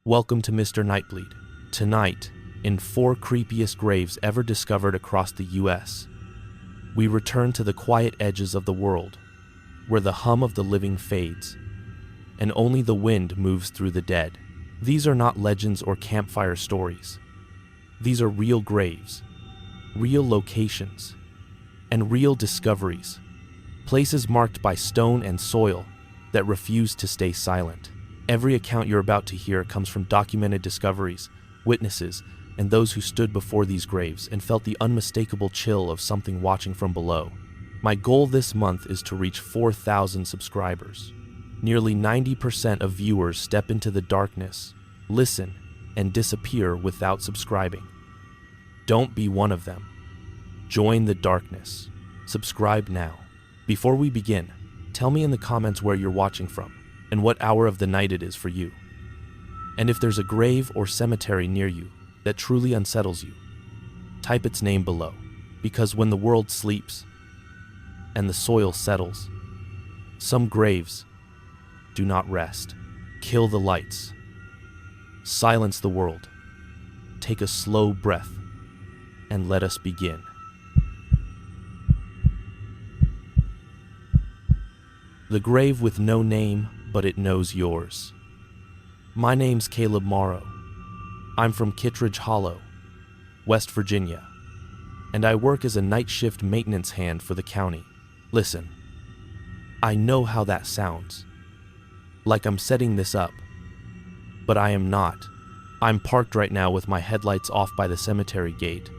Welcome to Mr. Nightbleed. Tonight, in 4 creepiest graves ever discovered across the US, we return to the quiet edges of the world, where the hum of the living fades, and only the wind moves through the dead. These are not legends or campfire stories. These are real graves, real locations, and real discoveries, places marked by stone and soil that refuse to stay silent. Every account you're about to hear comes from documented discoveries, witnesses, and those who stood before these graves and felt the unmistakable chill of something watching from below. My goal this month is to reach 4,000 subscribers. Nearly 90% of viewers step into the darkness, listen, and disappear without subscribing. Don't be one of them. Join the darkness. Subscribe now. Before we begin, tell me in the comments where you're watching from and what hour of the night it is for you. And if there's a grave or cemetery near you that truly unsettles you, type its name below, because when the world sleeps and the soil settles, some graves do not rest. Kill the lights. Silence the world. Take a slow breath and let us begin. The grave with no name, but it knows yours. My name's Caleb Morrow. I'm from Kittredge Hollow, West Virginia, and I work as a night shift maintenance hand for the county. Listen, I know how that sounds, like I'm setting this up, but I am not. I'm parked right now with my headlights off by the cemetery gate,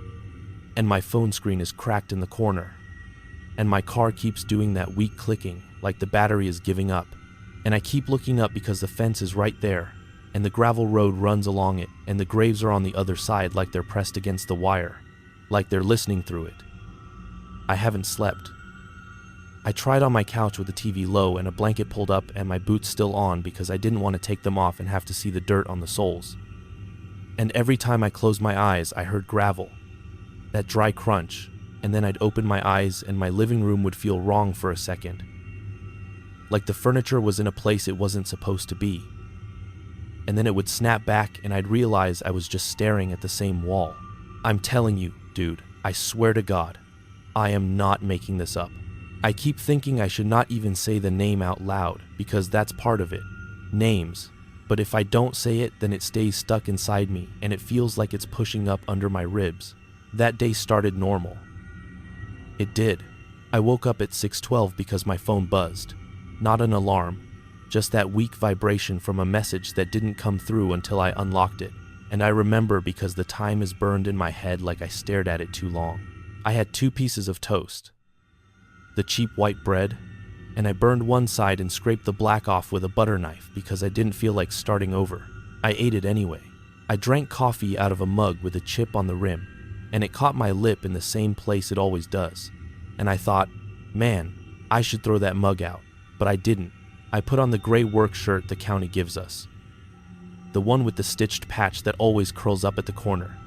and my phone screen is cracked in the corner, and my car keeps doing that weak clicking like the battery is giving up. And I keep looking up because the fence is right there, and the gravel road runs along it, and the graves are on the other side like they're pressed against the wire, like they're listening through it. I haven't slept. I tried on my couch with the TV low and a blanket pulled up and my boots still on because I didn't want to take them off and have to see the dirt on the soles. And every time I closed my eyes, I heard gravel, that dry crunch, and then I'd open my eyes and my living room would feel wrong for a second. Like the furniture was in a place it wasn't supposed to be. And then it would snap back and I'd realize I was just staring at the same wall. I'm telling you, dude, I swear to God, I am not making this up. I keep thinking I should not even say the name out loud because that's part of it. Names. But if I don't say it, then it stays stuck inside me and it feels like it's pushing up under my ribs. That day started normal. It did. I woke up at 6:12 because my phone buzzed. Not an alarm, just that weak vibration from a message that didn't come through until I unlocked it. And I remember because the time is burned in my head like I stared at it too long. I had 2 pieces of toast, the cheap white bread, and I burned one side and scraped the black off with a butter knife because I didn't feel like starting over. I ate it anyway. I drank coffee out of a mug with a chip on the rim, and it caught my lip in the same place it always does. And I thought, man, I should throw that mug out. But I didn't. I put on the gray work shirt the county gives us, the one with the stitched patch that always curls up at the corner.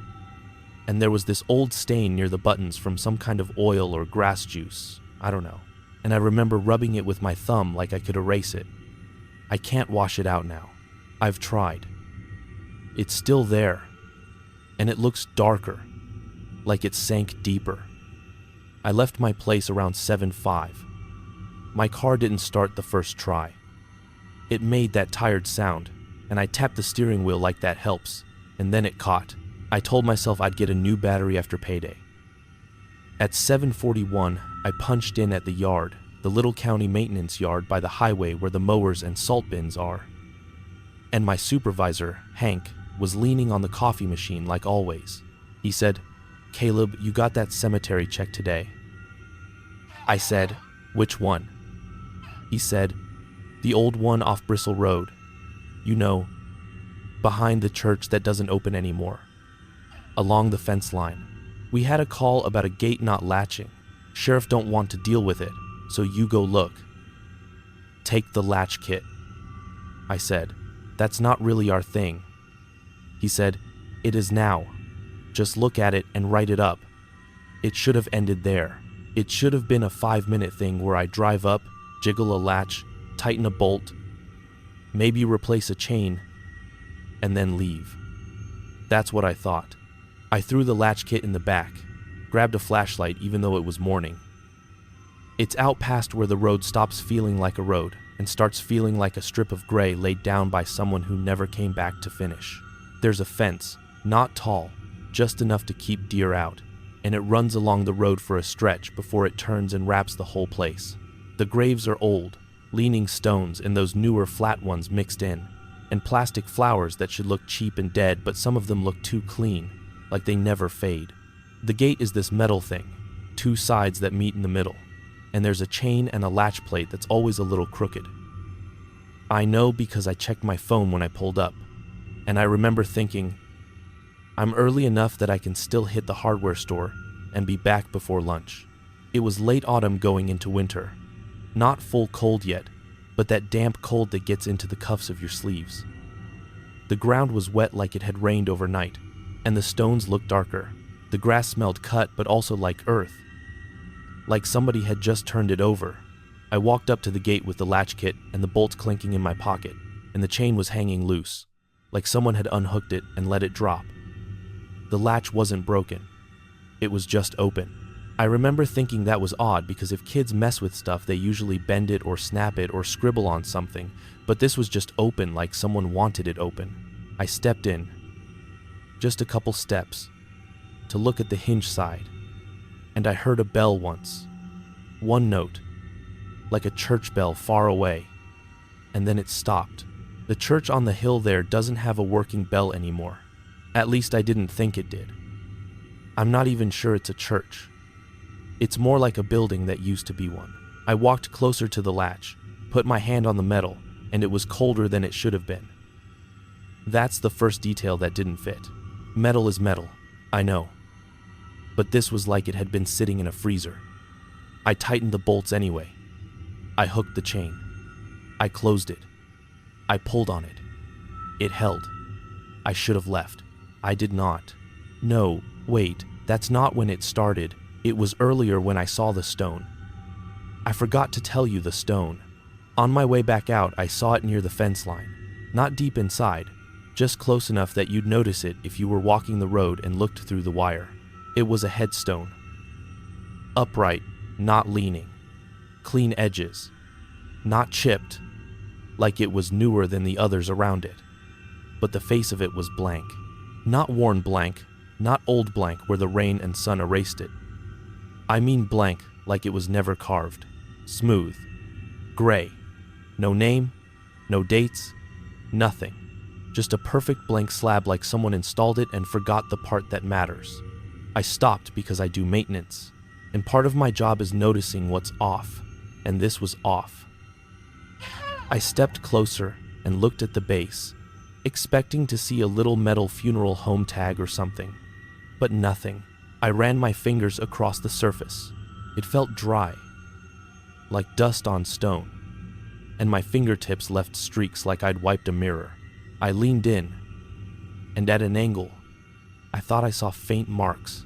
And there was this old stain near the buttons from some kind of oil or grass juice, I don't know. And I remember rubbing it with my thumb like I could erase it. I can't wash it out now. I've tried. It's still there, and it looks darker, like it sank deeper. I left my place around 7:05. My car didn't start the first try. It made that tired sound, and I tapped the steering wheel like that helps, and then it caught. I told myself I'd get a new battery after payday. At 7:41, I punched in at the yard, the little county maintenance yard by the highway where the mowers and salt bins are. And my supervisor, Hank, was leaning on the coffee machine like always. He said, "Caleb, you got that cemetery check today?" I said, "Which one?" He said, "The old one off Bristle Road. You know, behind the church that doesn't open anymore. Along the fence line. We had a call about a gate not latching. Sheriff don't want to deal with it, so you go look. Take the latch kit." I said, "That's not really our thing." He said, "It is now. Just look at it and write it up. It should have ended there. It should have been a 5-minute thing where I drive up, jiggle a latch, tighten a bolt, maybe replace a chain, and then leave. That's what I thought. I threw the latch kit in the back, grabbed a flashlight even though it was morning. It's out past where the road stops feeling like a road and starts feeling like a strip of gray laid down by someone who never came back to finish. There's a fence, not tall, just enough to keep deer out, and it runs along the road for a stretch before it turns and wraps the whole place. The graves are old, leaning stones and those newer flat ones mixed in, and plastic flowers that should look cheap and dead, but some of them look too clean, like they never fade. The gate is this metal thing, 2 sides that meet in the middle, and there's a chain and a latch plate that's always a little crooked. I know because I checked my phone when I pulled up, and I remember thinking, I'm early enough that I can still hit the hardware store and be back before lunch. It was late autumn going into winter. Not full cold yet, but that damp cold that gets into the cuffs of your sleeves. The ground was wet like it had rained overnight, and the stones looked darker. The grass smelled cut, but also like earth, like somebody had just turned it over. I walked up to the gate with the latch kit and the bolts clinking in my pocket, and the chain was hanging loose, like someone had unhooked it and let it drop. The latch wasn't broken. It was just open. I remember thinking that was odd because if kids mess with stuff, they usually bend it or snap it or scribble on something, but this was just open like someone wanted it open. I stepped in, just a couple steps, to look at the hinge side, and I heard a bell once. One note, like a church bell far away, and then it stopped. The church on the hill there doesn't have a working bell anymore. At least I didn't think it did. I'm not even sure it's a church. It's more like a building that used to be one. I walked closer to the latch, put my hand on the metal, and it was colder than it should have been. That's the first detail that didn't fit. Metal is metal, I know. But this was like it had been sitting in a freezer. I tightened the bolts anyway. I hooked the chain. I closed it. I pulled on it. It held. I should have left. I did not. No, wait, that's not when it started. It was earlier when I saw the stone. I forgot to tell you the stone. On my way back out, I saw it near the fence line. Not deep inside, just close enough that you'd notice it if you were walking the road and looked through the wire. It was a headstone. Upright, not leaning. Clean edges. Not chipped, like it was newer than the others around it. But the face of it was blank. Not worn blank, not old blank where the rain and sun erased it. I mean blank like it was never carved. Smooth. Gray. No name, no dates, nothing. Just a perfect blank slab like someone installed it and forgot the part that matters. I stopped because I do maintenance, and part of my job is noticing what's off, and this was off. I stepped closer and looked at the base, expecting to see a little metal funeral home tag or something, but nothing. I ran my fingers across the surface. It felt dry, like dust on stone, and my fingertips left streaks like I'd wiped a mirror. I leaned in, and at an angle, I thought I saw faint marks.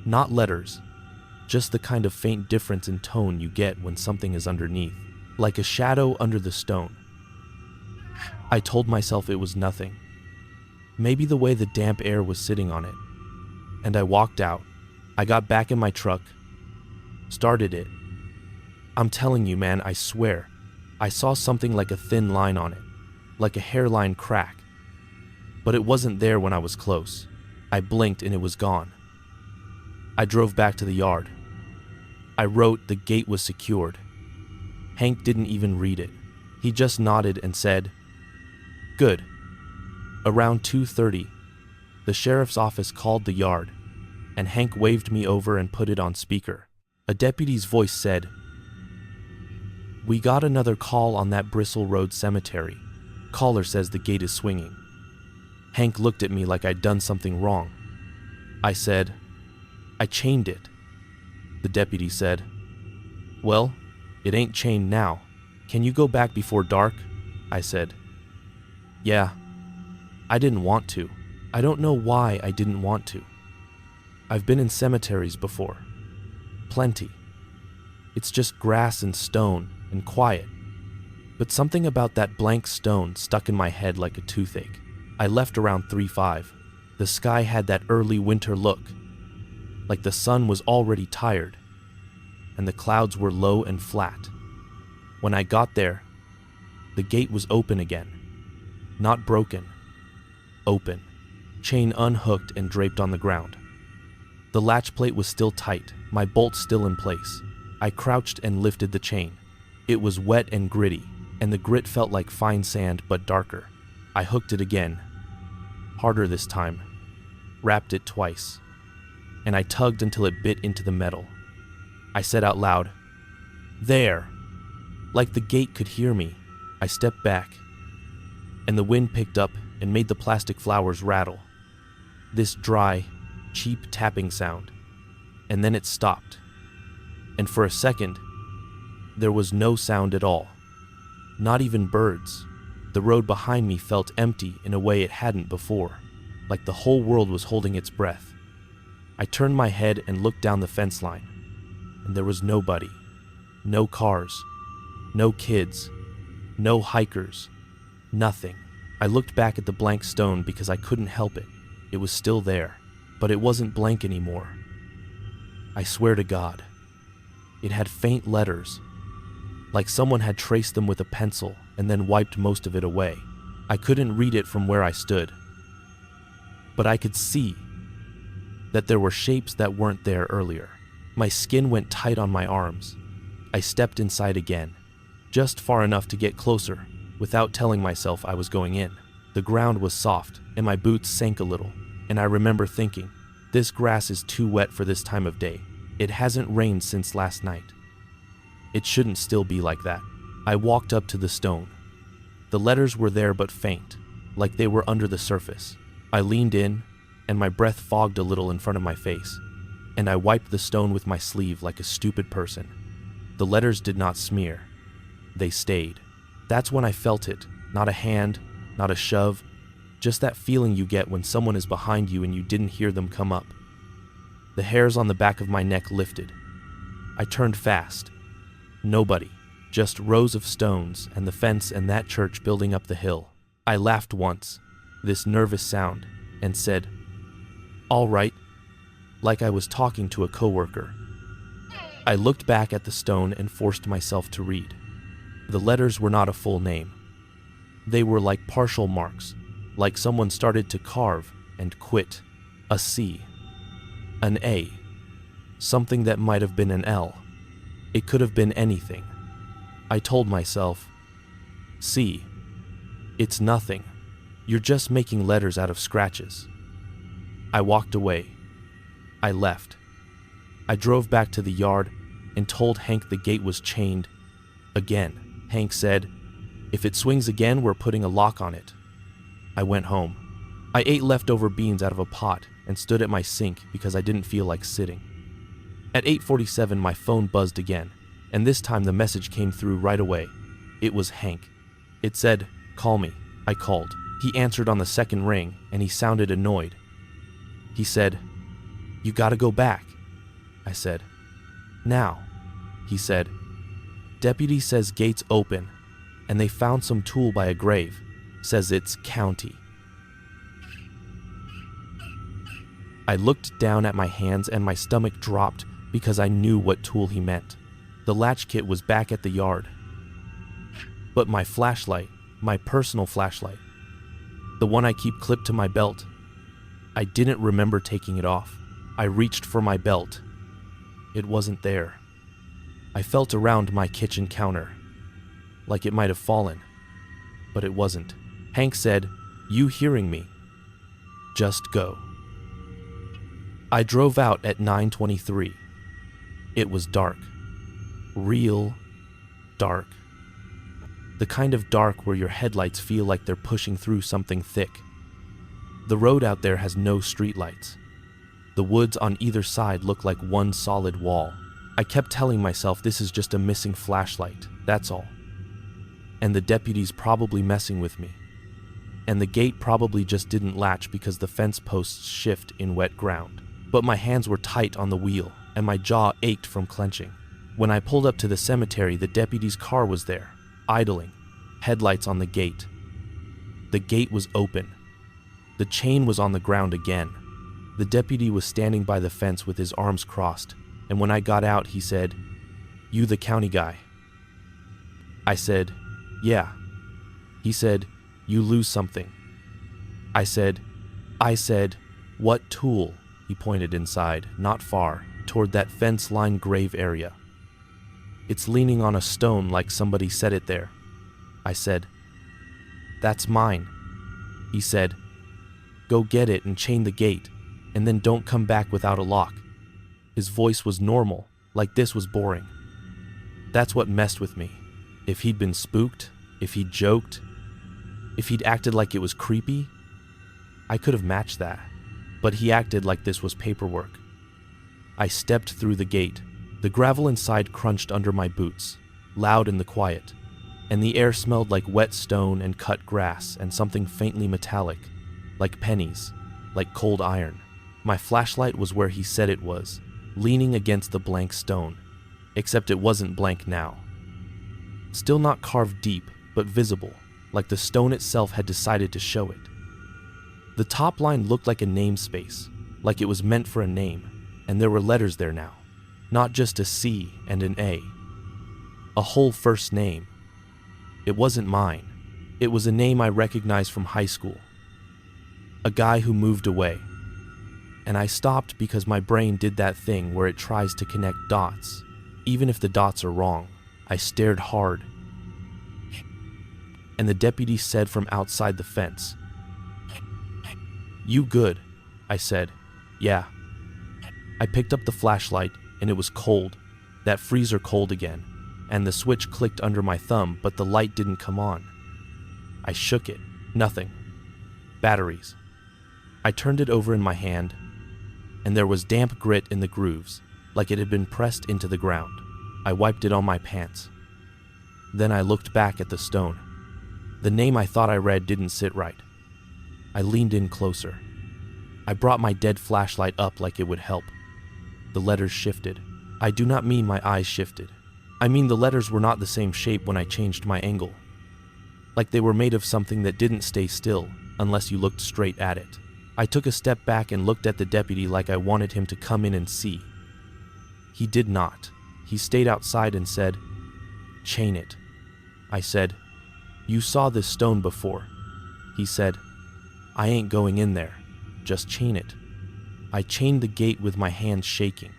Not letters, just the kind of faint difference in tone you get when something is underneath, like a shadow under the stone. I told myself it was nothing. Maybe the way the damp air was sitting on it. And I walked out. I got back in my truck, started it. I'm telling you, man, I swear, I saw something like a thin line on it, like a hairline crack. But it wasn't there when I was close. I blinked and it was gone. I drove back to the yard. I wrote the gate was secured. Hank didn't even read it. He just nodded and said, "Good." Around 2:30, the sheriff's office called the yard, and Hank waved me over and put it on speaker. A deputy's voice said, "We got another call on that Bristle Road cemetery. Caller says the gate is swinging." Hank looked at me like I'd done something wrong. I said, "I chained it." The deputy said, "Well, it ain't chained now. Can you go back before dark?" I said, "Yeah." I didn't want to. I don't know why I didn't want to. I've been in cemeteries before. Plenty. It's just grass and stone and quiet. But something about that blank stone stuck in my head like a toothache. I left around 3:05. The sky had that early winter look, like the sun was already tired, and the clouds were low and flat. When I got there, the gate was open again. Not broken. Open. Chain unhooked and draped on the ground. The latch plate was still tight, my bolt still in place. I crouched and lifted the chain. It was wet and gritty, and the grit felt like fine sand but darker. I hooked it again, harder this time, wrapped it twice, and I tugged until it bit into the metal. I said out loud, "There!" Like the gate could hear me. I stepped back, and the wind picked up and made the plastic flowers rattle. This dry, cheap tapping sound, and then it stopped. And for a second, there was no sound at all. Not even birds. The road behind me felt empty in a way it hadn't before, like the whole world was holding its breath. I turned my head and looked down the fence line, and there was nobody. No cars, no kids, no hikers, nothing. I looked back at the blank stone because I couldn't help it. It was still there, but it wasn't blank anymore. I swear to God, it had faint letters, like someone had traced them with a pencil and then wiped most of it away. I couldn't read it from where I stood, but I could see that there were shapes that weren't there earlier. My skin went tight on my arms. I stepped inside again, just far enough to get closer without telling myself I was going in. The ground was soft and my boots sank a little, and I remember thinking, this grass is too wet for this time of day. It hasn't rained since last night. It shouldn't still be like that. I walked up to the stone. The letters were there but faint, like they were under the surface. I leaned in, and my breath fogged a little in front of my face, and I wiped the stone with my sleeve like a stupid person. The letters did not smear. They stayed. That's when I felt it. Not a hand, not a shove, just that feeling you get when someone is behind you and you didn't hear them come up. The hairs on the back of my neck lifted. I turned fast. Nobody, just rows of stones and the fence and that church building up the hill. I laughed once, this nervous sound, and said, "All right," like I was talking to a coworker. I looked back at the stone and forced myself to read. The letters were not a full name. They were like partial marks, like someone started to carve and quit. A C, an A, something that might have been an L. It could have been anything. I told myself, "See, it's nothing. You're just making letters out of scratches." I walked away. I left. I drove back to the yard and told Hank the gate was chained again. Hank said, "If it swings again, we're putting a lock on it." I went home. I ate leftover beans out of a pot and stood at my sink because I didn't feel like sitting. At 8:47, my phone buzzed again, and this time the message came through right away. It was Hank. It said, "Call me." I called. He answered on the second ring, and he sounded annoyed. He said, "You gotta go back." I said, "Now." He said, "Deputy says gate's open, and they found some tool by a grave. Says it's county." I looked down at my hands and my stomach dropped because I knew what tool he meant. The latch kit was back at the yard. But my flashlight, my personal flashlight, the one I keep clipped to my belt, I didn't remember taking it off. I reached for my belt. It wasn't there. I felt around my kitchen counter, like it might have fallen, but it wasn't. Hank said, "You hearing me? Just go." I drove out at 9:23. It was dark. Real dark. The kind of dark where your headlights feel like they're pushing through something thick. The road out there has no streetlights. The woods on either side look like one solid wall. I kept telling myself this is just a missing flashlight, that's all. And the deputy's probably messing with me. And the gate probably just didn't latch because the fence posts shift in wet ground. But my hands were tight on the wheel, and my jaw ached from clenching. When I pulled up to the cemetery, the deputy's car was there, idling, headlights on the gate. The gate was open, The chain was on the ground again. The deputy was standing by the fence with his arms crossed, and when I got out, he said, "You the county guy?" I said, "Yeah." He said, "You lose something." I said, "What tool?" He pointed inside, not far, toward that fence-lined grave area. "It's leaning on a stone like somebody set it there." I said, "That's mine." He said, "Go get it and chain the gate, and then don't come back without a lock." His voice was normal, like this was boring. That's what messed with me. If he'd been spooked, if he'd joked, if he'd acted like it was creepy, I could have matched that. But he acted like this was paperwork. I stepped through the gate. The gravel inside crunched under my boots, loud in the quiet, and the air smelled like wet stone and cut grass and something faintly metallic, like pennies, like cold iron. My flashlight was where he said it was, leaning against the blank stone, except it wasn't blank now. Still not carved deep, but visible, like the stone itself had decided to show it. The top line looked like a namespace, like it was meant for a name, and there were letters there now, not just a C and an A. A whole first name. It wasn't mine. It was a name I recognized from high school. A guy who moved away. And I stopped because my brain did that thing where it tries to connect dots, even if the dots are wrong. I stared hard. And the deputy said from outside the fence, "You good?" I said, "Yeah." I picked up the flashlight, and it was cold, that freezer cold again, and the switch clicked under my thumb, but the light didn't come on. I shook it. Nothing. Batteries. I turned it over in my hand, and there was damp grit in the grooves, like it had been pressed into the ground. I wiped it on my pants. Then I looked back at the stone. The name I thought I read didn't sit right. I leaned in closer. I brought my dead flashlight up like it would help. The letters shifted. I do not mean my eyes shifted. I mean the letters were not the same shape when I changed my angle. Like they were made of something that didn't stay still unless you looked straight at it. I took a step back and looked at the deputy like I wanted him to come in and see. He did not. He stayed outside and said, "Chain it." I said, "You saw this stone before." He said, "I ain't going in there. Just chain it." I chained the gate with my hands shaking.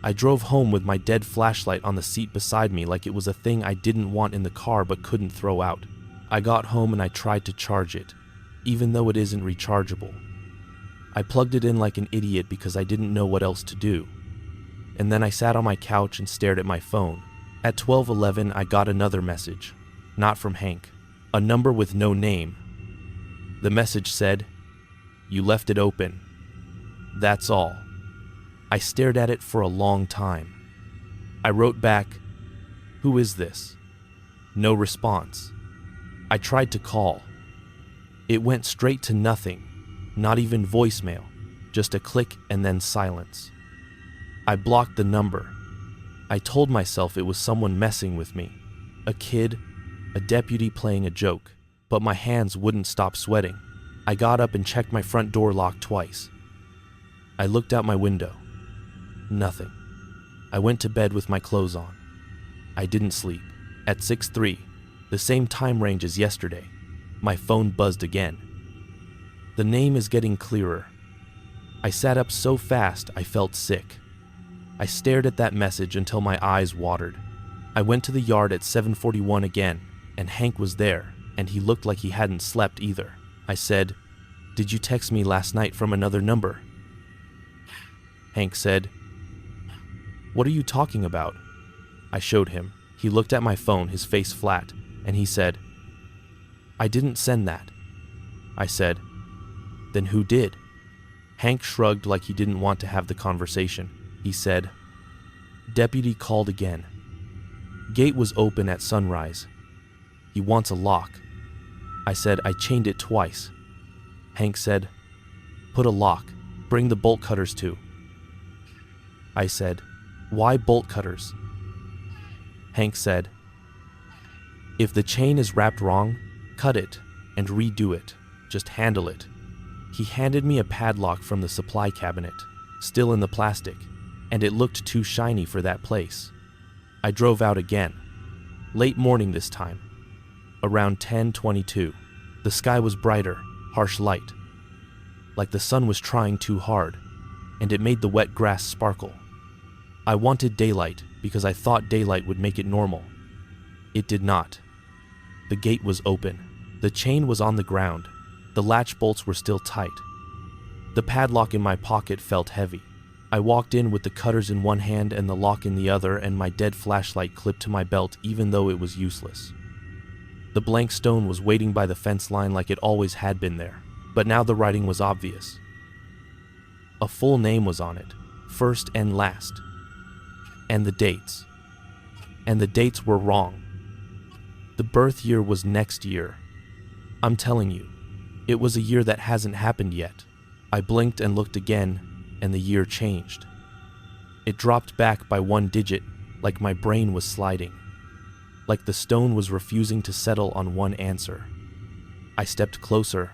I drove home with my dead flashlight on the seat beside me like it was a thing I didn't want in the car but couldn't throw out. I got home and I tried to charge it, even though it isn't rechargeable. I plugged it in like an idiot because I didn't know what else to do. And then I sat on my couch and stared at my phone. At 12:11, I got another message, not from Hank, a number with no name. The message said, "You left it open. That's all." I stared at it for a long time. I wrote back, "Who is this?" No response. I tried to call. It went straight to nothing, not even voicemail, just a click and then silence. I blocked the number. I told myself it was someone messing with me, a kid, a deputy playing a joke, but my hands wouldn't stop sweating. I got up and checked my front door lock twice. I looked out my window. Nothing. I went to bed with my clothes on. I didn't sleep. At 6:03, the same time range as yesterday, my phone buzzed again. The name is getting clearer. I sat up so fast I felt sick. I stared at that message until my eyes watered. I went to the yard at 7:41 again, and Hank was there, and he looked like he hadn't slept either. I said, "Did you text me last night from another number?" Hank said, "What are you talking about?" I showed him. He looked at my phone, his face flat, and he said, "I didn't send that." I said, "Then who did?" Hank shrugged like he didn't want to have the conversation. He said, "Deputy called again. Gate was open at sunrise. He wants a lock." I said, "I chained it twice." Hank said, "Put a lock. Bring the bolt cutters too." I said, "Why bolt cutters?" Hank said, "If the chain is wrapped wrong, cut it and redo it. Just handle it." He handed me a padlock from the supply cabinet, still in the plastic, and it looked too shiny for that place. I drove out again. Late morning this time. Around 10:22. The sky was brighter, harsh light. Like the sun was trying too hard, and it made the wet grass sparkle. I wanted daylight because I thought daylight would make it normal. It did not. The gate was open. The chain was on the ground. The latch bolts were still tight. The padlock in my pocket felt heavy. I walked in with the cutters in one hand and the lock in the other, and my dead flashlight clipped to my belt even though it was useless. The blank stone was waiting by the fence line like it always had been there, but now the writing was obvious. A full name was on it, first and last. And the dates. And the dates were wrong. The birth year was next year. I'm telling you, it was a year that hasn't happened yet. I blinked and looked again, and the year changed. It dropped back by one digit, like my brain was sliding. Like the stone was refusing to settle on one answer. I stepped closer,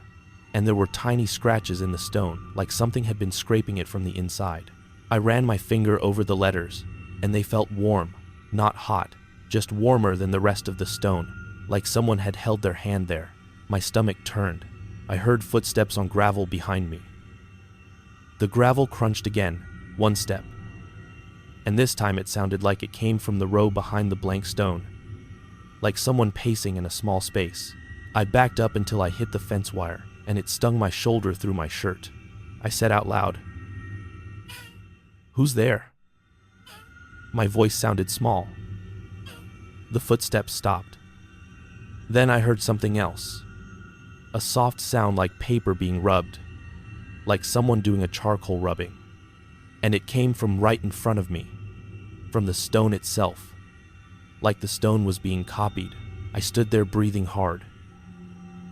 and there were tiny scratches in the stone, like something had been scraping it from the inside. I ran my finger over the letters, and they felt warm, not hot, just warmer than the rest of the stone, like someone had held their hand there. My stomach turned. I heard footsteps on gravel behind me. The gravel crunched again, one step. And this time it sounded like it came from the row behind the blank stone, like someone pacing in a small space. I backed up until I hit the fence wire, and it stung my shoulder through my shirt. I said out loud, "Who's there?" My voice sounded small. The footsteps stopped. Then I heard something else. A soft sound like paper being rubbed, like someone doing a charcoal rubbing. And it came from right in front of me, from the stone itself. Like the stone was being copied. I stood there breathing hard.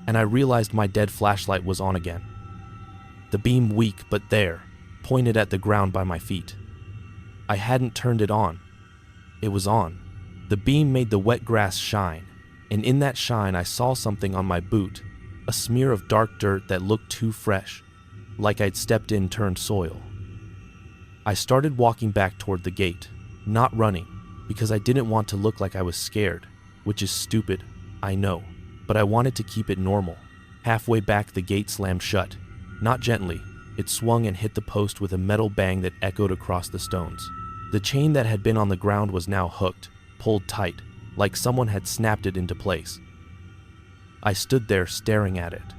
And I realized my dead flashlight was on again. The beam weak but there, pointed at the ground by my feet. I hadn't turned it on. It was on. The beam made the wet grass shine, and in that shine I saw something on my boot, a smear of dark dirt that looked too fresh, like I'd stepped in turned soil. I started walking back toward the gate, not running, because I didn't want to look like I was scared, which is stupid, I know, but I wanted to keep it normal. Halfway back, the gate slammed shut. Not gently, it swung and hit the post with a metal bang that echoed across the stones. The chain that had been on the ground was now hooked, pulled tight, like someone had snapped it into place. I stood there staring at it.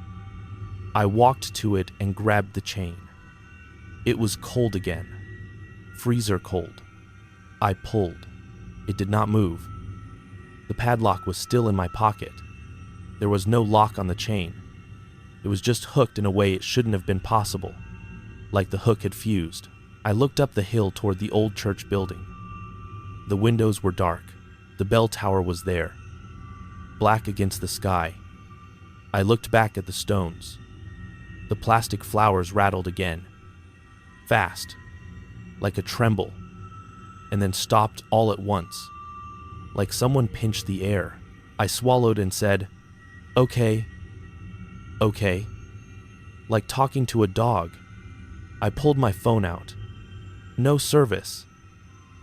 I walked to it and grabbed the chain. It was cold again. Freezer cold. I pulled. It did not move. The padlock was still in my pocket. There was no lock on the chain. It was just hooked in a way it shouldn't have been possible, like the hook had fused. I looked up the hill toward the old church building. The windows were dark. The bell tower was there, black against the sky. I looked back at the stones. The plastic flowers rattled again, fast, like a tremble, and then stopped all at once, like someone pinched the air. I swallowed and said, "Okay, okay," like talking to a dog. I pulled my phone out. No service.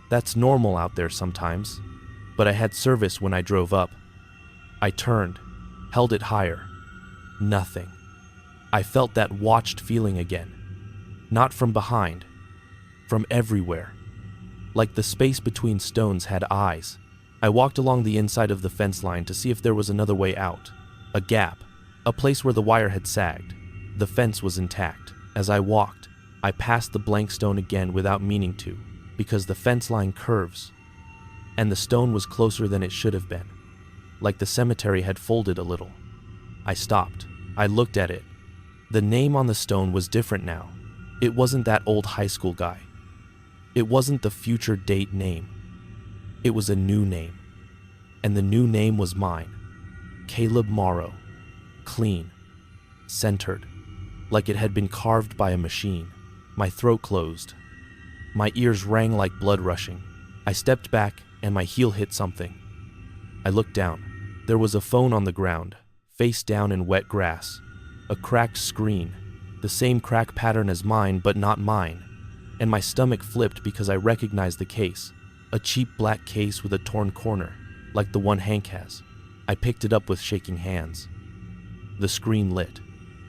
That's normal out there sometimes, but I had service when I drove up. I turned, held it higher. Nothing. I felt that watched feeling again. Not from behind, from everywhere. Like the space between stones had eyes. I walked along the inside of the fence line to see if there was another way out. A gap, a place where the wire had sagged. The fence was intact. As I walked, I passed the blank stone again without meaning to, because the fence line curves, and the stone was closer than it should have been, like the cemetery had folded a little. I stopped. I looked at it. The name on the stone was different now. It wasn't that old high school guy. It wasn't the future date name. It was a new name. And the new name was mine. Caleb Morrow. Clean. Centered. Like it had been carved by a machine. My throat closed. My ears rang like blood rushing. I stepped back and my heel hit something. I looked down. There was a phone on the ground, face down in wet grass. A cracked screen. The the same crack pattern as mine, but not mine, and my stomach flipped because I recognized the case, a cheap black case with a torn corner, like the one Hank has. I picked it up with shaking hands. The screen lit.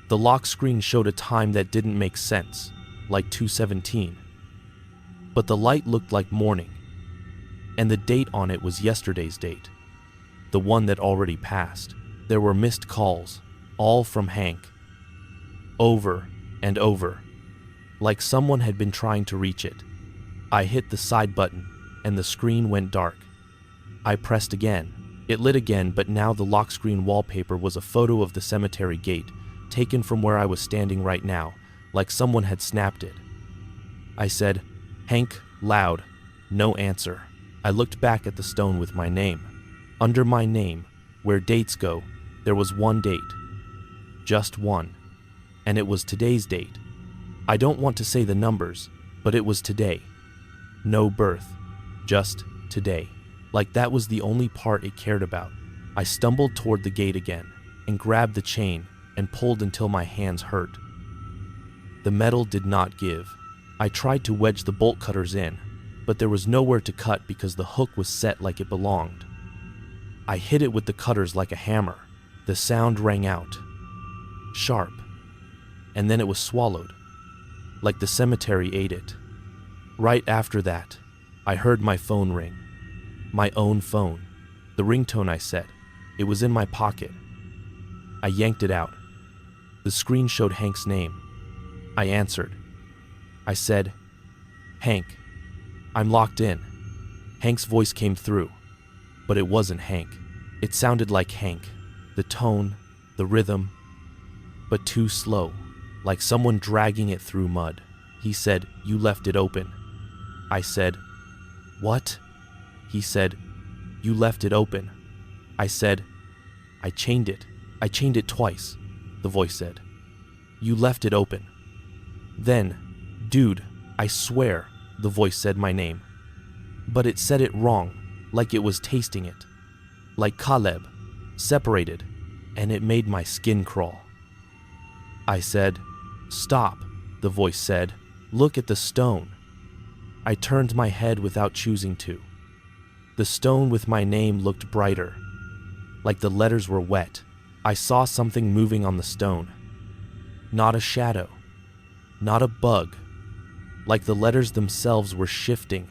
The lock screen showed a time that didn't make sense, like 2:17. But the light looked like morning, and the date on it was yesterday's date, the one that already passed. There were missed calls, all from Hank, over and over, like someone had been trying to reach it. I hit the side button, and the screen went dark. I pressed again. It lit again, but now the lock screen wallpaper was a photo of the cemetery gate, taken from where I was standing right now, like someone had snapped it. I said, "Hank," loud. No answer. I looked back at the stone with my name. Under my name, where dates go, there was one date. Just one. And it was today's date. I don't want to say the numbers, but it was today. No birth. Just today. Like that was the only part it cared about. I stumbled toward the gate again, and grabbed the chain, and pulled until my hands hurt. The metal did not give. I tried to wedge the bolt cutters in, but there was nowhere to cut because the hook was set like it belonged. I hit it with the cutters like a hammer. The sound rang out. Sharp. And then it was swallowed, like the cemetery ate it. Right after that, I heard my phone ring. My own phone. The ringtone I set. It was in my pocket. I yanked it out. The screen showed Hank's name. I answered. I said, "Hank, I'm locked in." Hank's voice came through, but it wasn't Hank. It sounded like Hank. The tone, the rhythm, but too slow, like someone dragging it through mud. He said, "You left it open." I said, "What?" He said, "You left it open." I said, "I chained it. I chained it twice," the voice said. "You left it open." Then, "Dude, I swear," the voice said my name. But it said it wrong, like it was tasting it. Like Caleb, separated, and it made my skin crawl. I said, "Stop," the voice said. "Look at the stone." I turned my head without choosing to. The stone with my name looked brighter, like the letters were wet. I saw something moving on the stone. Not a shadow, not a bug, like the letters themselves were shifting,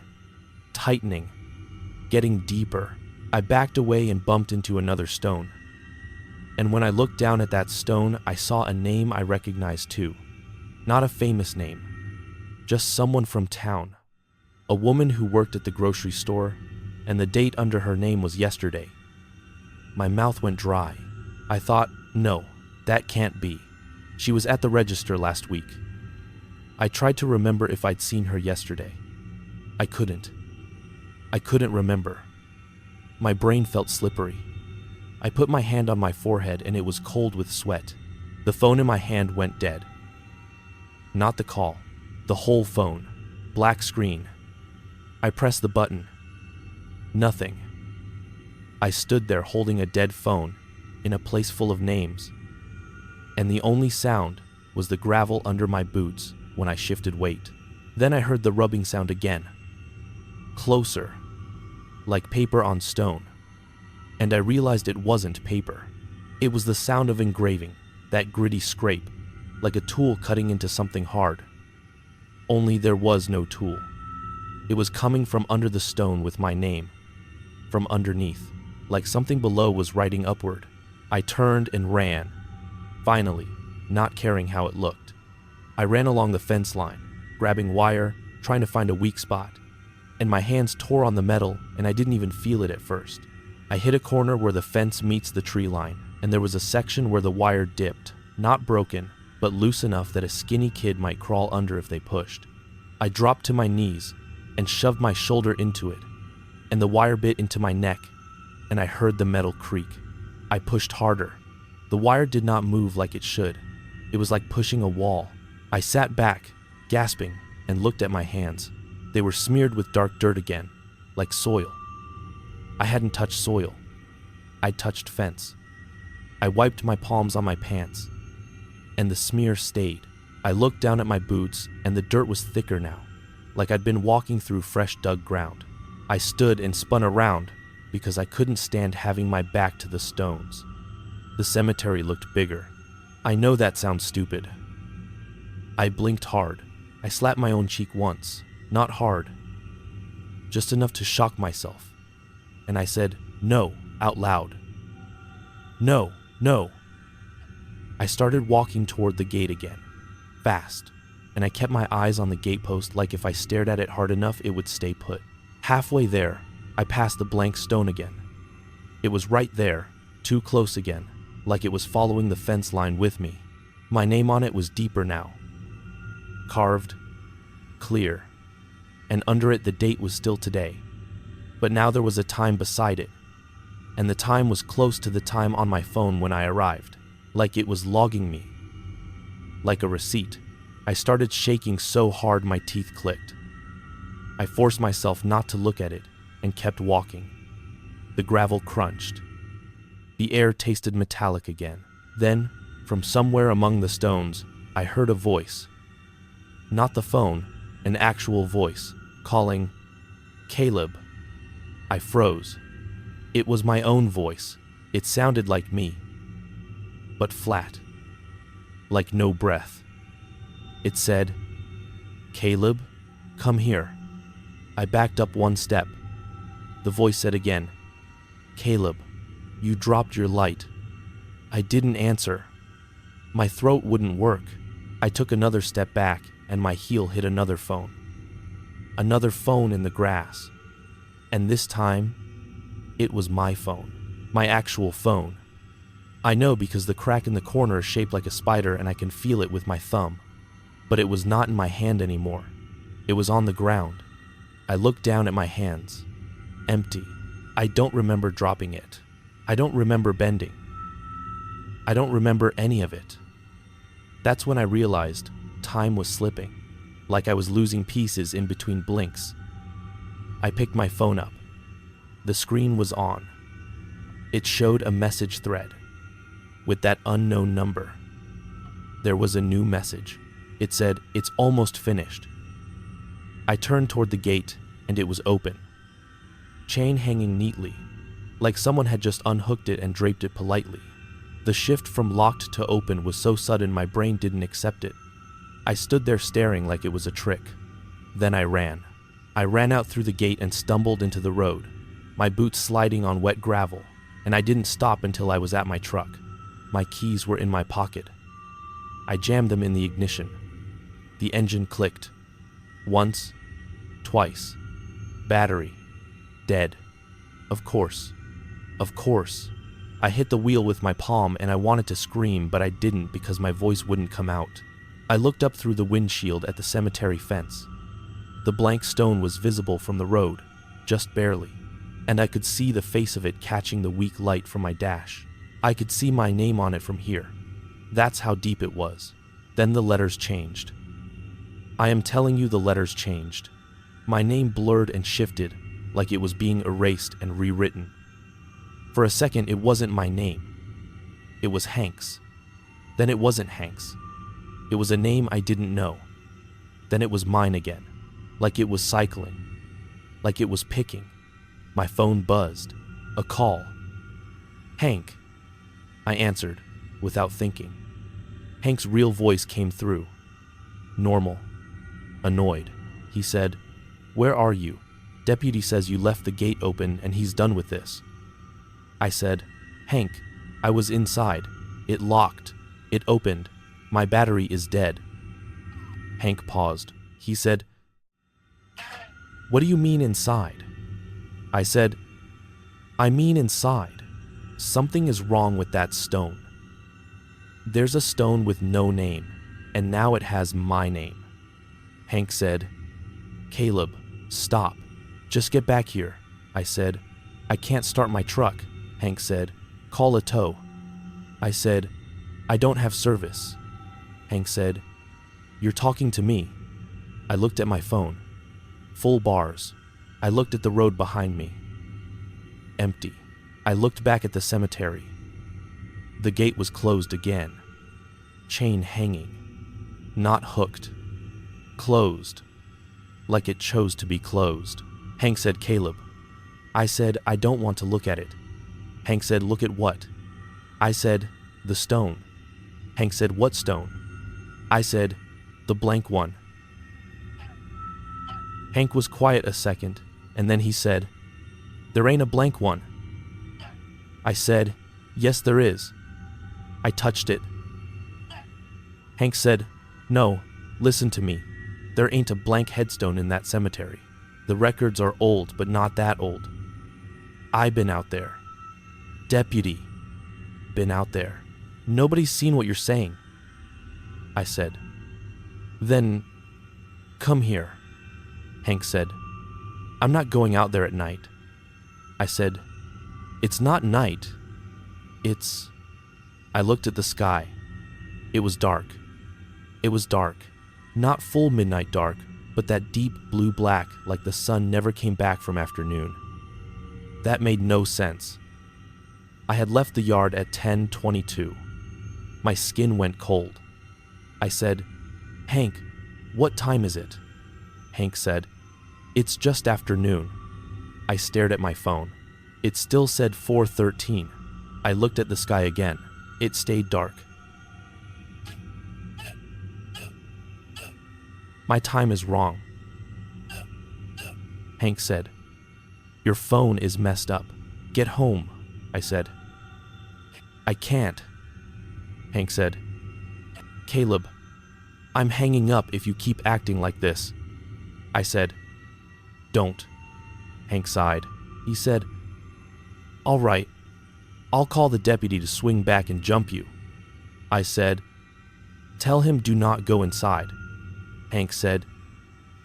tightening, getting deeper. I backed away and bumped into another stone. And when I looked down at that stone, I saw a name I recognized too. Not a famous name, just someone from town. A woman who worked at the grocery store, and the date under her name was yesterday. My mouth went dry. I thought, no, that can't be. She was at the register last week. I tried to remember if I'd seen her yesterday. I couldn't. I couldn't remember. My brain felt slippery. I put my hand on my forehead and it was cold with sweat. The phone in my hand went dead. Not the call, the whole phone. Black screen. I pressed the button. Nothing. I stood there holding a dead phone in a place full of names. And the only sound was the gravel under my boots when I shifted weight. Then I heard the rubbing sound again. Closer. Like paper on stone. And I realized it wasn't paper. It was the sound of engraving, that gritty scrape, like a tool cutting into something hard. Only there was no tool. It was coming from under the stone with my name. From underneath, like something below was writing upward. I turned and ran. Finally, not caring how it looked. I ran along the fence line, grabbing wire, trying to find a weak spot. And my hands tore on the metal, and I didn't even feel it at first. I hit a corner where the fence meets the tree line, and there was a section where the wire dipped, not broken, but loose enough that a skinny kid might crawl under if they pushed. I dropped to my knees and shoved my shoulder into it, and the wire bit into my neck, and I heard the metal creak. I pushed harder. The wire did not move like it should. It was like pushing a wall. I sat back, gasping, and looked at my hands. They were smeared with dark dirt again, like soil. I hadn't touched soil. I'd touched fence. I wiped my palms on my pants, and the smear stayed. I looked down at my boots, and the dirt was thicker now, like I'd been walking through fresh dug ground. I stood and spun around because I couldn't stand having my back to the stones. The cemetery looked bigger. I know that sounds stupid. I blinked hard. I slapped my own cheek once, not hard, just enough to shock myself. And I said, "No," out loud. "No, no." I started walking toward the gate again, fast, and I kept my eyes on the gatepost like if I stared at it hard enough it would stay put. Halfway there, I passed the blank stone again. It was right there, too close again, like it was following the fence line with me. My name on it was deeper now, carved, clear, and under it the date was still today. But now there was a time beside it, and the time was close to the time on my phone when I arrived, like it was logging me, like a receipt. I started shaking so hard my teeth clicked. I forced myself not to look at it and kept walking. The gravel crunched. The air tasted metallic again. Then, from somewhere among the stones, I heard a voice. Not the phone, an actual voice, calling, "Caleb." I froze. It was my own voice. It sounded like me, but flat, like no breath. It said, "Caleb, come here." I backed up one step. The voice said again, "Caleb, you dropped your light." I didn't answer. My throat wouldn't work. I took another step back, and my heel hit another phone. Another phone in the grass. And this time, it was my phone. My actual phone. I know because the crack in the corner is shaped like a spider and I can feel it with my thumb. But it was not in my hand anymore. It was on the ground. I looked down at my hands. Empty. I don't remember dropping it. I don't remember bending. I don't remember any of it. That's when I realized time was slipping, like I was losing pieces in between blinks. I picked my phone up. The screen was on. It showed a message thread with that unknown number. There was a new message. It said, "It's almost finished." I turned toward the gate, and it was open. Chain hanging neatly, like someone had just unhooked it and draped it politely. The shift from locked to open was so sudden my brain didn't accept it. I stood there staring like it was a trick. Then I ran. I ran out through the gate and stumbled into the road, my boots sliding on wet gravel, and I didn't stop until I was at my truck. My keys were in my pocket. I jammed them in the ignition. The engine clicked. Once, twice. Battery. Dead. Of course. Of course. I hit the wheel with my palm and I wanted to scream, but I didn't because my voice wouldn't come out. I looked up through the windshield at the cemetery fence. The blank stone was visible from the road, just barely, and I could see the face of it catching the weak light from my dash. I could see my name on it from here. That's how deep it was. Then the letters changed. I am telling you, the letters changed. My name blurred and shifted, like it was being erased and rewritten. For a second, it wasn't my name. It was Hank's. Then it wasn't Hank's. It was a name I didn't know. Then it was mine again, like it was cycling, like it was picking. My phone buzzed. A call. "Hank." I answered, without thinking. Hank's real voice came through. Normal. Annoyed. He said, "Where are you? Deputy says you left the gate open and he's done with this." I said, "Hank, I was inside. It locked. It opened. My battery is dead." Hank paused. He said, "What do you mean inside?" I said, "I mean inside. Something is wrong with that stone. There's a stone with no name, and now it has my name." Hank said, "Caleb, stop. Just get back here." I said, "I can't start my truck." Hank said, "Call a tow." I said, "I don't have service." Hank said, "You're talking to me." I looked at my phone. Full bars. I looked at the road behind me. Empty. I looked back at the cemetery. The gate was closed again. Chain hanging. not hooked. Closed. Like it chose to be closed. Hank said, "Caleb." I said, "I don't want to look at it." Hank said, "Look at what?" I said, "The stone." Hank said, "What stone?" I said, "The blank one." Hank was quiet a second, and then he said, "There ain't a blank one." I said, "Yes, there is. I touched it." Hank said, "No, listen to me. There ain't a blank headstone in that cemetery. The records are old, but not that old. I been out there. Deputy, been out there. Nobody's seen what you're saying." I said, "Then, come here." Hank said, "I'm not going out there at night." I said, "It's not night. It's..." I looked at the sky. It was dark. It was dark. Not full midnight dark, but that deep blue-black like the sun never came back from afternoon. That made no sense. I had left the yard at 10:22. My skin went cold. I said, "Hank, what time is it?" Hank said, "It's just afternoon." I stared at my phone. It still said 4:13. I looked at the sky again. It stayed dark. "My time is wrong." Hank said, "Your phone is messed up. Get home," I said. "I can't." Hank said, "Caleb, I'm hanging up if you keep acting like this." I said, "Don't." Hank sighed. He said, "All right, I'll call the deputy to swing back and jump you." I said, "Tell him do not go inside." Hank said,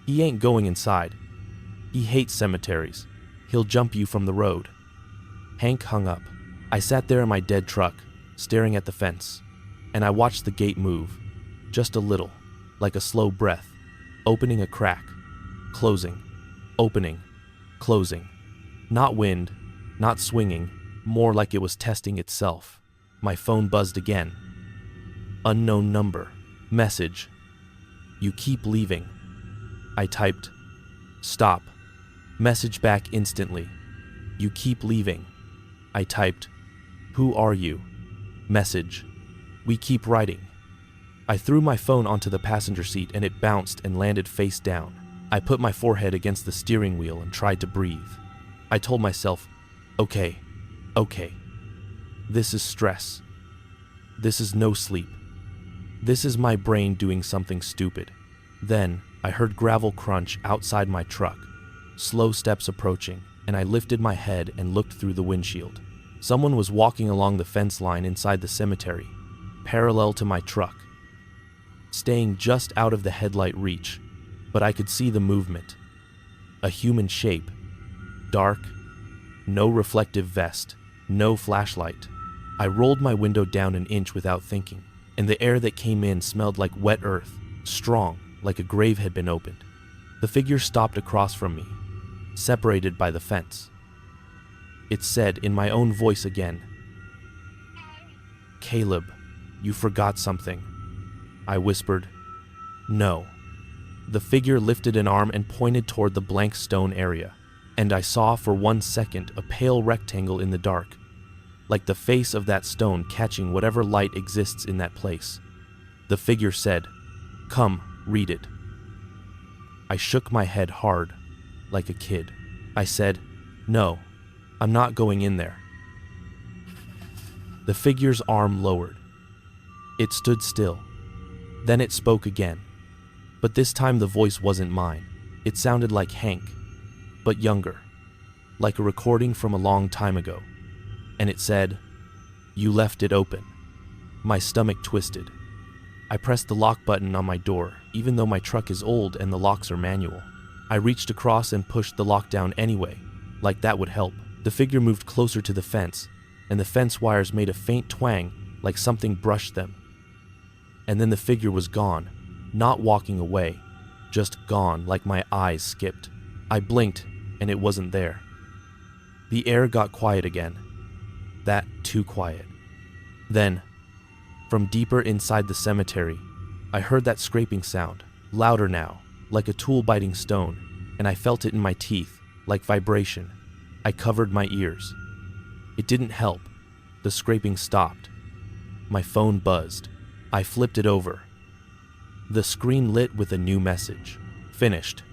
"He ain't going inside. He hates cemeteries. He'll jump you from the road." Hank hung up. I sat there in my dead truck, staring at the fence, and I watched the gate move, just a little, like a slow breath, opening a crack, closing, opening, closing. Not wind, not swinging, more like it was testing itself. My phone buzzed again. Unknown number. Message. "You keep leaving." I typed, "Stop." Message back instantly. "You keep leaving." I typed, "Who are you?" Message, "We keep writing." I threw my phone onto the passenger seat and it bounced and landed face down. I put my forehead against the steering wheel and tried to breathe. I told myself, okay. This is stress. This is no sleep. This is my brain doing something stupid. Then, I heard gravel crunch outside my truck, slow steps approaching, and I lifted my head and looked through the windshield. Someone was walking along the fence line inside the cemetery, parallel to my truck, staying just out of the headlight reach, but I could see the movement. A human shape, dark, no reflective vest, no flashlight. I rolled my window down an inch without thinking, and the air that came in smelled like wet earth, strong, like a grave had been opened. The figure stopped across from me, separated by the fence. It said in my own voice again, "Caleb, you forgot something." I whispered, "No." The figure lifted an arm and pointed toward the blank stone area, and I saw for 1 second a pale rectangle in the dark, like the face of that stone catching whatever light exists in that place. The figure said, "Come, read it." I shook my head hard, like a kid. I said, "No, I'm not going in there." The figure's arm lowered. It stood still. Then it spoke again. But this time the voice wasn't mine. It sounded like Hank, but younger, like a recording from a long time ago. And it said, "You left it open." My stomach twisted. I pressed the lock button on my door, even though my truck is old and the locks are manual. I reached across and pushed the lock down anyway, like that would help. The figure moved closer to the fence, and the fence wires made a faint twang like something brushed them. And then the figure was gone, not walking away, just gone like my eyes skipped. I blinked, and it wasn't there. The air got quiet again. That too quiet. Then, from deeper inside the cemetery, I heard that scraping sound, louder now, like a tool biting stone, and I felt it in my teeth, like vibration. I covered my ears. It didn't help. The scraping stopped. My phone buzzed. I flipped it over. The screen lit with a new message. Finished.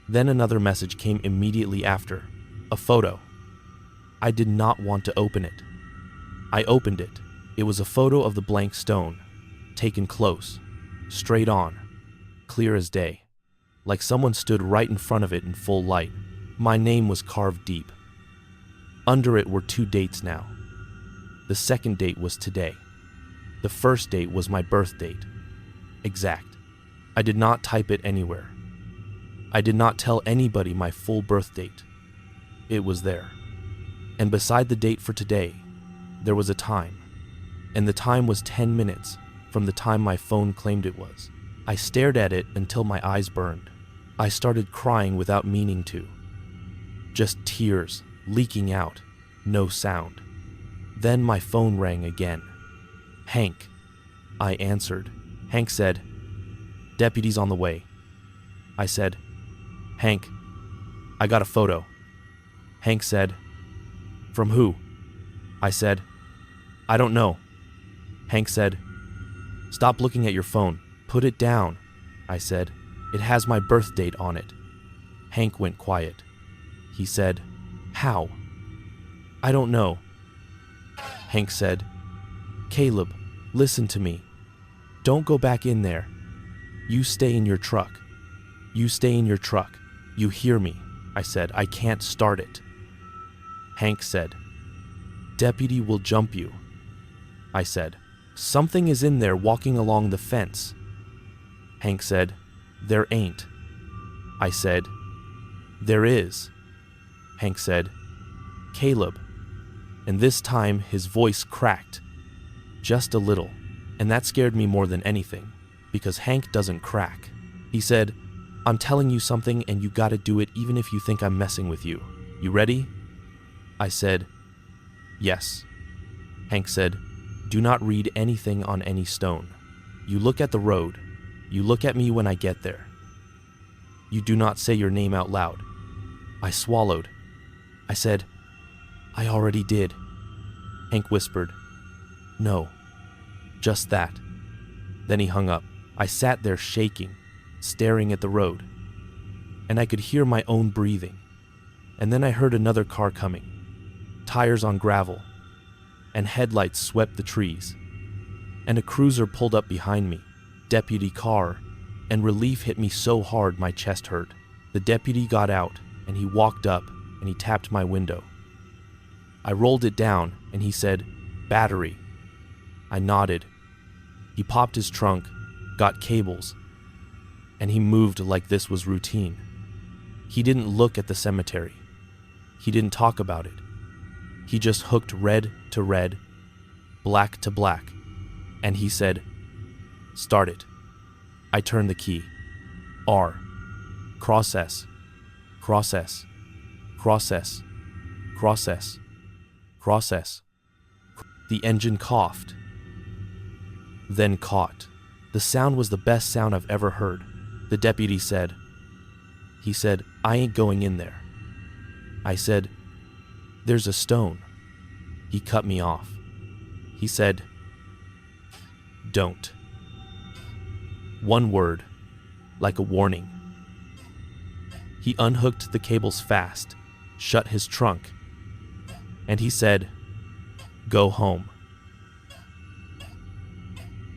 Then another message came immediately after. A photo. I did not want to open it. I opened it. It was a photo of the blank stone, taken close, straight on, clear as day, like someone stood right in front of it in full light. My name was carved deep. Under it were 2 dates now. The second date was today. The first date was my birth date. Exact. I did not type it anywhere. I did not tell anybody my full birth date. It was there. And beside the date for today, there was a time. And the time was 10 minutes from the time my phone claimed it was. I stared at it until my eyes burned. I started crying without meaning to. Just tears leaking out, no sound. Then my phone rang again. Hank. I answered. Hank said, "Deputies on the way." I said, "Hank, I got a photo." Hank said, "From who?" I said, "I don't know." Hank said, "Stop looking at your phone. Put it down." I said, "It has my birth date on it." Hank went quiet. He said, "How?" "I don't know." Hank said, "Caleb, listen to me. Don't go back in there. You stay in your truck. You stay in your truck. You hear me?" I said, "I can't start it." Hank said, "Deputy will jump you." I said, "Something is in there walking along the fence." Hank said, "There ain't." I said, "There is." Hank said, "Caleb." And this time his voice cracked. Just a little. And that scared me more than anything, because Hank doesn't crack. He said, "I'm telling you something and you gotta do it even if you think I'm messing with you. You ready?" I said, "Yes." Hank said, "Do not read anything on any stone. You look at the road. You look at me when I get there. You do not say your name out loud." I swallowed. I said, "I already did." Hank whispered, "No, just that." Then he hung up. I sat there shaking, staring at the road, and I could hear my own breathing. And then I heard another car coming, tires on gravel, and headlights swept the trees. And a cruiser pulled up behind me, deputy car, and relief hit me so hard my chest hurt. The deputy got out, and he walked up, and he tapped my window. I rolled it down, and he said, "Battery." I nodded. He popped his trunk, got cables, and he moved like this was routine. He didn't look at the cemetery. He didn't talk about it. He just hooked red to red, black to black, and he said, "Start it." I turned the key. R. Cross S. Cross S. Cross S. Cross S. Cross S. The engine coughed, then caught. The sound was the best sound I've ever heard. The deputy said, "I ain't going in there." I said, "There's a stone." He cut me off. He said, "Don't." One word, like a warning. He unhooked the cables fast, shut his trunk, and he said, "Go home."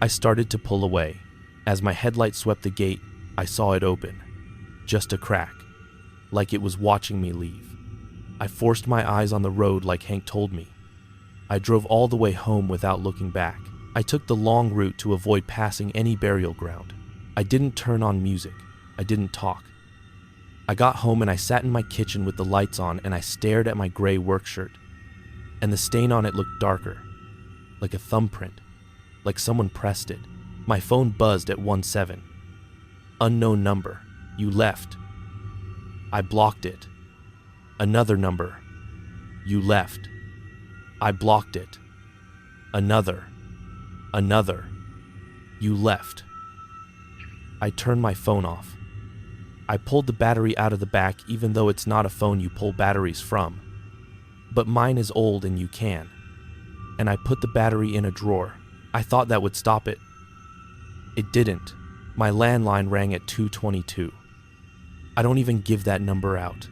I started to pull away. As my headlight swept the gate, I saw it open. Just a crack, like it was watching me leave. I forced my eyes on the road like Hank told me. I drove all the way home without looking back. I took the long route to avoid passing any burial ground. I didn't turn on music. I didn't talk. I got home and I sat in my kitchen with the lights on and I stared at my gray work shirt. And the stain on it looked darker, like a thumbprint, like someone pressed it. My phone buzzed at 17. Unknown number. You left. I blocked it. Another number. You left. I blocked it. Another. You left. I turned my phone off. I pulled the battery out of the back, even though it's not a phone you pull batteries from. But mine is old and you can. And I put the battery in a drawer. I thought that would stop it. It didn't. My landline rang at 2:22. I don't even give that number out.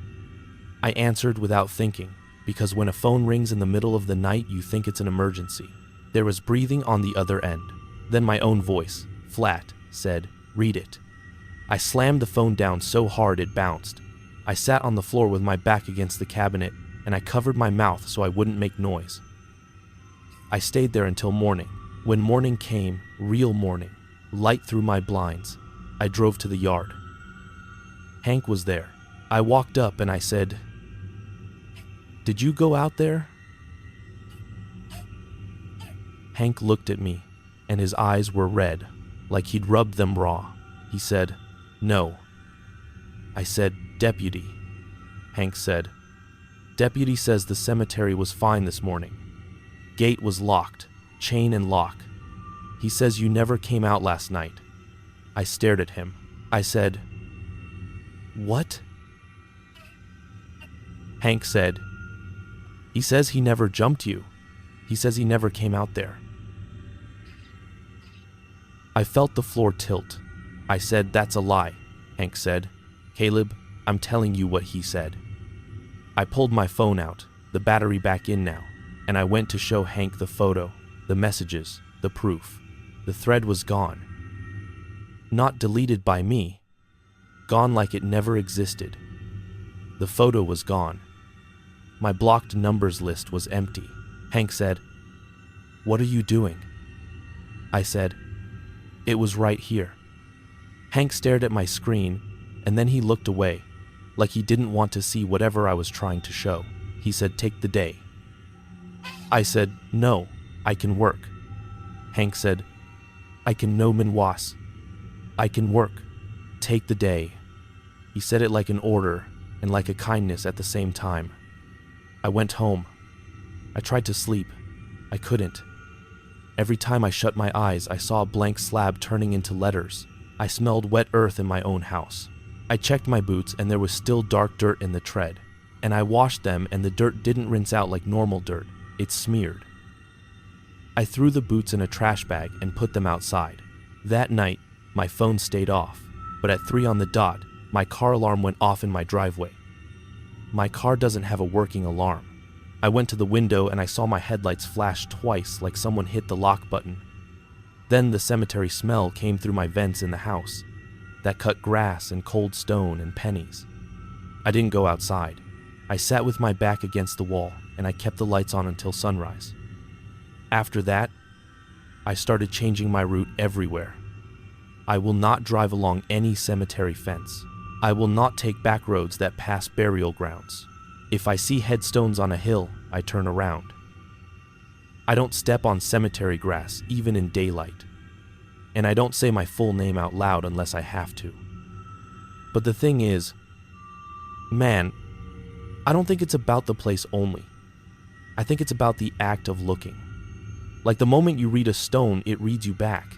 I answered without thinking, because when a phone rings in the middle of the night, you think it's an emergency. There was breathing on the other end. Then my own voice, flat, said, "Read it." I slammed the phone down so hard it bounced. I sat on the floor with my back against the cabinet, and I covered my mouth so I wouldn't make noise. I stayed there until morning. When morning came, real morning, light through my blinds, I drove to the yard. Hank was there. I walked up and I said, "Did you go out there?" Hank looked at me, and his eyes were red, like he'd rubbed them raw. He said, "No." I said, "Deputy." Hank said, "Deputy says the cemetery was fine this morning. Gate was locked, chain and lock. He says you never came out last night." I stared at him. I said, "What?" Hank said, "He says he never jumped you. He says he never came out there." I felt the floor tilt. I said, "That's a lie." Hank said, "Caleb, I'm telling you what he said." I pulled my phone out, the battery back in now, and I went to show Hank the photo, the messages, the proof. The thread was gone. Not deleted by me. Gone like it never existed. The photo was gone. My blocked numbers list was empty. Hank said, "What are you doing?" I said, "It was right here." Hank stared at my screen, and then he looked away, like he didn't want to see whatever I was trying to show. He said, "Take the day." I said, "No, I can work." Hank said, "I can no minwas. I can work. Take the day." He said it like an order and like a kindness at the same time. I went home. I tried to sleep. I couldn't. Every time I shut my eyes, I saw a blank slab turning into letters. I smelled wet earth in my own house. I checked my boots and there was still dark dirt in the tread. And I washed them and the dirt didn't rinse out like normal dirt. It smeared. I threw the boots in a trash bag and put them outside. That night, my phone stayed off, but at 3 on the dot, my car alarm went off in my driveway. My car doesn't have a working alarm. I went to the window and I saw my headlights flash twice like someone hit the lock button. Then the cemetery smell came through my vents in the house, that cut grass and cold stone and pennies. I didn't go outside. I sat with my back against the wall and I kept the lights on until sunrise. After that, I started changing my route everywhere. I will not drive along any cemetery fence. I will not take back roads that pass burial grounds. If I see headstones on a hill, I turn around. I don't step on cemetery grass, even in daylight. And I don't say my full name out loud unless I have to. But the thing is, man, I don't think it's about the place only. I think it's about the act of looking. Like the moment you read a stone, it reads you back.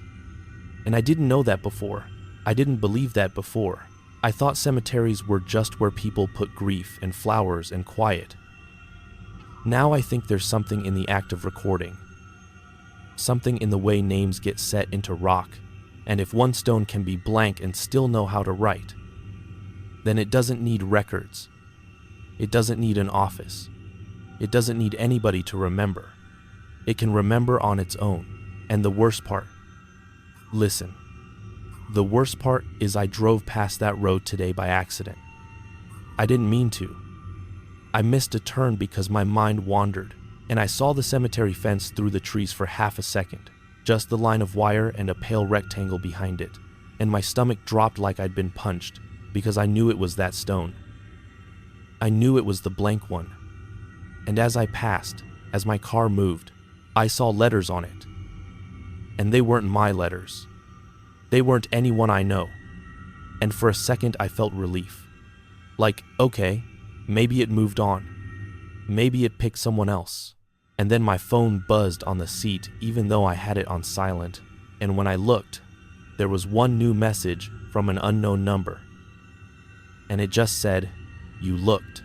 And I didn't know that before. I didn't believe that before. I thought cemeteries were just where people put grief and flowers and quiet. Now I think there's something in the act of recording. Something in the way names get set into rock, and if one stone can be blank and still know how to write, then it doesn't need records. It doesn't need an office. It doesn't need anybody to remember. It can remember on its own. And the worst part, listen. The worst part is I drove past that road today by accident. I didn't mean to. I missed a turn because my mind wandered, and I saw the cemetery fence through the trees for half a second, just the line of wire and a pale rectangle behind it, and my stomach dropped like I'd been punched because I knew it was that stone. I knew it was the blank one. And as I passed, as my car moved, I saw letters on it. And they weren't my letters. They weren't anyone I know. And for a second I felt relief. Like, okay, maybe it moved on. Maybe it picked someone else. And then my phone buzzed on the seat even though I had it on silent. And when I looked, there was one new message from an unknown number. And it just said, "You looked."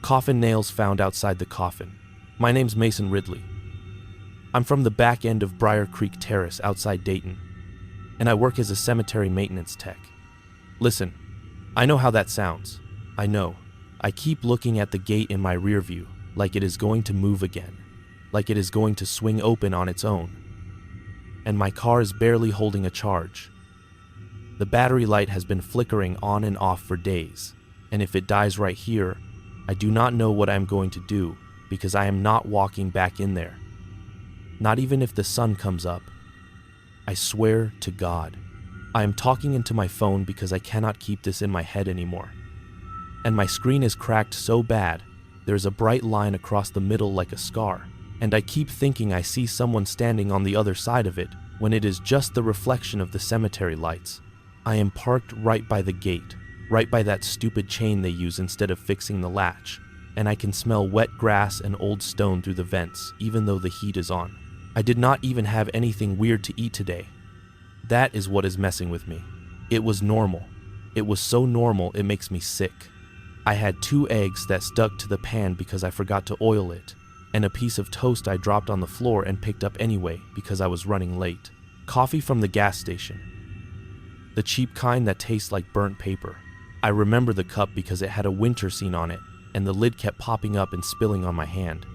Coffin nails found outside the coffin. My name's Mason Ridley. I'm from the back end of Briar Creek Terrace outside Dayton, and I work as a cemetery maintenance tech. Listen, I know how that sounds. I know. I keep looking at the gate in my rear view, like it is going to move again, like it is going to swing open on its own. And my car is barely holding a charge. The battery light has been flickering on and off for days, and if it dies right here, I do not know what I am going to do, because I am not walking back in there. Not even if the sun comes up. I swear to God. I am talking into my phone because I cannot keep this in my head anymore. And my screen is cracked so bad, there's a bright line across the middle like a scar, and I keep thinking I see someone standing on the other side of it when it is just the reflection of the cemetery lights. I am parked right by the gate, right by that stupid chain they use instead of fixing the latch, and I can smell wet grass and old stone through the vents, even though the heat is on. I did not even have anything weird to eat today. That is what is messing with me. It was normal. It was so normal it makes me sick. I had 2 eggs that stuck to the pan because I forgot to oil it, and a piece of toast I dropped on the floor and picked up anyway because I was running late. Coffee from the gas station. The cheap kind that tastes like burnt paper. I remember the cup because it had a winter scene on it, and the lid kept popping up and spilling on my hand.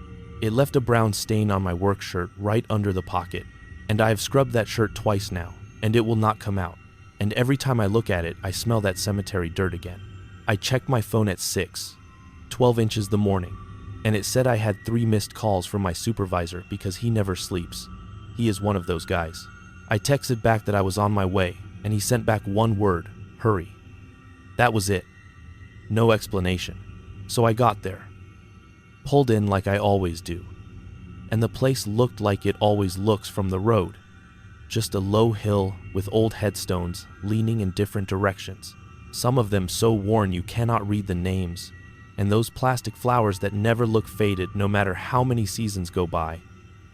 It left a brown stain on my work shirt right under the pocket, and I have scrubbed that shirt twice now, and it will not come out. And every time I look at it, I smell that cemetery dirt again. I checked my phone at 6:12 inches the morning, and it said I had 3 missed calls from my supervisor because he never sleeps. He is one of those guys. I texted back that I was on my way, and he sent back one word, "Hurry." That was it. No explanation. So I got there. Pulled in like I always do. And the place looked like it always looks from the road. Just a low hill with old headstones leaning in different directions. Some of them so worn you cannot read the names. And those plastic flowers that never look faded no matter how many seasons go by.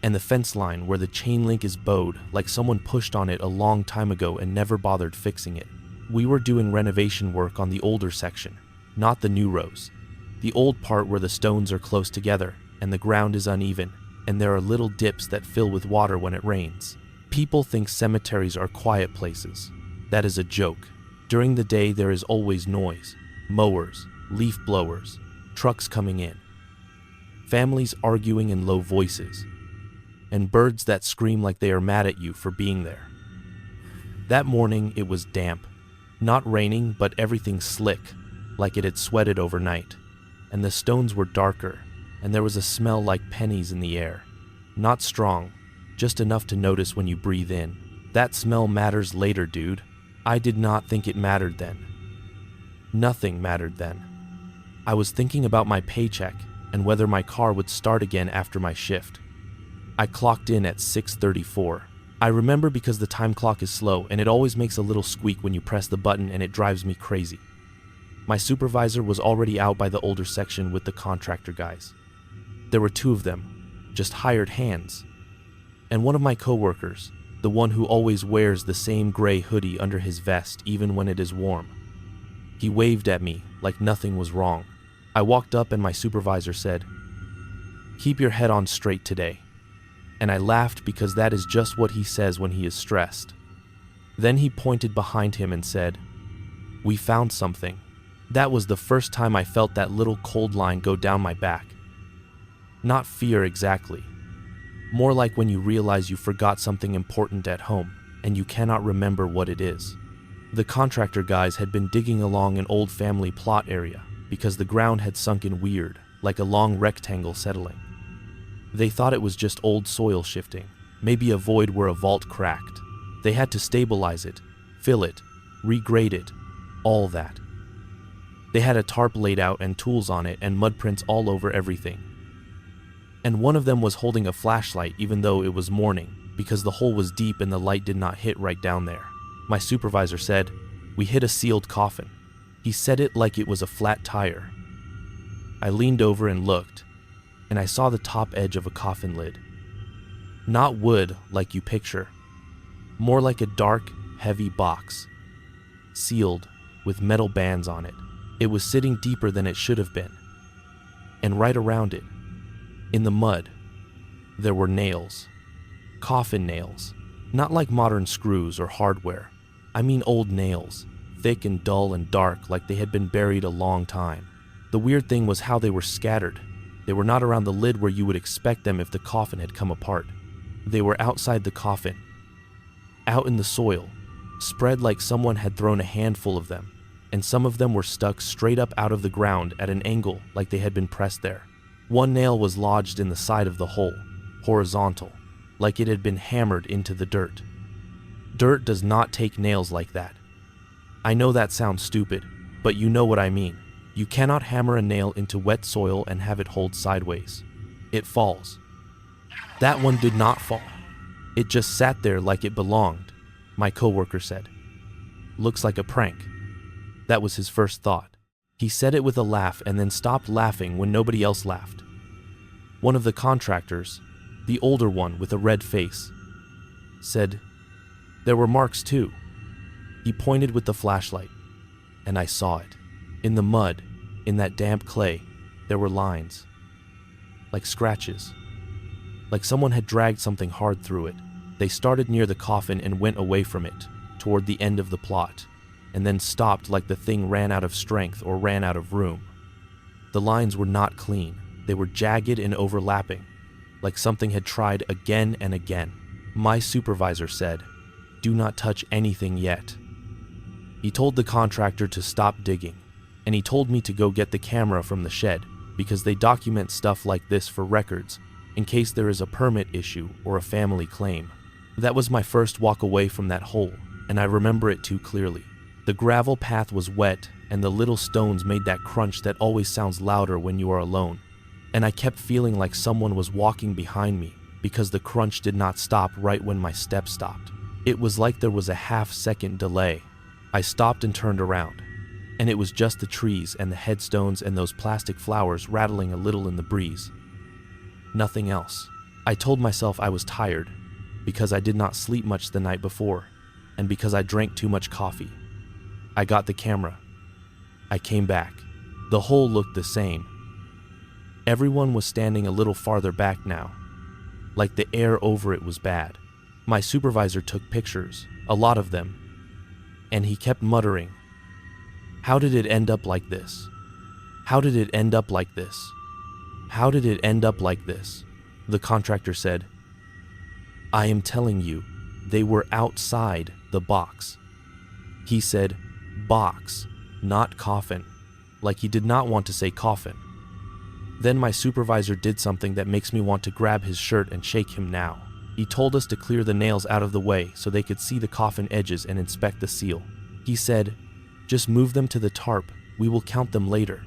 And the fence line where the chain link is bowed like someone pushed on it a long time ago and never bothered fixing it. We were doing renovation work on the older section, not the new rows. The old part where the stones are close together and the ground is uneven and there are little dips that fill with water when it rains. People think cemeteries are quiet places. That is a joke. During the day there is always noise, mowers, leaf blowers, trucks coming in, families arguing in low voices, and birds that scream like they are mad at you for being there. That morning it was damp. Not raining, but everything slick, like it had sweated overnight. And the stones were darker, and there was a smell like pennies in the air. Not strong, just enough to notice when you breathe in. That smell matters later, dude. I did not think it mattered then. Nothing mattered then. I was thinking about my paycheck and whether my car would start again after my shift. I clocked in at 6:34. I remember because the time clock is slow and it always makes a little squeak when you press the button and it drives me crazy. My supervisor was already out by the older section with the contractor guys. There were 2 of them, just hired hands. And one of my coworkers, the one who always wears the same gray hoodie under his vest even when it is warm. He waved at me like nothing was wrong. I walked up and my supervisor said, "Keep your head on straight today." And I laughed because that is just what he says when he is stressed. Then he pointed behind him and said, "We found something." That was the first time I felt that little cold line go down my back. Not fear exactly. More like when you realize you forgot something important at home and you cannot remember what it is. The contractor guys had been digging along an old family plot area because the ground had sunk in weird, like a long rectangle settling. They thought it was just old soil shifting, maybe a void where a vault cracked. They had to stabilize it, fill it, regrade it, all that. They had a tarp laid out and tools on it and mud prints all over everything. And one of them was holding a flashlight even though it was morning because the hole was deep and the light did not hit right down there. My supervisor said, "We hit a sealed coffin." He said it like it was a flat tire. I leaned over and looked, and I saw the top edge of a coffin lid. Not wood like you picture, more like a dark, heavy box, sealed with metal bands on it. It was sitting deeper than it should have been, and right around it, in the mud, there were nails. Coffin nails. Not like modern screws or hardware. I mean old nails, thick and dull and dark like they had been buried a long time. The weird thing was how they were scattered. They were not around the lid where you would expect them if the coffin had come apart. They were outside the coffin, out in the soil, spread like someone had thrown a handful of them, and some of them were stuck straight up out of the ground at an angle like they had been pressed there. One nail was lodged in the side of the hole, horizontal, like it had been hammered into the dirt. Dirt does not take nails like that. I know that sounds stupid, but you know what I mean. You cannot hammer a nail into wet soil and have it hold sideways. It falls. That one did not fall. It just sat there like it belonged, my coworker said. Looks like a prank. That was his first thought. He said it with a laugh and then stopped laughing when nobody else laughed. One of the contractors, the older one with a red face, said, "There were marks too." He pointed with the flashlight, and I saw it. In the mud, in that damp clay, there were lines, like scratches, like someone had dragged something hard through it. They started near the coffin and went away from it, toward the end of the plot, and then stopped like the thing ran out of strength or ran out of room. The lines were not clean. They were jagged and overlapping, like something had tried again and again. My supervisor said, "Do not touch anything yet." He told the contractor to stop digging, and he told me to go get the camera from the shed, because they document stuff like this for records, in case there is a permit issue or a family claim. That was my first walk away from that hole, and I remember it too clearly. The gravel path was wet, and the little stones made that crunch that always sounds louder when you are alone. And I kept feeling like someone was walking behind me, because the crunch did not stop right when my step stopped. It was like there was a half-second delay. I stopped and turned around, and it was just the trees and the headstones and those plastic flowers rattling a little in the breeze. Nothing else. I told myself I was tired, because I did not sleep much the night before, and because I drank too much coffee. I got the camera. I came back. The hole looked the same. Everyone was standing a little farther back now, like the air over it was bad. My supervisor took pictures, a lot of them, and he kept muttering, "How did it end up like this? How did it end up like this? How did it end up like this?" The contractor said, "I am telling you, they were outside the box." He said, "box, not coffin," like he did not want to say coffin. Then my supervisor did something that makes me want to grab his shirt and shake him now. He told us to clear the nails out of the way so they could see the coffin edges and inspect the seal. He said, "Just move them to the tarp, we will count them later."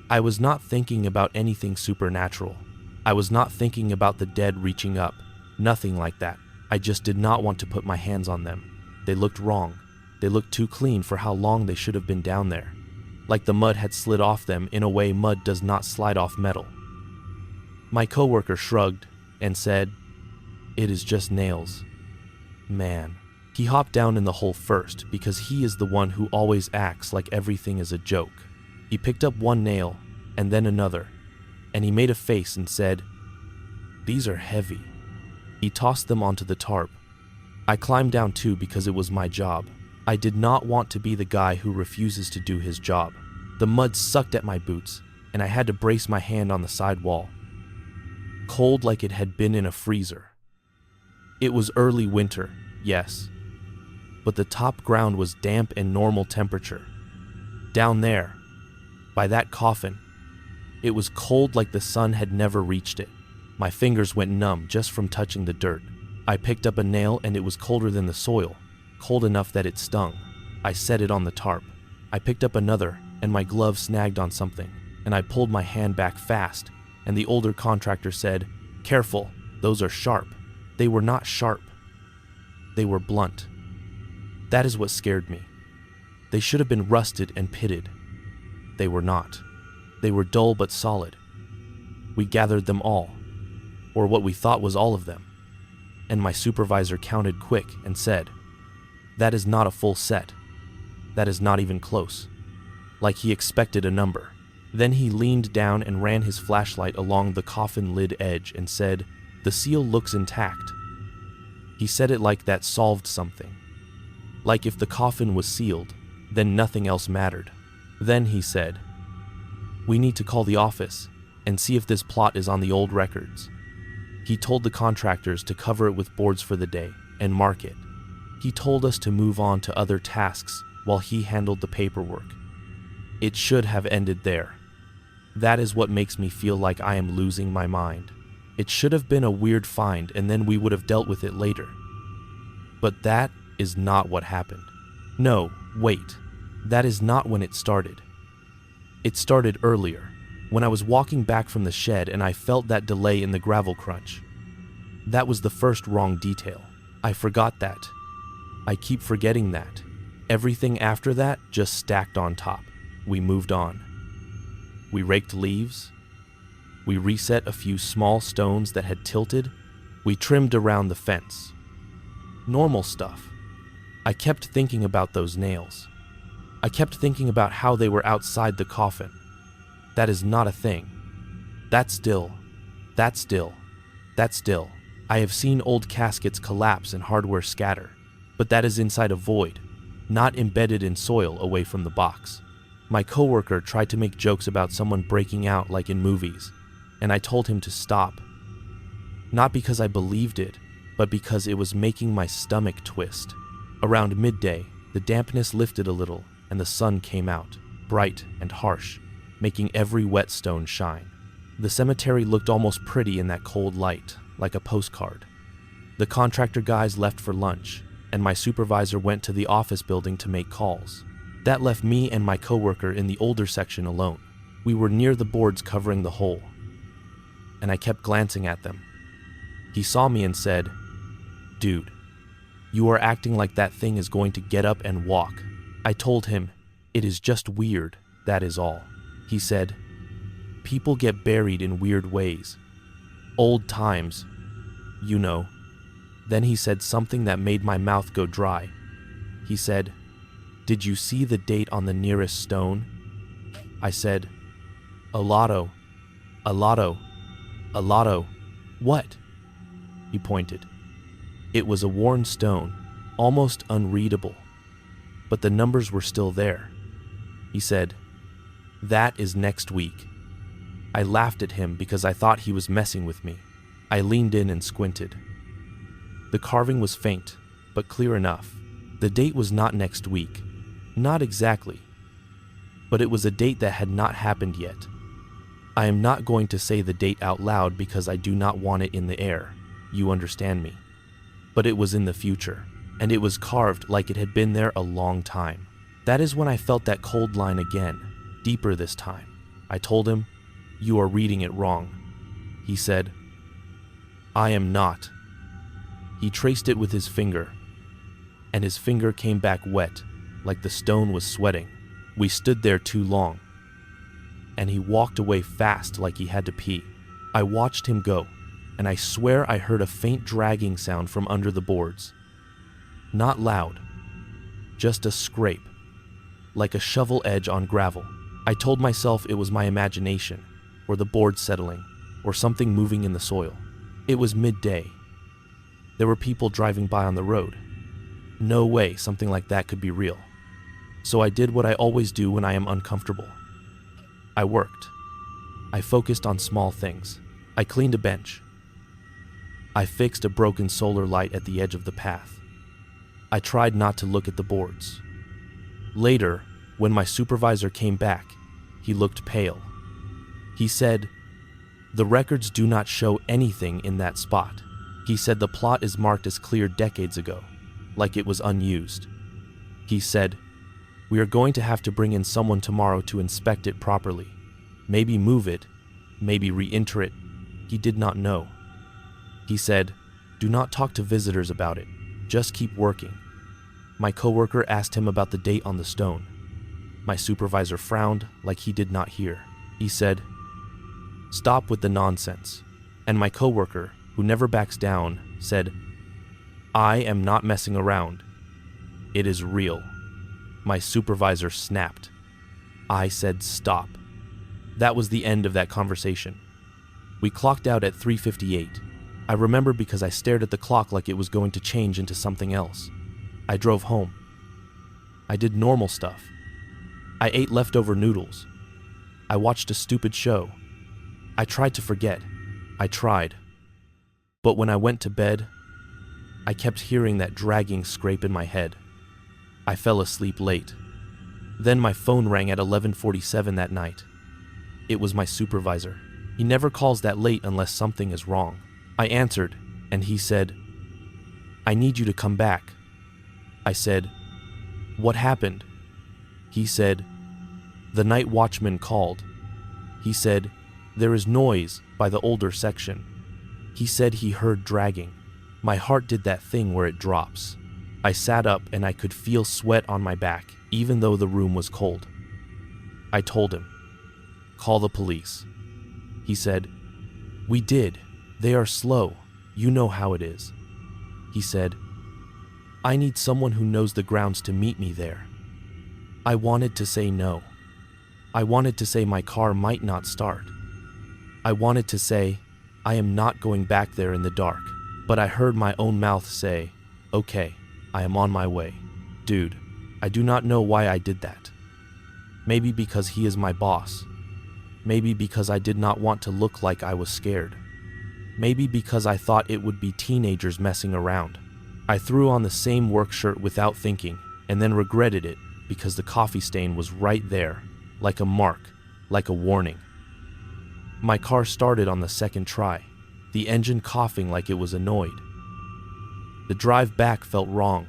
I was not thinking about anything supernatural. I was not thinking about the dead reaching up. Nothing like that. I just did not want to put my hands on them. They looked wrong. They looked too clean for how long they should have been down there. Like the mud had slid off them in a way mud does not slide off metal. My coworker shrugged and said, "It is just nails." Man. He hopped down in the hole first because he is the one who always acts like everything is a joke. He picked up one nail and then another, and he made a face and said, "These are heavy." He tossed them onto the tarp. I climbed down too because it was my job. I did not want to be the guy who refuses to do his job. The mud sucked at my boots, and I had to brace my hand on the side wall. Cold like it had been in a freezer. It was early winter, yes, but the top ground was damp and normal temperature. Down there, by that coffin, it was cold like the sun had never reached it. My fingers went numb just from touching the dirt. I picked up a nail and it was colder than the soil, cold enough that it stung. I set it on the tarp. I picked up another and my glove snagged on something, and I pulled my hand back fast, and the older contractor said, "Careful, those are sharp." They were not sharp. They were blunt. That is what scared me. They should have been rusted and pitted. They were not. They were dull but solid. We gathered them all, or what we thought was all of them. and my supervisor counted quick and said, "That is not a full set. That is not even close." Like he expected a number. Then he leaned down and ran his flashlight along the coffin lid edge and said, "The seal looks intact." He said it like that solved something. Like if the coffin was sealed, then nothing else mattered. Then he said, "We need to call the office and see if this plot is on the old records." He told the contractors to cover it with boards for the day and mark it. He told us to move on to other tasks while he handled the paperwork. It should have ended there. That is what makes me feel like I am losing my mind. It should have been a weird find and then we would have dealt with it later. But that is not what happened. No, wait. That is not when it started. It started earlier, when I was walking back from the shed and I felt that delay in the gravel crunch. That was the first wrong detail. I forgot that. I keep forgetting that. Everything after that just stacked on top. We moved on. We raked leaves. We reset a few small stones that had tilted. We trimmed around the fence. Normal stuff. I kept thinking about those nails. I kept thinking about how they were outside the coffin. That is not a thing. That still. I have seen old caskets collapse and hardware scatter, but that is inside a void, not embedded in soil away from the box. My coworker tried to make jokes about someone breaking out like in movies, and I told him to stop. Not because I believed it, but because it was making my stomach twist. Around midday, the dampness lifted a little and the sun came out, bright and harsh, making every whetstone shine. The cemetery looked almost pretty in that cold light, like a postcard. The contractor guys left for lunch, and my supervisor went to the office building to make calls. That left me and my coworker in the older section alone. We were near the boards covering the hole, and I kept glancing at them. He saw me and said, "Dude, you are acting like that thing is going to get up and walk." I told him, "It is just weird, that is all." He said, "People get buried in weird ways. Old times, you know." Then he said something that made my mouth go dry. He said, "Did you see the date on the nearest stone?" I said, "A lotto. What?" He pointed. It was a worn stone, almost unreadable, but the numbers were still there. He said, "That is next week." I laughed at him because I thought he was messing with me. I leaned in and squinted. The carving was faint, but clear enough. The date was not next week. Not exactly. But it was a date that had not happened yet. I am not going to say the date out loud because I do not want it in the air. You understand me. But it was in the future, and it was carved like it had been there a long time. That is when I felt that cold line again, deeper this time. I told him, "You are reading it wrong." He said, "I am not." He traced it with his finger, and his finger came back wet, like the stone was sweating. We stood there too long, and he walked away fast like he had to pee. I watched him go, and I swear I heard a faint dragging sound from under the boards. Not loud, just a scrape, like a shovel edge on gravel. I told myself it was my imagination, or the board settling, or something moving in the soil. It was midday. There were people driving by on the road. No way something like that could be real. So I did what I always do when I am uncomfortable. I worked. I focused on small things. I cleaned a bench. I fixed a broken solar light at the edge of the path. I tried not to look at the boards. Later, when my supervisor came back, he looked pale. He said, "The records do not show anything in that spot." He said the plot is marked as clear decades ago, like it was unused. He said, "We are going to have to bring in someone tomorrow to inspect it properly. Maybe move it, maybe re-enter it." He did not know. He said, "Do not talk to visitors about it. Just keep working." My coworker asked him about the date on the stone. My supervisor frowned like he did not hear. He said, "Stop with the nonsense." And my coworker, who never backs down, said, I am not messing around. It is real. My supervisor snapped. I said stop. That was the end of that conversation. We clocked out at 3:58. I remember because I stared at the clock like it was going to change into something else. I drove home. I did normal stuff. I ate leftover noodles. I watched a stupid show. I tried to forget. I tried. But when I went to bed, I kept hearing that dragging scrape in my head. I fell asleep late. Then my phone rang at 11:47 that night. It was my supervisor. He never calls that late unless something is wrong. I answered, and he said, "I need you to come back." I said, "What happened?" He said, "The night watchman called." He said, "There is noise by the older section." He said he heard dragging. My heart did that thing where it drops. I sat up and I could feel sweat on my back, even though the room was cold. I told him, "Call the police." He said, "We did. They are slow. You know how it is." He said, "I need someone who knows the grounds to meet me there." I wanted to say no. I wanted to say my car might not start. I wanted to say, I am not going back there in the dark, but I heard my own mouth say, "Okay, I am on my way." Dude, I do not know why I did that. Maybe because he is my boss. Maybe because I did not want to look like I was scared. Maybe because I thought it would be teenagers messing around. I threw on the same work shirt without thinking, and then regretted it because the coffee stain was right there, like a mark, like a warning. My car started on the second try, the engine coughing like it was annoyed. The drive back felt wrong.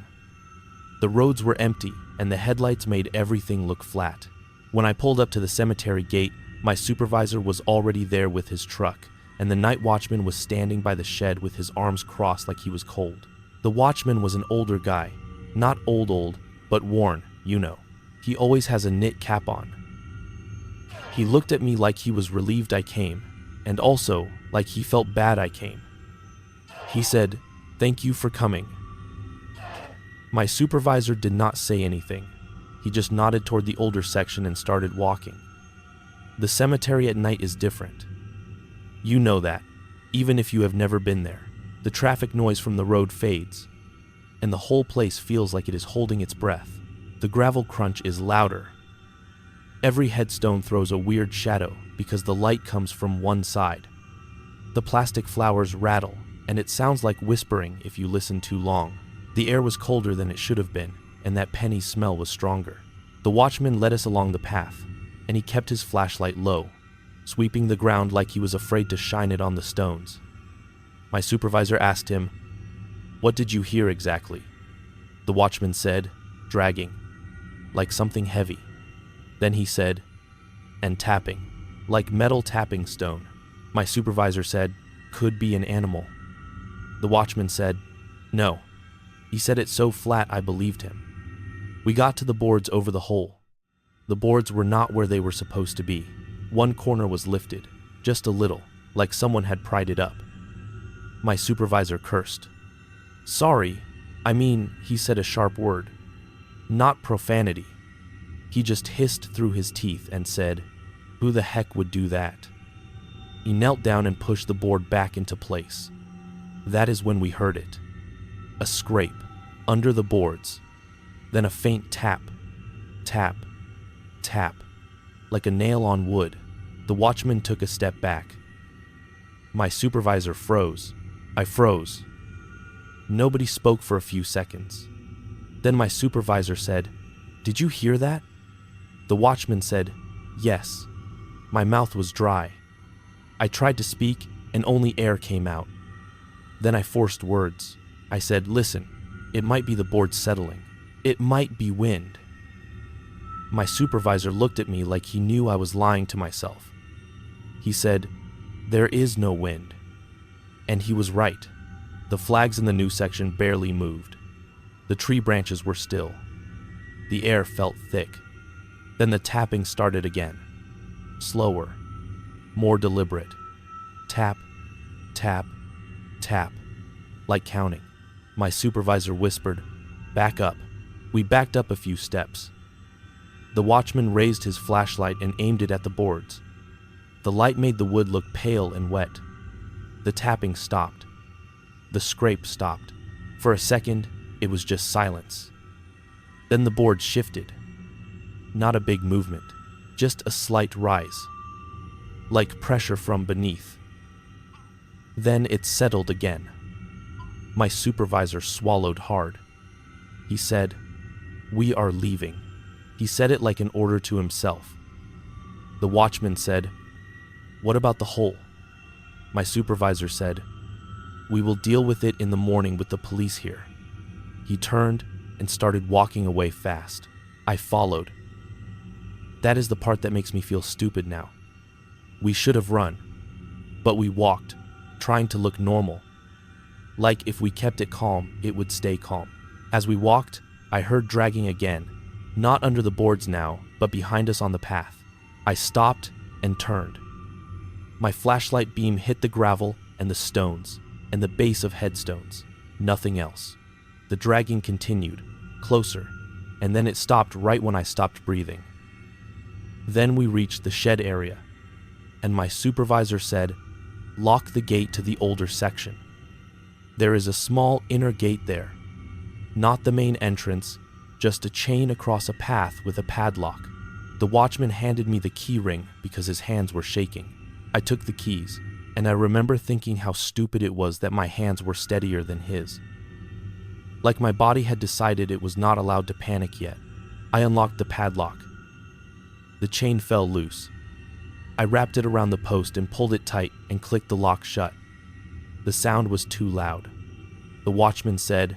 The roads were empty, and the headlights made everything look flat. When I pulled up to the cemetery gate, my supervisor was already there with his truck, and the night watchman was standing by the shed with his arms crossed like he was cold. The watchman was an older guy, not old, but worn, you know. He always has a knit cap on. He looked at me like he was relieved I came, and also like he felt bad I came. He said, "Thank you for coming." My supervisor did not say anything. He just nodded toward the older section and started walking. The cemetery at night is different. You know that, even if you have never been there. The traffic noise from the road fades, and the whole place feels like it is holding its breath. The gravel crunch is louder. Every headstone throws a weird shadow because the light comes from one side. The plastic flowers rattle, and it sounds like whispering if you listen too long. The air was colder than it should have been, and that penny smell was stronger. The watchman led us along the path, and he kept his flashlight low, sweeping the ground like he was afraid to shine it on the stones. My supervisor asked him, "What did you hear exactly?" The watchman said, "Dragging, like something heavy." Then he said, "And tapping, like metal tapping stone." My supervisor said, "Could be an animal." The watchman said, "No." He said it so flat I believed him. We got to the boards over the hole. The boards were not where they were supposed to be. One corner was lifted, just a little, like someone had pried it up. My supervisor cursed. "Sorry, he said a sharp word. Not profanity. He just hissed through his teeth and said, "Who the heck would do that?" He knelt down and pushed the board back into place. That is when we heard it. A scrape, under the boards. Then a faint tap, tap, tap, like a nail on wood. The watchman took a step back. My supervisor froze. I froze. Nobody spoke for a few seconds. Then my supervisor said, "Did you hear that?" The watchman said, "Yes." My mouth was dry. I tried to speak, and only air came out. Then I forced words. I said, "Listen, it might be the board settling. It might be wind." My supervisor looked at me like he knew I was lying to myself. He said, "There is no wind." And he was right. The flags in the new section barely moved. The tree branches were still. The air felt thick. Then the tapping started again. Slower, more deliberate. Tap, tap, tap, like counting. My supervisor whispered, "Back up." We backed up a few steps. The watchman raised his flashlight and aimed it at the boards. The light made the wood look pale and wet. The tapping stopped. The scrape stopped. For a second, it was just silence. Then the board shifted. Not a big movement, just a slight rise, like pressure from beneath. Then it settled again. My supervisor swallowed hard. He said, "We are leaving." He said it like an order to himself. The watchman said, "What about the hole?" My supervisor said, "We will deal with it in the morning with the police here." He turned and started walking away fast. I followed. That is the part that makes me feel stupid now. We should have run, but we walked, trying to look normal. Like if we kept it calm, it would stay calm. As we walked, I heard dragging again, not under the boards now, but behind us on the path. I stopped and turned. My flashlight beam hit the gravel and the stones, and the base of headstones. Nothing else. The dragging continued, closer, and then it stopped right when I stopped breathing. Then we reached the shed area, and my supervisor said, "Lock the gate to the older section. There is a small inner gate there. Not the main entrance, just a chain across a path with a padlock." The watchman handed me the key ring because his hands were shaking. I took the keys, and I remember thinking how stupid it was that my hands were steadier than his. Like my body had decided it was not allowed to panic yet. I unlocked the padlock. The chain fell loose. I wrapped it around the post and pulled it tight and clicked the lock shut. The sound was too loud. The watchman said,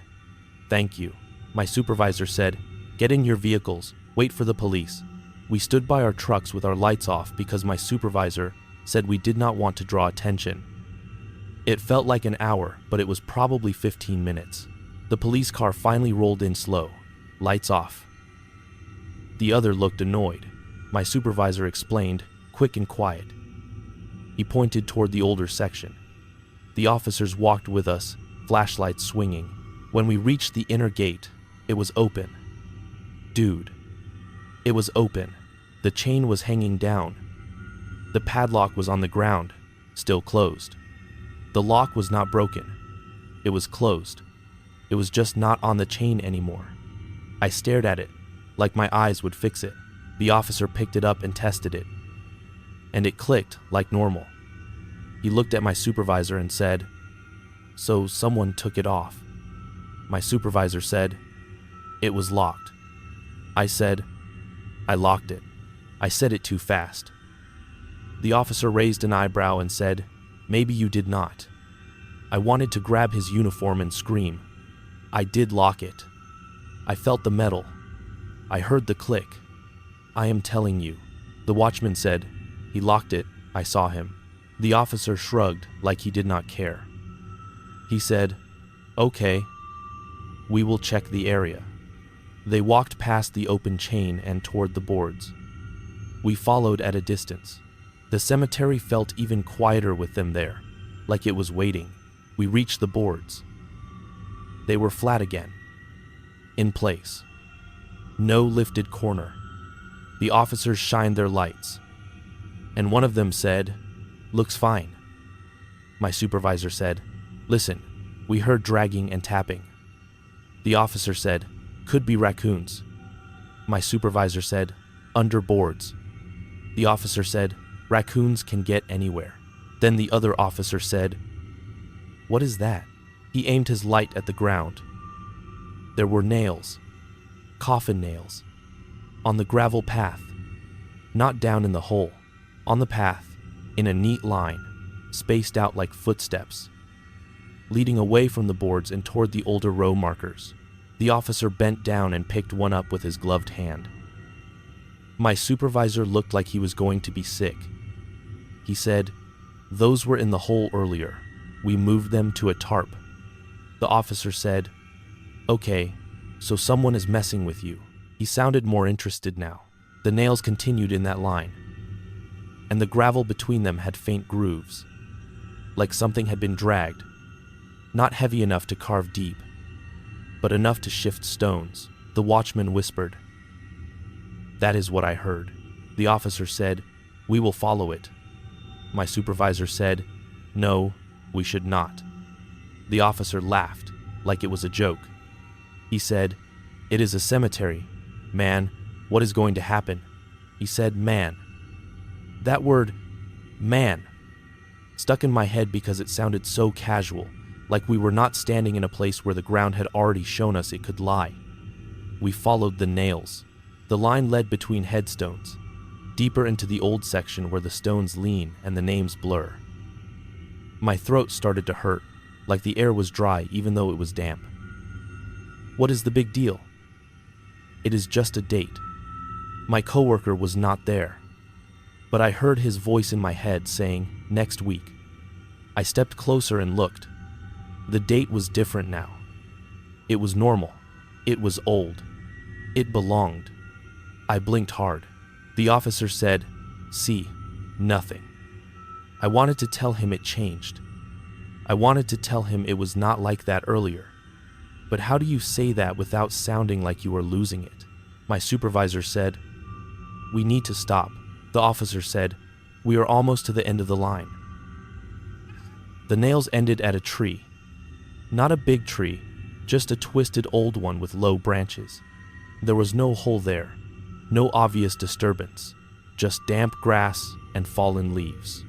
"Thank you." My supervisor said, "Get in your vehicles, wait for the police." We stood by our trucks with our lights off because my supervisor said we did not want to draw attention. It felt like an hour, but it was probably 15 minutes. The police car finally rolled in slow, lights off. The other looked annoyed. My supervisor explained, quick and quiet. He pointed toward the older section. The officers walked with us, flashlights swinging. When we reached the inner gate, it was open. Dude, it was open. The chain was hanging down. The padlock was on the ground, still closed. The lock was not broken. It was closed. It was just not on the chain anymore. I stared at it, like my eyes would fix it. The officer picked it up and tested it, and it clicked like normal. He looked at my supervisor and said, "So someone took it off." My supervisor said, "It was locked." I said, "I locked it." I said it too fast. The officer raised an eyebrow and said, "Maybe you did not." I wanted to grab his uniform and scream. I did lock it. I felt the metal. I heard the click. I am telling you. The watchman said, "He locked it, I saw him." The officer shrugged like he did not care. He said, "Okay, we will check the area." They walked past the open chain and toward the boards. We followed at a distance. The cemetery felt even quieter with them there, like it was waiting. We reached the boards. They were flat again, in place. No lifted corner. The officers shined their lights, and one of them said, "Looks fine." My supervisor said, "Listen, we heard dragging and tapping." The officer said, "Could be raccoons." My supervisor said, "Under boards." The officer said, "Raccoons can get anywhere." Then the other officer said, "What is that?" He aimed his light at the ground. There were nails, coffin nails, on the gravel path, not down in the hole, on the path, in a neat line, spaced out like footsteps, leading away from the boards and toward the older row markers. The officer bent down and picked one up with his gloved hand. My supervisor looked like he was going to be sick. He said, "Those were in the hole earlier. We moved them to a tarp." The officer said, "Okay, so someone is messing with you." He sounded more interested now. The nails continued in that line, and the gravel between them had faint grooves, like something had been dragged, not heavy enough to carve deep, but enough to shift stones. The watchman whispered. That is what I heard. The officer said, we will follow it. My supervisor said, no, we should not. The officer laughed, like it was a joke. He said, it is a cemetery. Man, what is going to happen? He said, man. That word, man, stuck in my head because it sounded so casual, like we were not standing in a place where the ground had already shown us it could lie. We followed the nails. The line led between headstones, deeper into the old section where the stones lean and the names blur. My throat started to hurt, like the air was dry even though it was damp. What is the big deal? It is just a date. My coworker was not there, but I heard his voice in my head saying, next week. I stepped closer and looked. The date was different now. It was normal. It was old. It belonged. I blinked hard. The officer said, see, nothing. I wanted to tell him it changed. I wanted to tell him it was not like that earlier. But how do you say that without sounding like you are losing it? My supervisor said, we need to stop. The officer said, we are almost to the end of the line. The nails ended at a tree. Not a big tree, just a twisted old one with low branches. There was no hole there, no obvious disturbance, just damp grass and fallen leaves.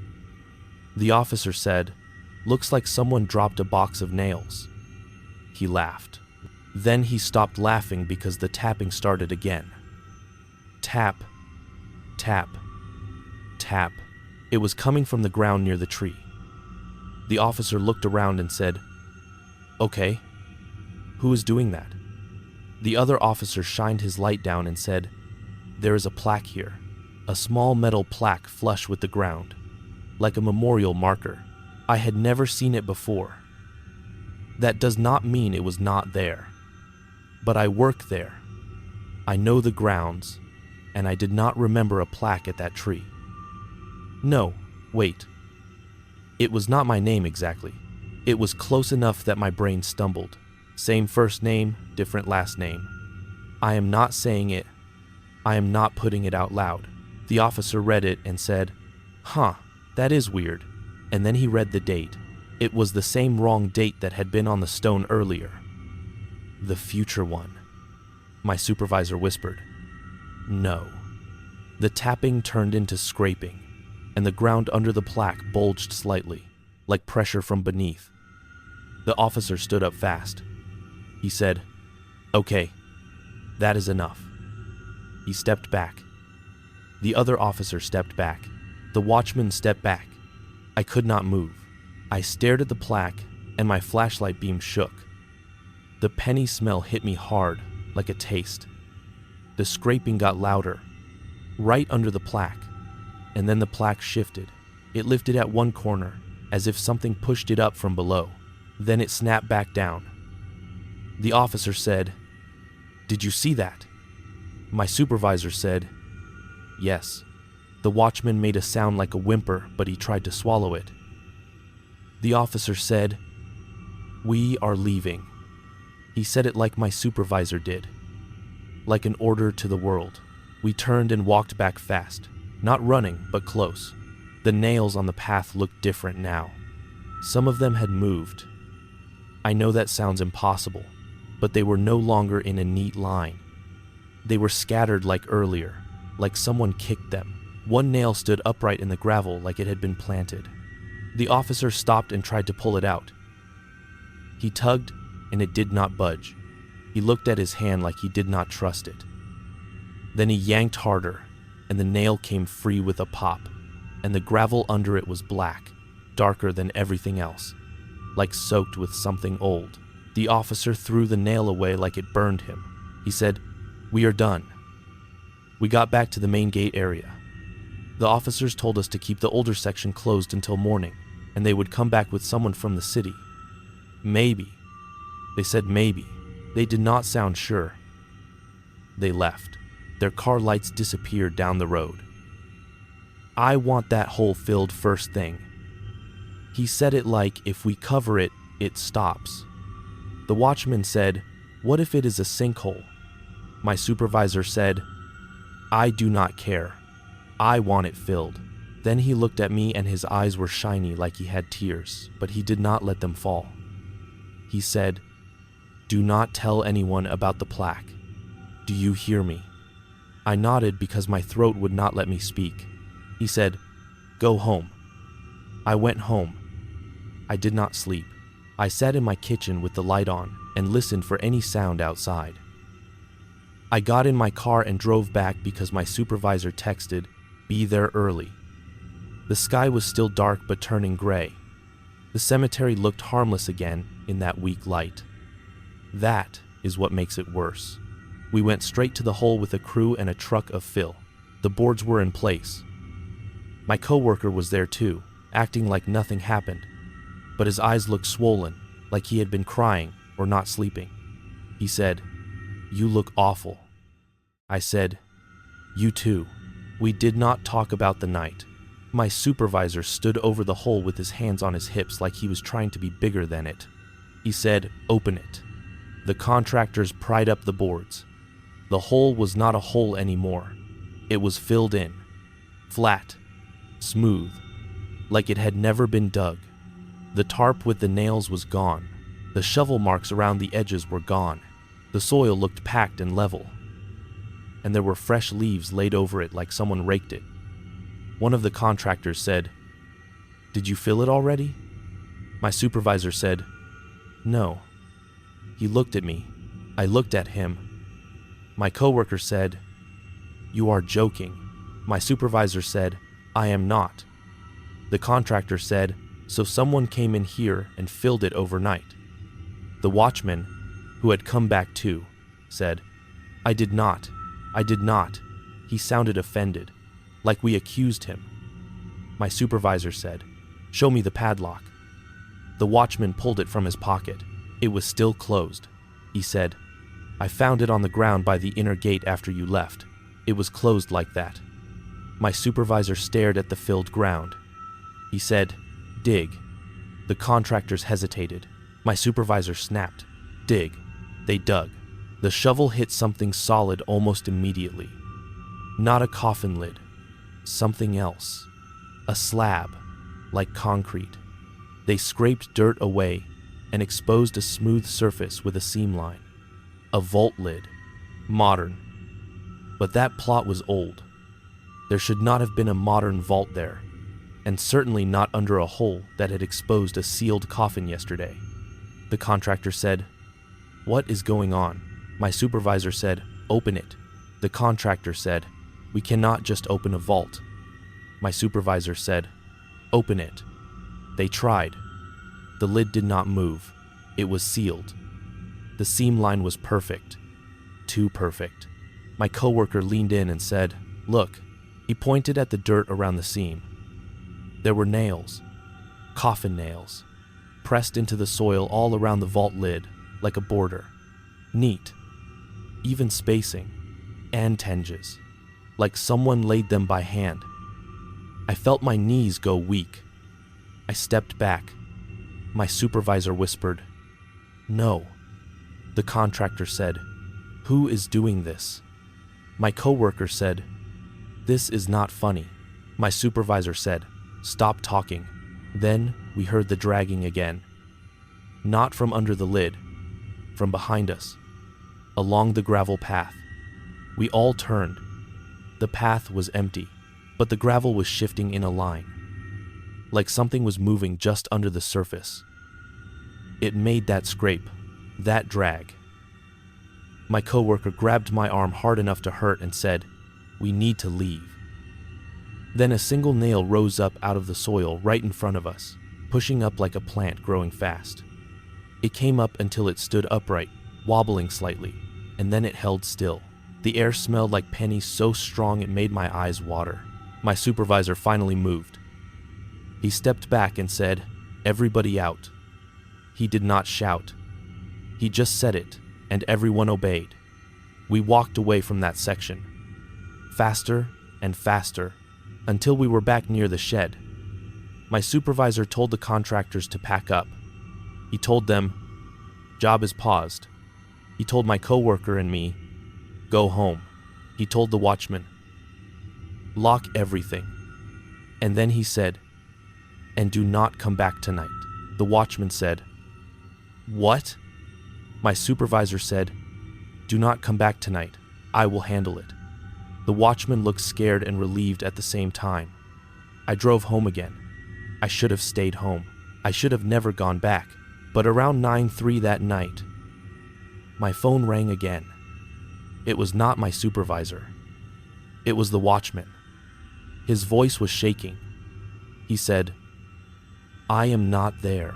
The officer said, looks like someone dropped a box of nails. He laughed. Then he stopped laughing because the tapping started again. Tap, tap, tap. It was coming from the ground near the tree. The officer looked around and said, okay, who is doing that? The other officer shined his light down and said, there is a plaque here, a small metal plaque flush with the ground, like a memorial marker. I had never seen it before. That does not mean it was not there. But I work there. I know the grounds, and I did not remember a plaque at that tree. No, wait. It was not my name exactly. It was close enough that my brain stumbled. Same first name, different last name. I am not saying it. I am not putting it out loud. The officer read it and said, huh, that is weird. And then he read the date. It was the same wrong date that had been on the stone earlier. The future one. My supervisor whispered. No. The tapping turned into scraping, and the ground under the plaque bulged slightly, like pressure from beneath. The officer stood up fast. He said, okay, that is enough. He stepped back. The other officer stepped back. The watchman stepped back. I could not move. I stared at the plaque, and my flashlight beam shook. The penny smell hit me hard, like a taste. The scraping got louder, right under the plaque, and then the plaque shifted. It lifted at one corner, as if something pushed it up from below. Then it snapped back down. The officer said, did you see that? My supervisor said, yes. The watchman made a sound like a whimper, but he tried to swallow it. The officer said, we are leaving. He said it like my supervisor did, like an order to the world. We turned and walked back fast, not running, but close. The nails on the path looked different now. Some of them had moved. I know that sounds impossible, but they were no longer in a neat line. They were scattered like earlier, like someone kicked them. One nail stood upright in the gravel like it had been planted. The officer stopped and tried to pull it out. He tugged, and it did not budge. He looked at his hand like he did not trust it. Then he yanked harder, and the nail came free with a pop, and the gravel under it was black, darker than everything else, like soaked with something old. The officer threw the nail away like it burned him. He said, we are done. We got back to the main gate area. The officers told us to keep the older section closed until morning, and they would come back with someone from the city. Maybe. They said maybe. They did not sound sure. They left. Their car lights disappeared down the road. I want that hole filled first thing. He said it like if we cover it, it stops. The watchman said, What if it is a sinkhole? My supervisor said, I do not care. I want it filled. Then he looked at me and his eyes were shiny like he had tears, but he did not let them fall. He said, do not tell anyone about the plaque. Do you hear me? I nodded because my throat would not let me speak. He said, go home. I went home. I did not sleep. I sat in my kitchen with the light on and listened for any sound outside. I got in my car and drove back because my supervisor texted, be there early. The sky was still dark but turning gray. The cemetery looked harmless again in that weak light. That is what makes it worse. We went straight to the hole with a crew and a truck of fill. The boards were in place. My coworker was there too, acting like nothing happened, but his eyes looked swollen, like he had been crying or not sleeping. He said, you look awful. I said, you too. We did not talk about the night. My supervisor stood over the hole with his hands on his hips like he was trying to be bigger than it. He said, open it. The contractors pried up the boards. The hole was not a hole anymore. It was filled in, flat, smooth, like it had never been dug. The tarp with the nails was gone. The shovel marks around the edges were gone. The soil looked packed and level, and there were fresh leaves laid over it like someone raked it. One of the contractors said, did you fill it already? My supervisor said, no. He looked at me. I looked at him. My coworker said, you are joking. My supervisor said, I am not. The contractor said, so someone came in here and filled it overnight. The watchman, who had come back too, said, I did not. He sounded offended, like we accused him. My supervisor said, show me the padlock. The watchman pulled it from his pocket. It was still closed. He said, I found it on the ground by the inner gate after you left. It was closed like that. My supervisor stared at the filled ground. He said, dig. The contractors hesitated. My supervisor snapped, dig. They dug. The shovel hit something solid almost immediately. Not a coffin lid. Something else. A slab, like concrete. They scraped dirt away and exposed a smooth surface with a seam line. A vault lid. Modern. But that plot was old. There should not have been a modern vault there, and certainly not under a hole that had exposed a sealed coffin yesterday. The contractor said, what is going on? My supervisor said, open it. The contractor said, we cannot just open a vault. My supervisor said, open it. They tried. The lid did not move. It was sealed. The seam line was perfect. Too perfect. My coworker leaned in and said, look. He pointed at the dirt around the seam. There were nails, coffin nails, pressed into the soil all around the vault lid, like a border. Neat. Even spacing, and tinges, like someone laid them by hand. I felt my knees go weak. I stepped back. My supervisor whispered, no. The contractor said, who is doing this? My coworker said, this is not funny. My supervisor said, stop talking. Then we heard the dragging again. Not from under the lid, from behind us, along the gravel path. We all turned. The path was empty, but the gravel was shifting in a line, like something was moving just under the surface. It made that scrape, that drag. My coworker grabbed my arm hard enough to hurt and said, we need to leave. Then a single nail rose up out of the soil right in front of us, pushing up like a plant growing fast. It came up until it stood upright, wobbling slightly, and then it held still. The air smelled like pennies so strong it made my eyes water. My supervisor finally moved. He stepped back and said, everybody out. He did not shout. He just said it, and everyone obeyed. We walked away from that section. Faster and faster, until we were back near the shed. My supervisor told the contractors to pack up. He told them, job is paused. He told my coworker and me, "Go home." He told the watchman, "Lock everything." And then he said, "And do not come back tonight." The watchman said, "What?" My supervisor said, "Do not come back tonight. I will handle it." The watchman looked scared and relieved at the same time. I drove home again. I should have stayed home. I should have never gone back. But around 9:03 that night, my phone rang again. It was not my supervisor. It was the watchman. His voice was shaking. He said, "I am not there."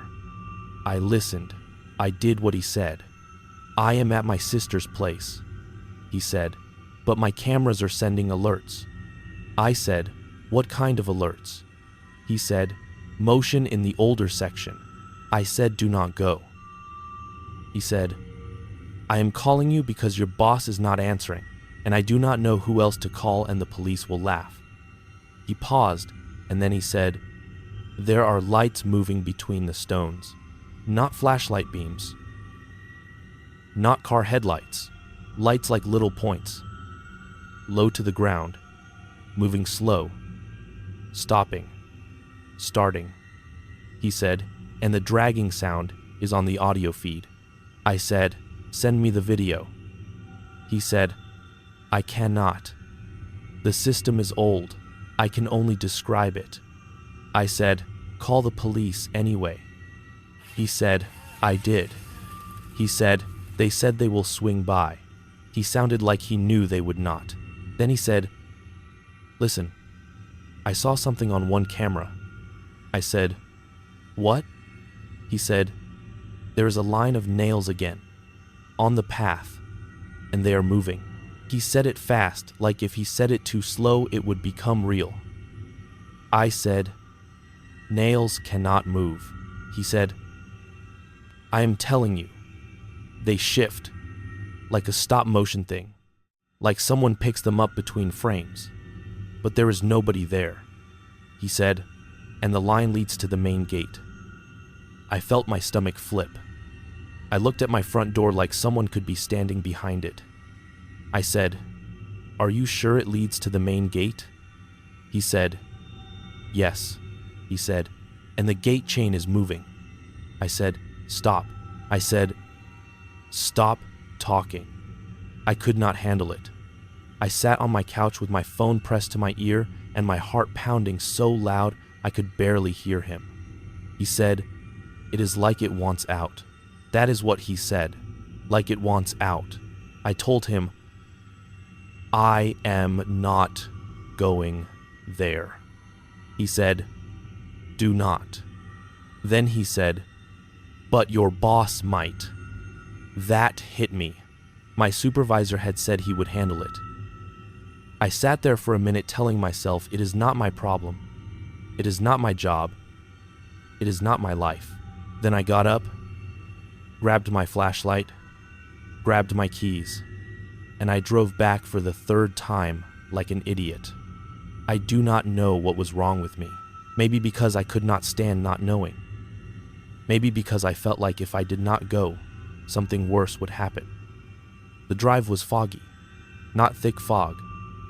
I listened. I did what he said. "I am at my sister's place," he said, "but my cameras are sending alerts." I said, "What kind of alerts?" He said, "Motion in the older section." I said, "Do not go." He said, "I am calling you because your boss is not answering, and I do not know who else to call and the police will laugh." He paused, and then he said, "There are lights moving between the stones. Not flashlight beams. Not car headlights. Lights like little points. Low to the ground. Moving slow. Stopping. Starting." He said, "And the dragging sound is on the audio feed." I said, "Send me the video." He said, "I cannot. The system is old. I can only describe it." I said, "Call the police anyway." He said, "I did." He said, "They said they will swing by." He sounded like he knew they would not. Then he said, "Listen, I saw something on one camera." I said, "What?" He said, "There is a line of nails again, on the path, and they are moving." He said it fast, like if he said it too slow it would become real. I said, "Nails cannot move." He said, "I am telling you, they shift, like a stop-motion thing, like someone picks them up between frames, but there is nobody there." He said, "And the line leads to the main gate." I felt my stomach flip. I looked at my front door like someone could be standing behind it. I said, "Are you sure it leads to the main gate?" He said, "Yes." He said, "And the gate chain is moving." I said, "Stop." I said, "Stop talking." I could not handle it. I sat on my couch with my phone pressed to my ear and my heart pounding so loud I could barely hear him. He said, "It is like it wants out." That is what he said, like it wants out. I told him, "I am not going there." He said, "Do not." Then he said, "But your boss might." That hit me. My supervisor had said he would handle it. I sat there for a minute telling myself it is not my problem. It is not my job. It is not my life. Then I got up, grabbed my flashlight, grabbed my keys, and I drove back for the third time like an idiot. I do not know what was wrong with me. Maybe because I could not stand not knowing. Maybe because I felt like if I did not go, something worse would happen. The drive was foggy. Not thick fog,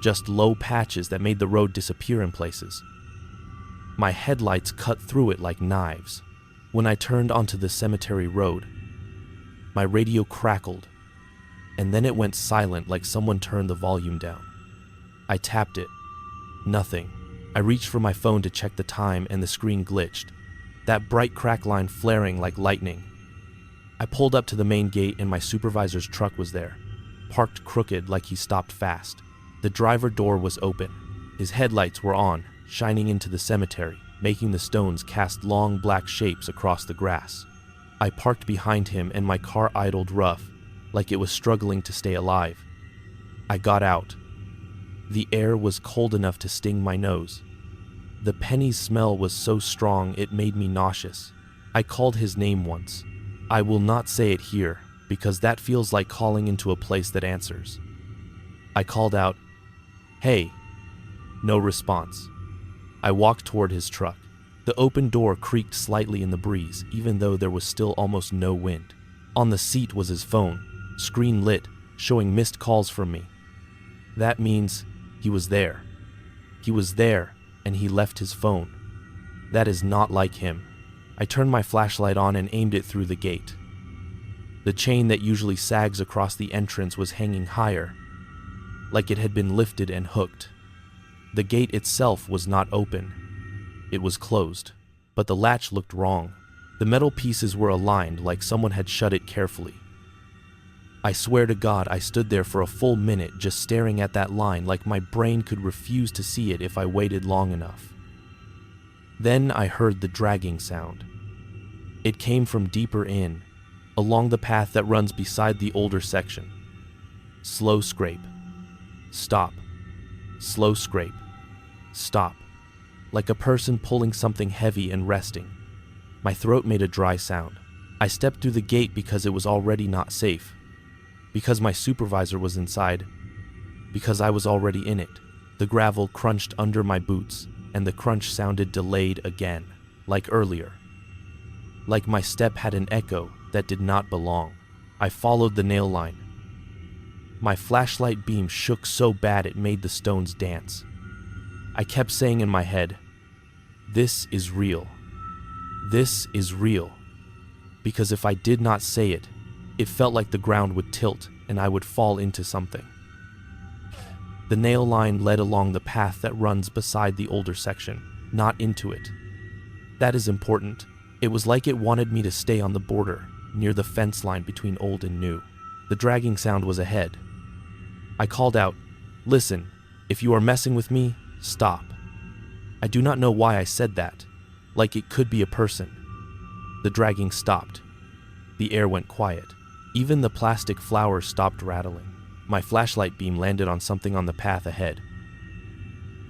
just low patches that made the road disappear in places. My headlights cut through it like knives. When I turned onto the cemetery road, my radio crackled, and then it went silent like someone turned the volume down. I tapped it. Nothing. I reached for my phone to check the time and the screen glitched, that bright crack line flaring like lightning. I pulled up to the main gate and my supervisor's truck was there, parked crooked like he stopped fast. The driver door was open. His headlights were on, shining into the cemetery, making the stones cast long black shapes across the grass. I parked behind him and my car idled rough, like it was struggling to stay alive. I got out. The air was cold enough to sting my nose. The penny's smell was so strong it made me nauseous. I called his name once. I will not say it here, because that feels like calling into a place that answers. I called out, "Hey." No response. I walked toward his truck. The open door creaked slightly in the breeze, even though there was still almost no wind. On the seat was his phone. screen lit, showing missed calls from me. That means he was there. He was there, and he left his phone. That is not like him. I turned my flashlight on and aimed it through the gate. The chain that usually sags across the entrance was hanging higher, like it had been lifted and hooked. The gate itself was not open. It was closed, but the latch looked wrong. The metal pieces were aligned like someone had shut it carefully. I swear to God, I stood there for a full minute just staring at that line like my brain could refuse to see it if I waited long enough. Then I heard the dragging sound. It came from deeper in, along the path that runs beside the older section. Slow scrape. Stop. Slow scrape. Stop. Like a person pulling something heavy and resting. My throat made a dry sound. I stepped through the gate because it was already not safe. Because my supervisor was inside. Because I was already in it. The gravel crunched under my boots, and the crunch sounded delayed again, like earlier. Like my step had an echo that did not belong. I followed the nail line. My flashlight beam shook so bad it made the stones dance. I kept saying in my head, "This is real. This is real." Because if I did not say it, it felt like the ground would tilt and I would fall into something. The nail line led along the path that runs beside the older section, not into it. That is important. It was like it wanted me to stay on the border, near the fence line between old and new. The dragging sound was ahead. I called out, "Listen, if you are messing with me, stop." I do not know why I said that, like it could be a person. The dragging stopped. The air went quiet. Even the plastic flowers stopped rattling. My flashlight beam landed on something on the path ahead.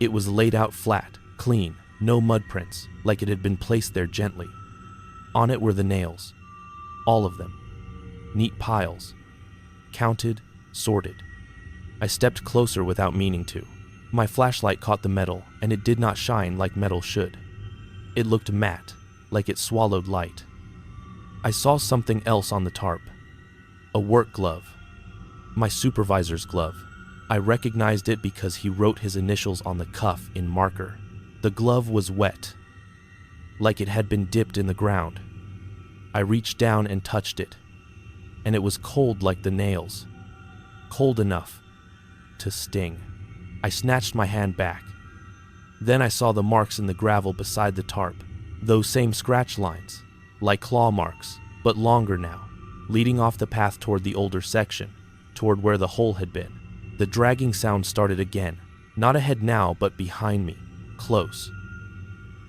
It was laid out flat, clean, no mud prints, like it had been placed there gently. On it were the nails. All of them. Neat piles. Counted, sorted. I stepped closer without meaning to. My flashlight caught the metal, and it did not shine like metal should. It looked matte, like it swallowed light. I saw something else on the tarp. A work glove. My supervisor's glove. I recognized it because he wrote his initials on the cuff in marker. The glove was wet, like it had been dipped in the ground. I reached down and touched it, and it was cold like the nails. Cold enough to sting. I snatched my hand back. Then I saw the marks in the gravel beside the tarp. Those same scratch lines, like claw marks, but longer now, leading off the path toward the older section, toward where the hole had been. The dragging sound started again, not ahead now, but behind me, close.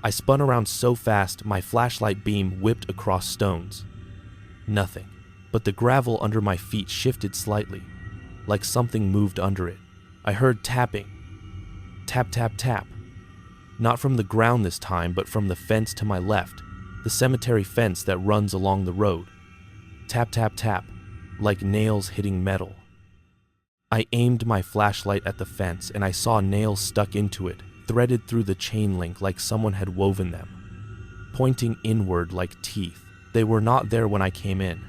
I spun around so fast my flashlight beam whipped across stones. Nothing, but the gravel under my feet shifted slightly, like something moved under it. I heard tapping. Tap, tap, tap. Not from the ground this time, but from the fence to my left, the cemetery fence that runs along the road. Tap, tap, tap, like nails hitting metal. I aimed my flashlight at the fence and I saw nails stuck into it, threaded through the chain link like someone had woven them, pointing inward like teeth. They were not there when I came in.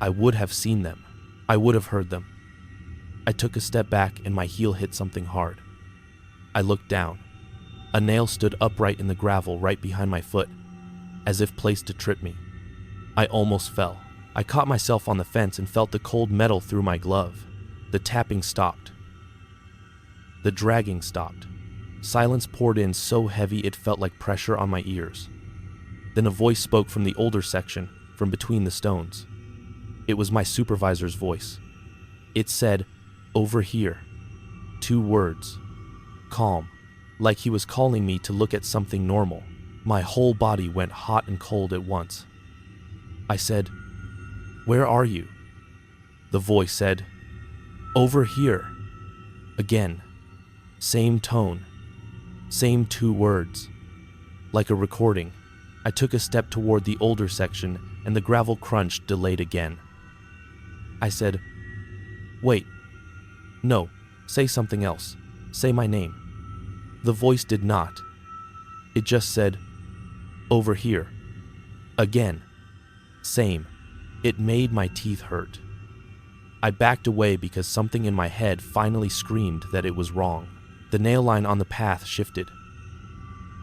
I would have seen them. I would have heard them. I took a step back and my heel hit something hard. I looked down. A nail stood upright in the gravel right behind my foot, as if placed to trip me. I almost fell. I caught myself on the fence and felt the cold metal through my glove. The tapping stopped. The dragging stopped. Silence poured in so heavy it felt like pressure on my ears. Then a voice spoke from the older section, from between the stones. It was my supervisor's voice. It said, "Over here." 2 words. Calm. Like he was calling me to look at something normal. My whole body went hot and cold at once. I said, "Where are you?" The voice said, "Over here." Again. Same tone. Same 2 words. Like a recording. I took a step toward the older section and the gravel crunch delayed again. I said, "Wait. No, say something else. Say my name." The voice did not. It just said, "Over here." Again. Same. It made my teeth hurt. I backed away because something in my head finally screamed that it was wrong. The nail line on the path shifted.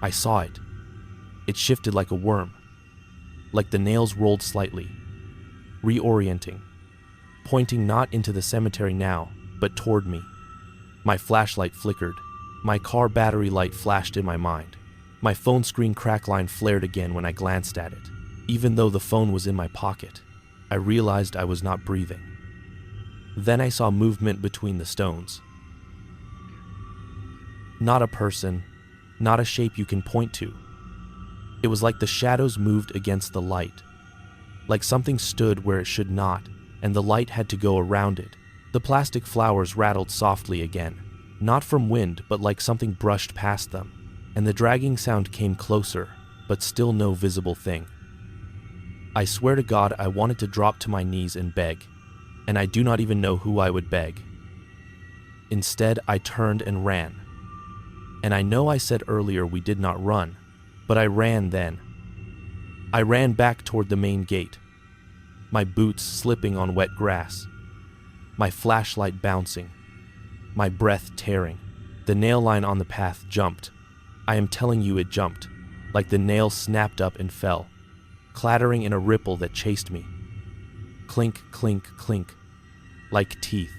I saw it. It shifted like a worm, like the nails rolled slightly, reorienting, pointing not into the cemetery now, but toward me. My flashlight flickered. My car battery light flashed in my mind. My phone screen crack line flared again when I glanced at it. Even though the phone was in my pocket, I realized I was not breathing. Then I saw movement between the stones. Not a person, not a shape you can point to. It was like the shadows moved against the light, like something stood where it should not, and the light had to go around it. The plastic flowers rattled softly again, not from wind, but like something brushed past them, and the dragging sound came closer, but still no visible thing. I swear to God, I wanted to drop to my knees and beg, and I do not even know who I would beg. Instead, I turned and ran. And I know I said earlier we did not run, but I ran then. I ran back toward the main gate, my boots slipping on wet grass, my flashlight bouncing, my breath tearing. The nail line on the path jumped. I am telling you, it jumped, like the nail snapped up and fell, clattering in a ripple that chased me. Clink, clink, clink, like teeth.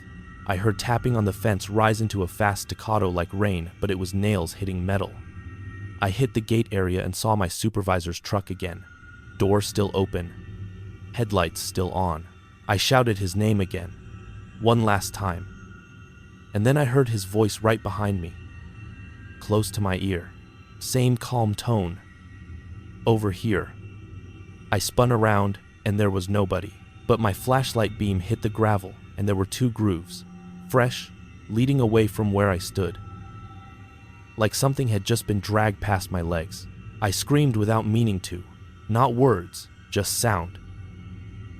I heard tapping on the fence rise into a fast staccato like rain, but it was nails hitting metal. I hit the gate area and saw my supervisor's truck again. Door still open. Headlights still on. I shouted his name again. One last time. And then I heard his voice right behind me. Close to my ear. Same calm tone. Over here. I spun around and there was nobody. But my flashlight beam hit the gravel and there were two grooves. Fresh, leading away from where I stood. Like something had just been dragged past my legs. I screamed without meaning to. Not words, just sound.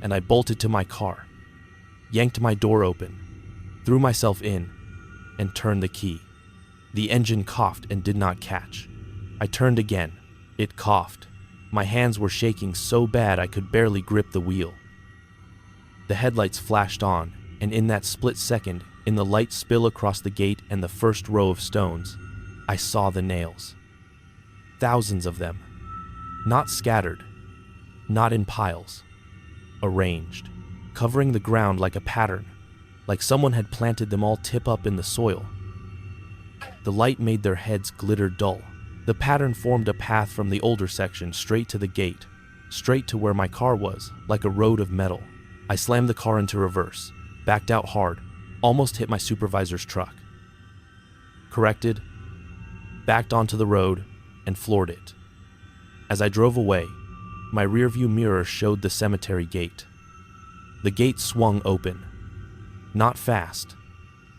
And I bolted to my car, yanked my door open, threw myself in, and turned the key. The engine coughed and did not catch. I turned again. It coughed. My hands were shaking so bad I could barely grip the wheel. The headlights flashed on, and in that split second, in the light spill across the gate and the first row of stones, I saw the nails. Thousands of them. Not scattered, not in piles. Arranged, covering the ground like a pattern, like someone had planted them all tip up in the soil. The light made their heads glitter dull. The pattern formed a path from the older section straight to the gate, straight to where my car was, like a road of metal. I slammed the car into reverse, backed out hard, almost hit my supervisor's truck. Corrected, backed onto the road, and floored it. As I drove away, my rearview mirror showed the cemetery gate. The gate swung open. Not fast.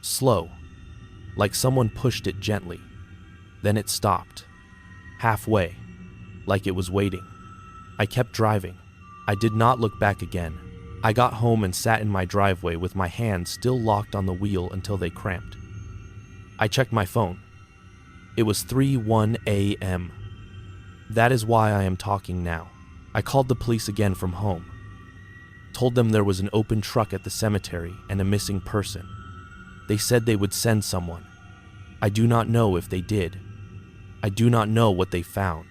Slow. Like someone pushed it gently. Then it stopped. Halfway. Like it was waiting. I kept driving. I did not look back again. I got home and sat in my driveway with my hands still locked on the wheel until they cramped. I checked my phone. It was 3:01 a.m. That is why I am talking now. I called the police again from home. Told them there was an open truck at the cemetery and a missing person. They said they would send someone. I do not know if they did. I do not know what they found,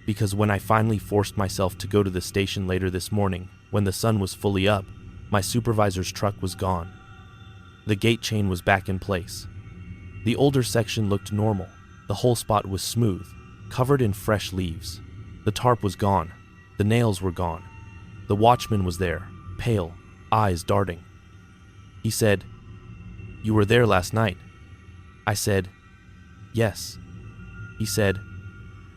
because when I finally forced myself to go to the station later this morning, when the sun was fully up, my supervisor's truck was gone. The gate chain was back in place. The older section looked normal. The whole spot was smooth, covered in fresh leaves. The tarp was gone. The nails were gone. The watchman was there, pale, eyes darting. He said, "You were there last night." I said, "Yes." He said,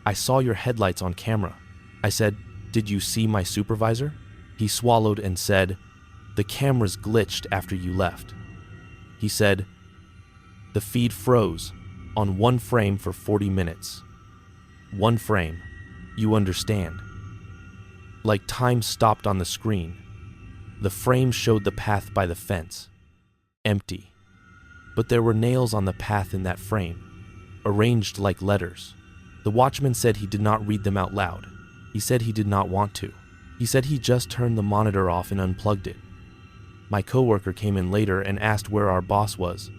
"I saw your headlights on camera." I said, "Did you see my supervisor?" He swallowed and said, "The cameras glitched after you left." He said, "The feed froze on one frame for 40 minutes. One frame, you understand. Like time stopped on the screen. The frame showed the path by the fence. Empty. But there were nails on the path in that frame, arranged like letters. The watchman said he did not read them out loud. He said he did not want to. He said he just turned the monitor off and unplugged it. My coworker came in later and asked where our boss was.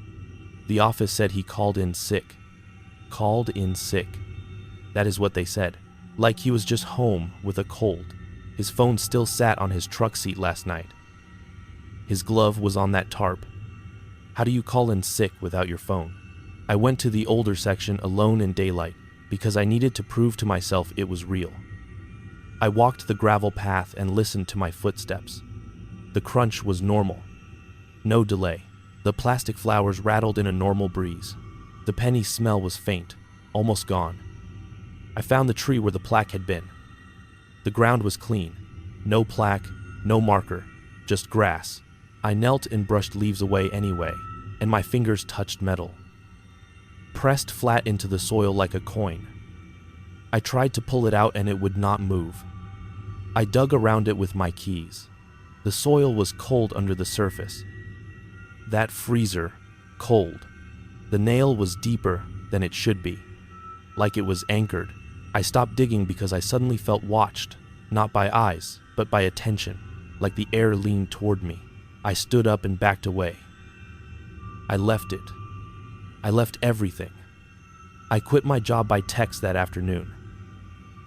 The office said he called in sick. Called in sick. That is what they said. Like he was just home with a cold. His phone still sat on his truck seat last night. His glove was on that tarp. How do you call in sick without your phone? I went to the older section alone in daylight because I needed to prove to myself it was real. I walked the gravel path and listened to my footsteps. The crunch was normal. No delay. The plastic flowers rattled in a normal breeze. The penny smell was faint, almost gone. I found the tree where the plaque had been. The ground was clean. No plaque, no marker, just grass. I knelt and brushed leaves away anyway, and my fingers touched metal, pressed flat into the soil like a coin. I tried to pull it out and it would not move. I dug around it with my keys. The soil was cold under the surface. That freezer, cold. The nail was deeper than it should be, like it was anchored. I stopped digging because I suddenly felt watched, not by eyes, but by attention, like the air leaned toward me. I stood up and backed away. I left it. I left everything. I quit my job by text that afternoon.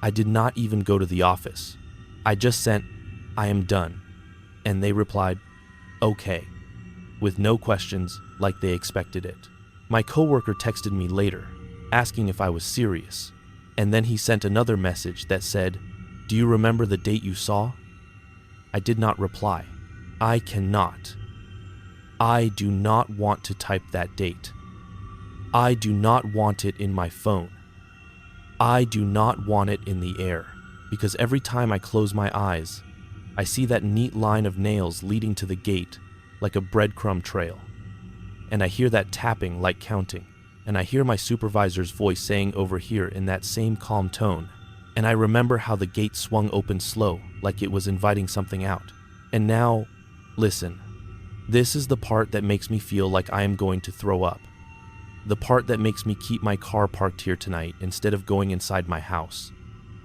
I did not even go to the office. I just sent, "I am done," and they replied, "Okay," with no questions, like they expected it. My coworker texted me later, asking if I was serious, and then he sent another message that said, "Do you remember the date you saw?" I did not reply. I cannot. I do not want to type that date. I do not want it in my phone. I do not want it in the air, because every time I close my eyes, I see that neat line of nails leading to the gate like a breadcrumb trail. And I hear that tapping like counting, and I hear my supervisor's voice saying over here in that same calm tone, and I remember how the gate swung open slow, like it was inviting something out. And now, listen, this is the part that makes me feel like I am going to throw up. The part that makes me keep my car parked here tonight instead of going inside my house.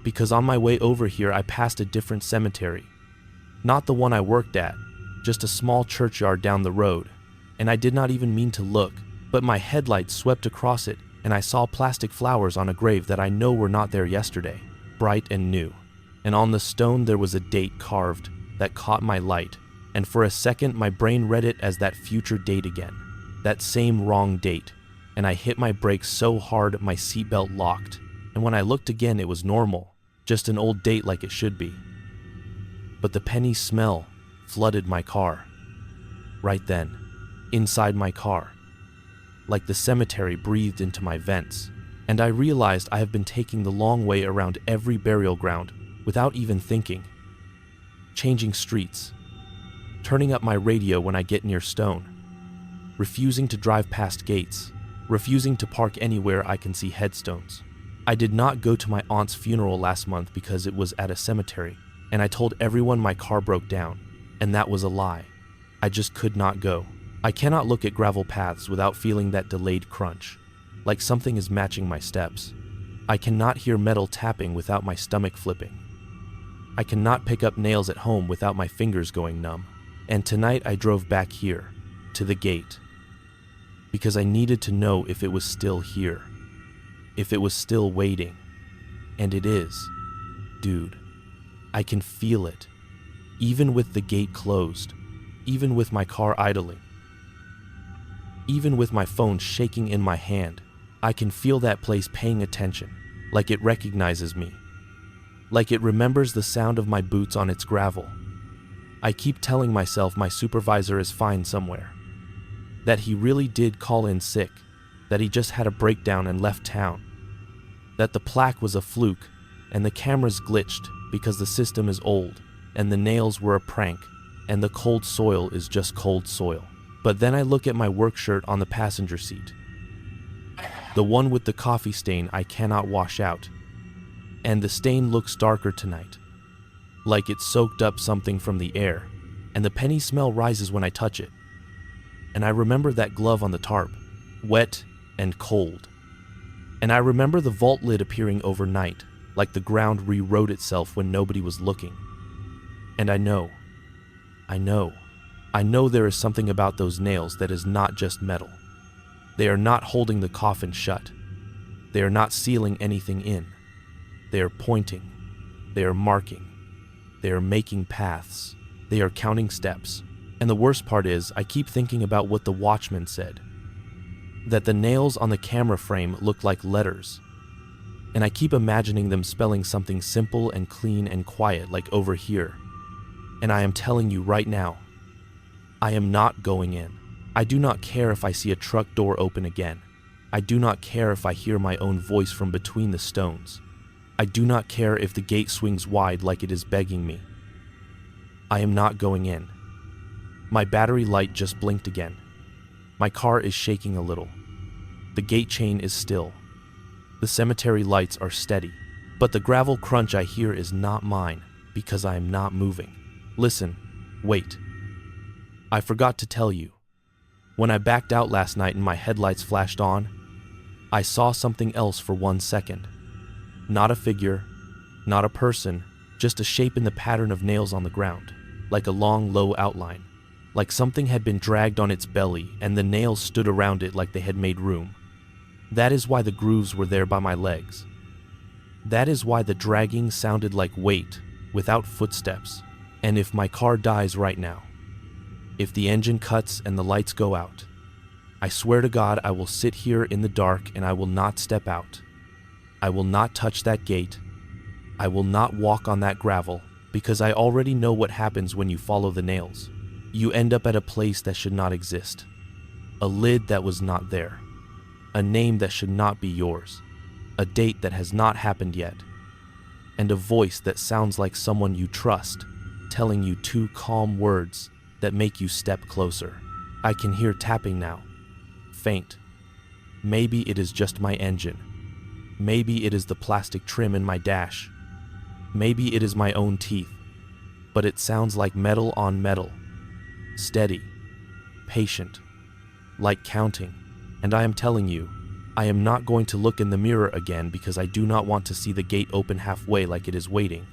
Because on my way over here, I passed a different cemetery. Not the one I worked at, just a small churchyard down the road. And I did not even mean to look, but my headlights swept across it, and I saw plastic flowers on a grave that I know were not there yesterday, bright and new. And on the stone there was a date carved that caught my light, and for a second my brain read it as that future date again, that same wrong date, and I hit my brakes so hard my seatbelt locked, and when I looked again it was normal, just an old date like it should be. But the penny smell flooded my car. Right then, inside my car, like the cemetery breathed into my vents, and I realized I have been taking the long way around every burial ground without even thinking. Changing streets, turning up my radio when I get near stone, refusing to drive past gates, refusing to park anywhere I can see headstones. I did not go to my aunt's funeral last month because it was at a cemetery, and I told everyone my car broke down, and that was a lie. I just could not go. I cannot look at gravel paths without feeling that delayed crunch, like something is matching my steps. I cannot hear metal tapping without my stomach flipping. I cannot pick up nails at home without my fingers going numb. And tonight I drove back here, to the gate, because I needed to know if it was still here, if it was still waiting. And it is. Dude, I can feel it, even with the gate closed, even with my car idling, even with my phone shaking in my hand. I can feel that place paying attention, like it recognizes me, like it remembers the sound of my boots on its gravel. I keep telling myself my supervisor is fine somewhere, that he really did call in sick, that he just had a breakdown and left town, that the plaque was a fluke and the cameras glitched because the system is old and the nails were a prank and the cold soil is just cold soil. But then I look at my work shirt on the passenger seat, the one with the coffee stain I cannot wash out, and the stain looks darker tonight, like it soaked up something from the air, and the penny smell rises when I touch it. And I remember that glove on the tarp, wet and cold. And I remember the vault lid appearing overnight, like the ground rewrote itself when nobody was looking. And I know, I know there is something about those nails that is not just metal. They are not holding the coffin shut. They are not sealing anything in. They are pointing. They are marking. They are making paths. They are counting steps. And the worst part is, I keep thinking about what the watchman said. That the nails on the camera frame look like letters. And I keep imagining them spelling something simple and clean and quiet like over here. And I am telling you right now, I am not going in. I do not care if I see a truck door open again. I do not care if I hear my own voice from between the stones. I do not care if the gate swings wide like it is begging me. I am not going in. My battery light just blinked again. My car is shaking a little. The gate chain is still. The cemetery lights are steady. But the gravel crunch I hear is not mine because I am not moving. Listen, wait. I forgot to tell you. When I backed out last night and my headlights flashed on, I saw something else for 1 second. Not a figure, not a person, just a shape in the pattern of nails on the ground, like a long, low outline. Like something had been dragged on its belly and the nails stood around it like they had made room. That is why the grooves were there by my legs. That is why the dragging sounded like weight, without footsteps. And if my car dies right now, if the engine cuts and the lights go out, I swear to God I will sit here in the dark and I will not step out. I will not touch that gate. I will not walk on that gravel because I already know what happens when you follow the nails. You end up at a place that should not exist, a lid that was not there, a name that should not be yours, a date that has not happened yet, and a voice that sounds like someone you trust, telling you 2 calm words that make you step closer. I can hear tapping now, faint. Maybe it is just my engine. Maybe it is the plastic trim in my dash. Maybe it is my own teeth, but it sounds like metal on metal. Steady, patient, like counting, and I am telling you, I am not going to look in the mirror again because I do not want to see the gate open halfway like it is waiting.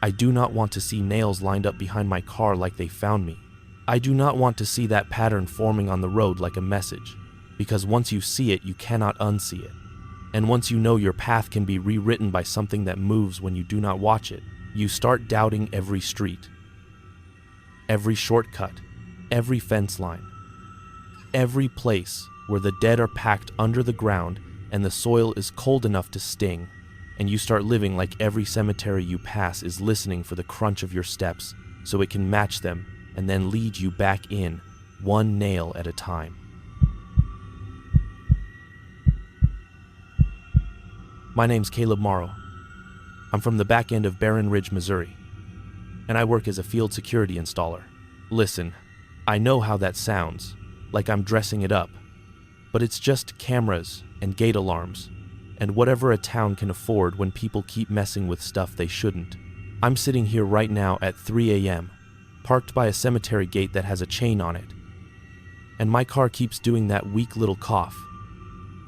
I do not want to see nails lined up behind my car like they found me. I do not want to see that pattern forming on the road like a message, because once you see it, you cannot unsee it. And once you know your path can be rewritten by something that moves when you do not watch it, you start doubting every street. Every shortcut, every fence line, every place where the dead are packed under the ground and the soil is cold enough to sting, and you start living like every cemetery you pass is listening for the crunch of your steps so it can match them and then lead you back in, 1 nail at a time. My name's Caleb Morrow. I'm from the back end of Barren Ridge, Missouri, and I work as a field security installer. Listen, I know how that sounds, like I'm dressing it up, but it's just cameras and gate alarms, and whatever a town can afford when people keep messing with stuff they shouldn't. I'm sitting here right now at 3 a.m., parked by a cemetery gate that has a chain on it, and my car keeps doing that weak little cough.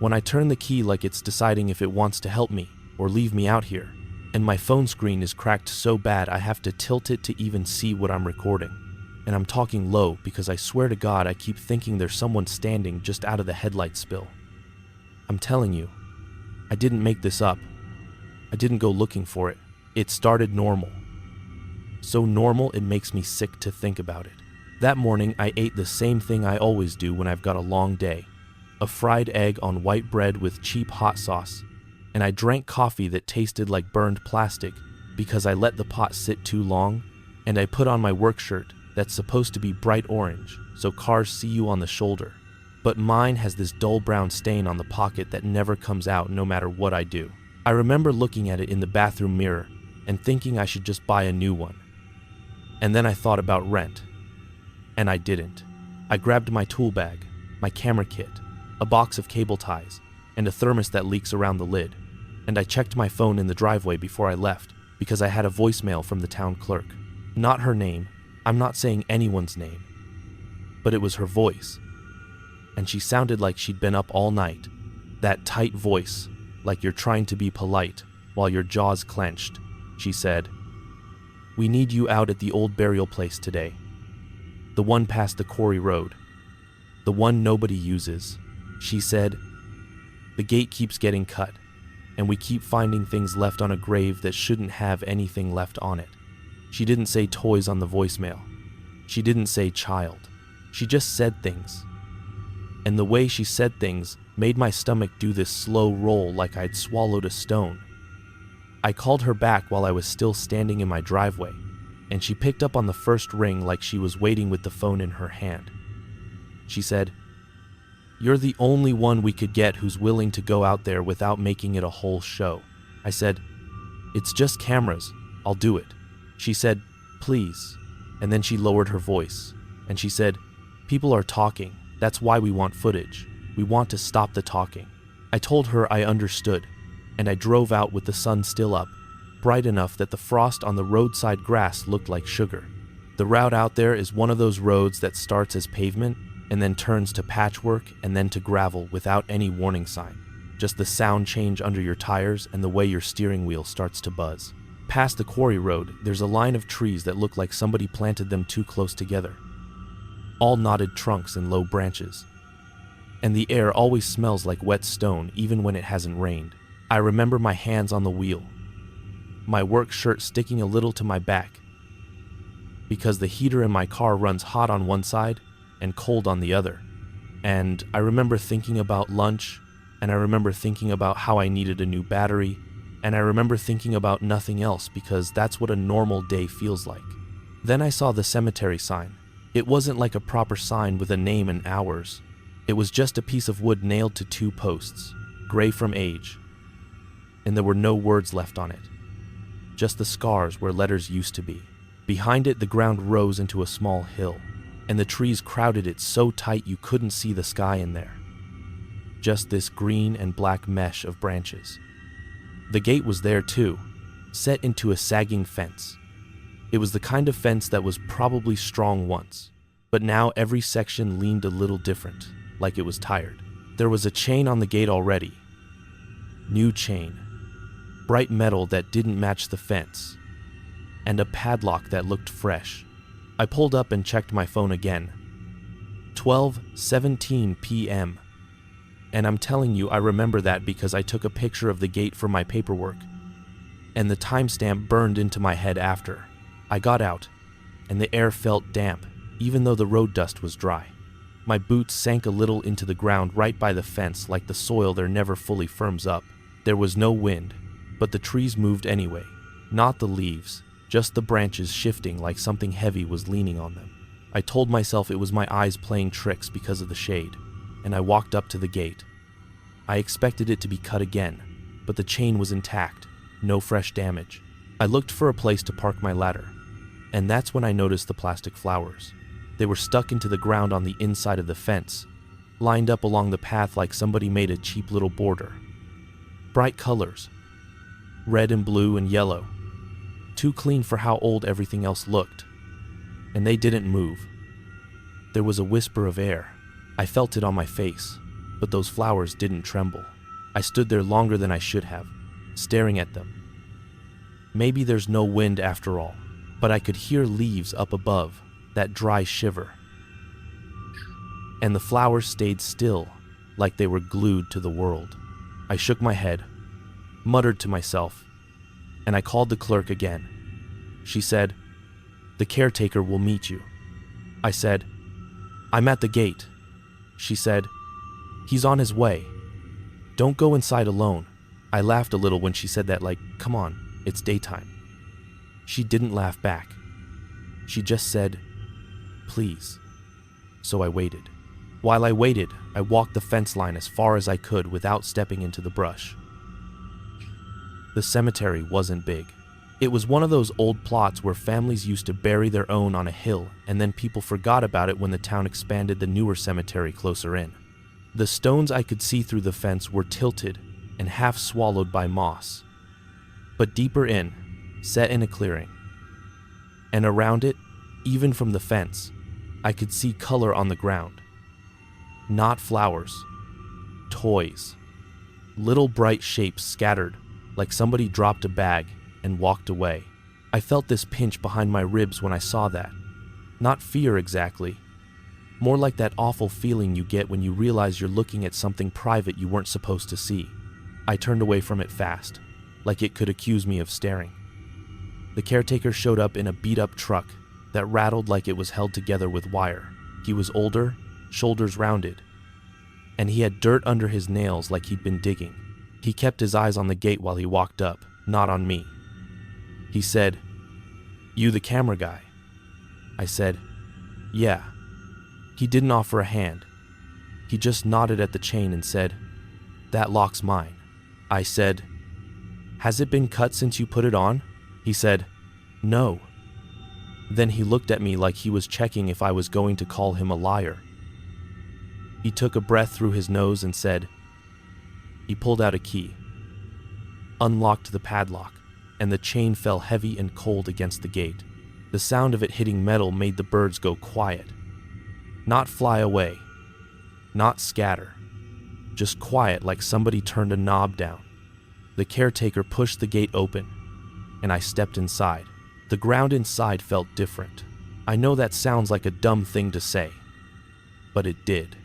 When I turn the key like it's deciding if it wants to help me or leave me out here, and my phone screen is cracked so bad I have to tilt it to even see what I'm recording. And I'm talking low because I swear to God I keep thinking there's someone standing just out of the headlight spill. I'm telling you, I didn't make this up. I didn't go looking for it. It started normal. So normal it makes me sick to think about it. That morning I ate the same thing I always do when I've got a long day. A fried egg on white bread with cheap hot sauce. And I drank coffee that tasted like burned plastic because I let the pot sit too long, and I put on my work shirt that's supposed to be bright orange so cars see you on the shoulder, but mine has this dull brown stain on the pocket that never comes out no matter what I do. I remember looking at it in the bathroom mirror and thinking I should just buy a new one. And then I thought about rent, and I didn't. I grabbed my tool bag, my camera kit, a box of cable ties, and a thermos that leaks around the lid. And I checked my phone in the driveway before I left because I had a voicemail from the town clerk. Not her name, I'm not saying anyone's name, but it was her voice. And she sounded like she'd been up all night, that tight voice, like you're trying to be polite while your jaw's clenched. She said, "We need you out at the old burial place today. The one past the quarry road. The one nobody uses. She said, the gate keeps getting cut, and we keep finding things left on a grave that shouldn't have anything left on it. She didn't say toys on the voicemail. She didn't say child. She just said things. And the way she said things made my stomach do this slow roll like I'd swallowed a stone. I called her back while I was still standing in my driveway, and she picked up on the first ring like she was waiting with the phone in her hand. She said, "You're the only one we could get who's willing to go out there without making it a whole show." I said, "It's just cameras. I'll do it." She said, "Please." And then she lowered her voice, and she said, "People are talking. That's why we want footage. We want to stop the talking." I told her I understood, and I drove out with the sun still up, bright enough that the frost on the roadside grass looked like sugar. The route out there is one of those roads that starts as pavement and then turns to patchwork and then to gravel without any warning sign. Just the sound change under your tires and the way your steering wheel starts to buzz. Past the quarry road, there's a line of trees that look like somebody planted them too close together. All knotted trunks and low branches. And the air always smells like wet stone even when it hasn't rained. I remember my hands on the wheel, my work shirt sticking a little to my back, because the heater in my car runs hot on one side and cold on the other. And I remember thinking about lunch, and I remember thinking about how I needed a new battery, and I remember thinking about nothing else because that's what a normal day feels like. Then I saw the cemetery sign. It wasn't like a proper sign with a name and hours. It was just a piece of wood nailed to two posts, gray from age, and there were no words left on it, just the scars where letters used to be. Behind it, the ground rose into a small hill, and the trees crowded it so tight you couldn't see the sky in there. Just this green and black mesh of branches. The gate was there too, set into a sagging fence. It was the kind of fence that was probably strong once, but now every section leaned a little different, like it was tired. There was a chain on the gate already. New chain. Bright metal that didn't match the fence, and a padlock that looked fresh. I pulled up and checked my phone again. 12:17 p.m. And I'm telling you, I remember that because I took a picture of the gate for my paperwork, and the timestamp burned into my head after. I got out, and the air felt damp, even though the road dust was dry. My boots sank a little into the ground right by the fence like the soil there never fully firms up. There was no wind, but the trees moved anyway. Not the leaves, just the branches shifting like something heavy was leaning on them. I told myself it was my eyes playing tricks because of the shade, and I walked up to the gate. I expected it to be cut again, but the chain was intact, no fresh damage. I looked for a place to park my ladder, and that's when I noticed the plastic flowers. They were stuck into the ground on the inside of the fence, lined up along the path like somebody made a cheap little border. Bright colors, red and blue and yellow, too clean for how old everything else looked. And they didn't move. There was a whisper of air. I felt it on my face, but those flowers didn't tremble. I stood there longer than I should have, staring at them. Maybe there's no wind after all, but I could hear leaves up above, that dry shiver. And the flowers stayed still, like they were glued to the world. I shook my head, muttered to myself, and I called the clerk again. She said, "The caretaker will meet you." I said, "I'm at the gate." She said, "He's on his way. Don't go inside alone." I laughed a little when she said that, like, come on, it's daytime. She didn't laugh back. She just said, "Please." So I waited. While I waited, I walked the fence line as far as I could without stepping into the brush. The cemetery wasn't big. It was one of those old plots where families used to bury their own on a hill, and then people forgot about it when the town expanded the newer cemetery closer in. The stones I could see through the fence were tilted and half swallowed by moss. But deeper in, set in a clearing. And around it, even from the fence, I could see color on the ground. Not flowers. Toys. Little bright shapes scattered, like somebody dropped a bag and walked away. I felt this pinch behind my ribs when I saw that. Not fear exactly. More like that awful feeling you get when you realize you're looking at something private you weren't supposed to see. I turned away from it fast, like it could accuse me of staring. The caretaker showed up in a beat-up truck that rattled like it was held together with wire. He was older, shoulders rounded, and he had dirt under his nails like he'd been digging. He kept his eyes on the gate while he walked up, not on me. He said, "You the camera guy?" I said, "Yeah." He didn't offer a hand. He just nodded at the chain and said, "That lock's mine." I said, "Has it been cut since you put it on?" He said, "No." Then he looked at me like he was checking if I was going to call him a liar. He took a breath through his nose and said, he pulled out a key, unlocked the padlock, and the chain fell heavy and cold against the gate. The sound of it hitting metal made the birds go quiet. Not fly away, not scatter, just quiet like somebody turned a knob down. The caretaker pushed the gate open, and I stepped inside. The ground inside felt different. I know that sounds like a dumb thing to say, but it did.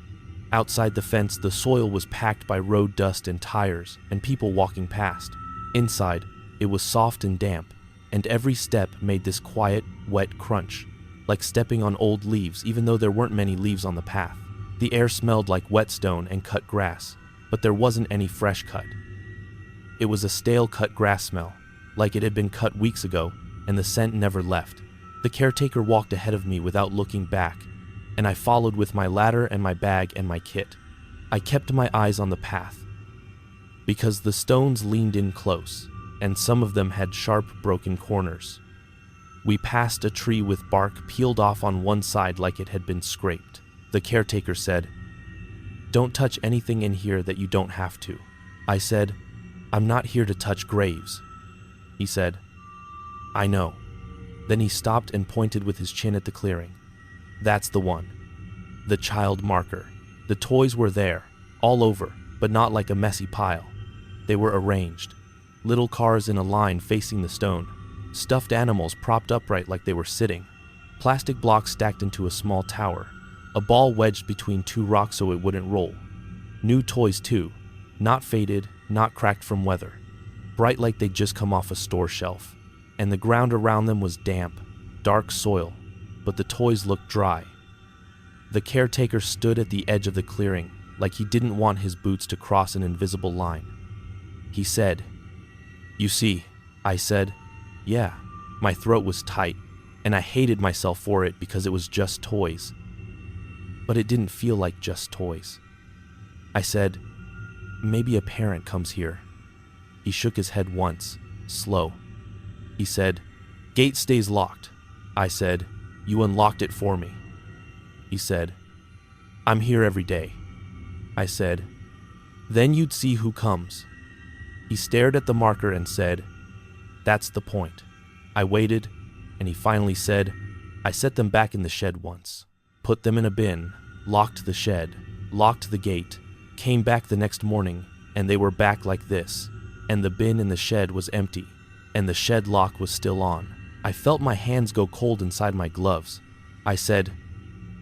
Outside the fence, the soil was packed by road dust and tires and people walking past. Inside, it was soft and damp, and every step made this quiet, wet crunch, like stepping on old leaves even though there weren't many leaves on the path. The air smelled like whetstone and cut grass, but there wasn't any fresh cut. It was a stale cut grass smell, like it had been cut weeks ago, and the scent never left. The caretaker walked ahead of me without looking back, and I followed with my ladder and my bag and my kit. I kept my eyes on the path, because the stones leaned in close, and some of them had sharp, broken corners. We passed a tree with bark peeled off on one side like it had been scraped. The caretaker said, "Don't touch anything in here that you don't have to." I said, "I'm not here to touch graves." He said, "I know." Then he stopped and pointed with his chin at the clearing. "That's the one. The child marker." The toys were there, all over, but not like a messy pile. They were arranged. Little cars in a line facing the stone. Stuffed animals propped upright like they were sitting. Plastic blocks stacked into a small tower. A ball wedged between two rocks so it wouldn't roll. New toys too. Not faded, not cracked from weather. Bright like they'd just come off a store shelf. And the ground around them was damp, dark soil, but the toys looked dry. The caretaker stood at the edge of the clearing, like he didn't want his boots to cross an invisible line. He said, "You see," I said, "Yeah." My throat was tight, and I hated myself for it because it was just toys. But it didn't feel like just toys. I said, "Maybe a parent comes here." He shook his head once, slow. He said, "Gate stays locked." I said, "You unlocked it for me." He said, "I'm here every day." I said, "Then you'd see who comes." He stared at the marker and said, "That's the point." I waited, and he finally said, "I set them back in the shed once, put them in a bin, locked the shed, locked the gate, came back the next morning, and they were back like this, and the bin in the shed was empty, and the shed lock was still on." I felt my hands go cold inside my gloves. I said,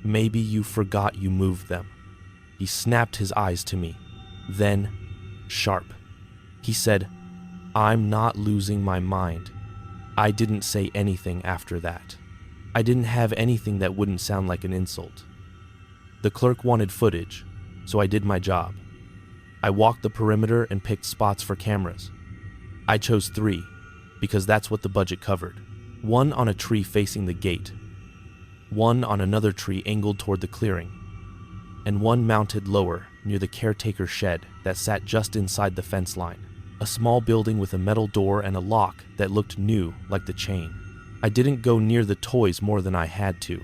"Maybe you forgot you moved them." He snapped his eyes to me. Then, sharp, he said, "I'm not losing my mind." I didn't say anything after that. I didn't have anything that wouldn't sound like an insult. The clerk wanted footage, so I did my job. I walked the perimeter and picked spots for cameras. I chose 3, because that's what the budget covered. 1 on a tree facing the gate, 1 on another tree angled toward the clearing, and 1 mounted lower near the caretaker's shed that sat just inside the fence line. A small building with a metal door and a lock that looked new like the chain. I didn't go near the toys more than I had to.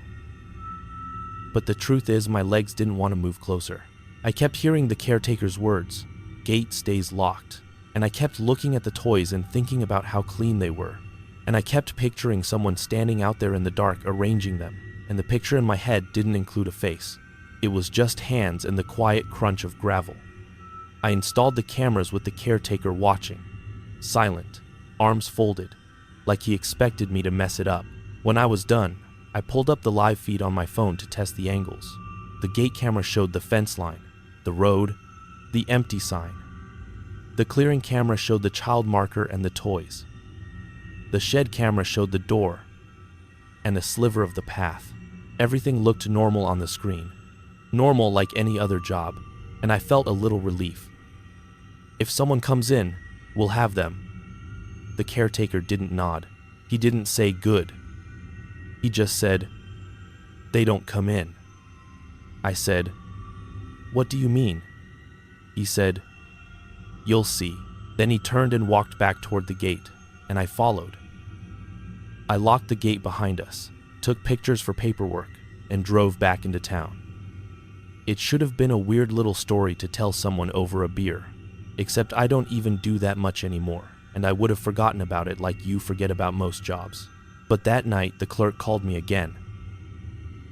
But the truth is my legs didn't want to move closer. I kept hearing the caretaker's words, "Gate stays locked," and I kept looking at the toys and thinking about how clean they were. And I kept picturing someone standing out there in the dark arranging them, and the picture in my head didn't include a face. It was just hands and the quiet crunch of gravel. I installed the cameras with the caretaker watching, silent, arms folded, like he expected me to mess it up. When I was done, I pulled up the live feed on my phone to test the angles. The gate camera showed the fence line, the road, the empty sign. The clearing camera showed the child marker and the toys. The shed camera showed the door and a sliver of the path. Everything looked normal on the screen, normal like any other job, and I felt a little relief. If someone comes in, we'll have them. The caretaker didn't nod. He didn't say good. He just said, "They don't come in." I said, "What do you mean?" He said, "You'll see." Then he turned and walked back toward the gate, and I followed. I locked the gate behind us, took pictures for paperwork, and drove back into town. It should have been a weird little story to tell someone over a beer, except I don't even do that much anymore, and I would have forgotten about it like you forget about most jobs. But that night, the clerk called me again.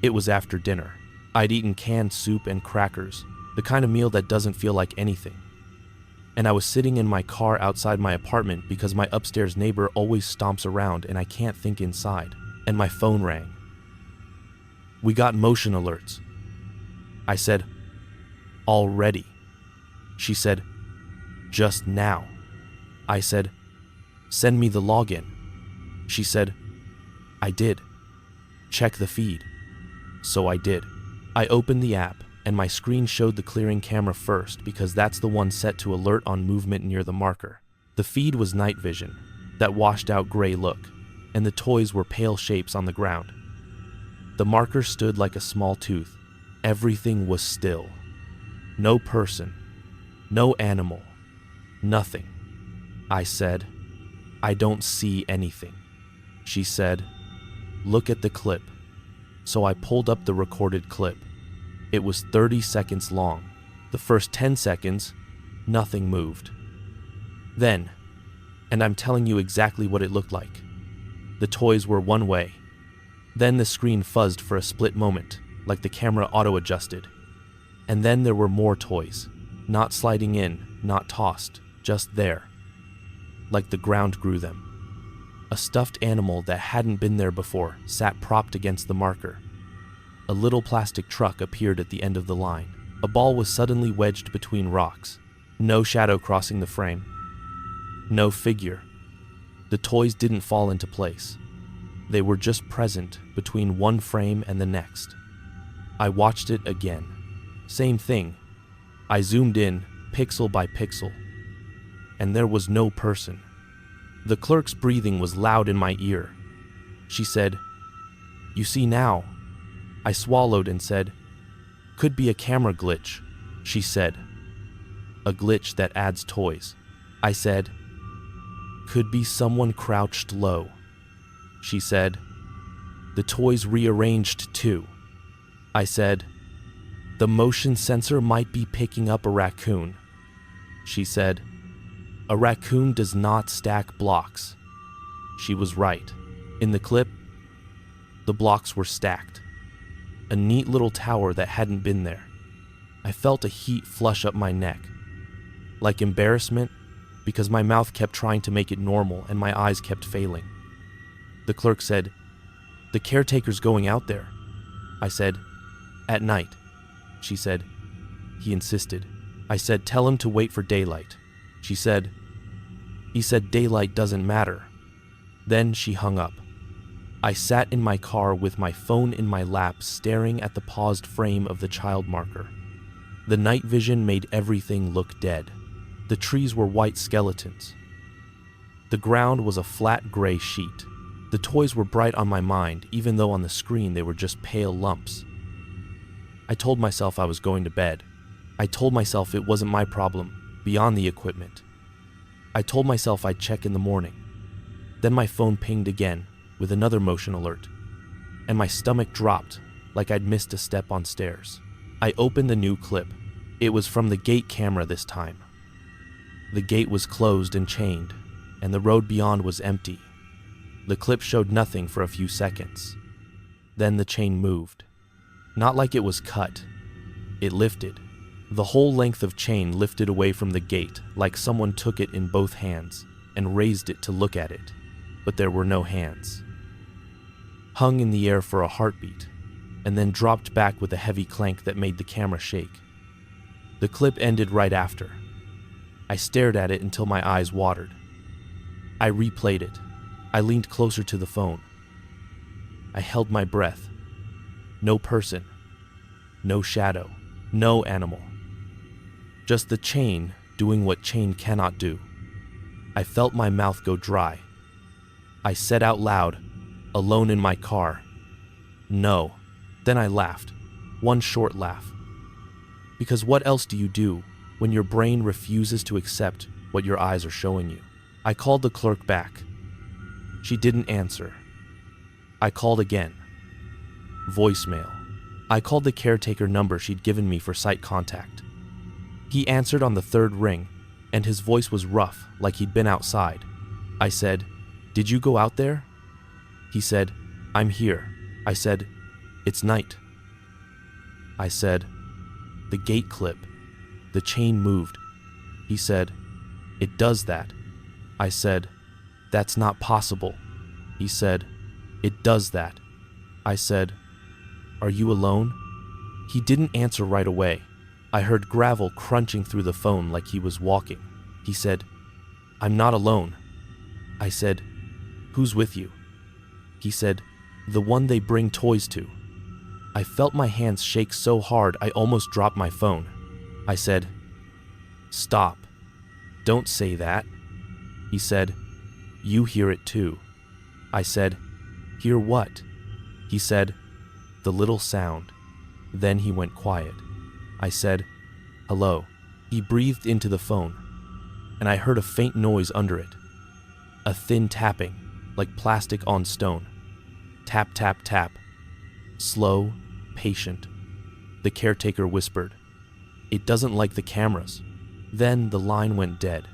It was after dinner. I'd eaten canned soup and crackers, the kind of meal that doesn't feel like anything. And I was sitting in my car outside my apartment because my upstairs neighbor always stomps around and I can't think inside. And my phone rang. "We got motion alerts." I said, "Already?" She said, "Just now." I said, "Send me the login." She said, "I did. Check the feed." So I did. I opened the app, and my screen showed the clearing camera first because that's the one set to alert on movement near the marker. The feed was night vision, that washed out gray look, and the toys were pale shapes on the ground. The marker stood like a small tooth. Everything was still. No person, no animal, nothing. I said, "I don't see anything." She said, "Look at the clip." So I pulled up the recorded clip. It was 30 seconds long. The first 10 seconds, nothing moved. Then, and I'm telling you exactly what it looked like, the toys were one way. Then the screen fuzzed for a split moment, like the camera auto-adjusted. And then there were more toys, not sliding in, not tossed, just there. Like the ground grew them. A stuffed animal that hadn't been there before sat propped against the marker. A little plastic truck appeared at the end of the line. A ball was suddenly wedged between rocks. No shadow crossing the frame. No figure. The toys didn't fall into place. They were just present between one frame and the next. I watched it again. Same thing. I zoomed in, pixel by pixel. And there was no person. The clerk's breathing was loud in my ear. She said, "You see now." I swallowed and said, "Could be a camera glitch." She said, "A glitch that adds toys." I said, "Could be someone crouched low." She said, "The toys rearranged too." I said, "The motion sensor might be picking up a raccoon." She said, "A raccoon does not stack blocks." She was right. In the clip, the blocks were stacked. A neat little tower that hadn't been there. I felt a heat flush up my neck. Like embarrassment, because my mouth kept trying to make it normal and my eyes kept failing. The clerk said, "The caretaker's going out there." I said, "At night." She said, "He insisted." I said, "Tell him to wait for daylight." She said, "He said daylight doesn't matter." Then she hung up. I sat in my car with my phone in my lap, staring at the paused frame of the child marker. The night vision made everything look dead. The trees were white skeletons. The ground was a flat gray sheet. The toys were bright on my mind, even though on the screen they were just pale lumps. I told myself I was going to bed. I told myself it wasn't my problem, beyond the equipment. I told myself I'd check in the morning. Then my phone pinged again, with another motion alert, and my stomach dropped like I'd missed a step on stairs. I opened the new clip. It was from the gate camera this time. The gate was closed and chained, and the road beyond was empty. The clip showed nothing for a few seconds. Then the chain moved. Not like it was cut. It lifted. The whole length of chain lifted away from the gate, like someone took it in both hands and raised it to look at it, but there were no hands. hung in the air for a heartbeat, and then dropped back with a heavy clank that made the camera shake. The clip ended right after. I stared at it until my eyes watered. I replayed it. I leaned closer to the phone. I held my breath. No person. No shadow. No animal. Just the chain doing what chain cannot do. I felt my mouth go dry. I said out loud, alone in my car, "No." Then I laughed. One short laugh. Because what else do you do when your brain refuses to accept what your eyes are showing you? I called the clerk back. She didn't answer. I called again. Voicemail. I called the caretaker number she'd given me for site contact. He answered on the third ring, and his voice was rough, like he'd been outside. I said, "Did you go out there?" He said, "I'm here." I said, "It's night." I said, "The gate clip. The chain moved." He said, "It does that." I said, "That's not possible." He said, "It does that." I said, "Are you alone?" He didn't answer right away. I heard gravel crunching through the phone like he was walking. He said, "I'm not alone." I said, "Who's with you?" He said, "The one they bring toys to." I felt my hands shake so hard I almost dropped my phone. I said, "Stop. Don't say that." He said, "You hear it too." I said, "Hear what?" He said, "The little sound." Then he went quiet. I said, "Hello." He breathed into the phone, and I heard a faint noise under it. A thin tapping, like plastic on stone. Tap, tap, tap. Slow, patient. The caretaker whispered, "It doesn't like the cameras." Then the line went dead.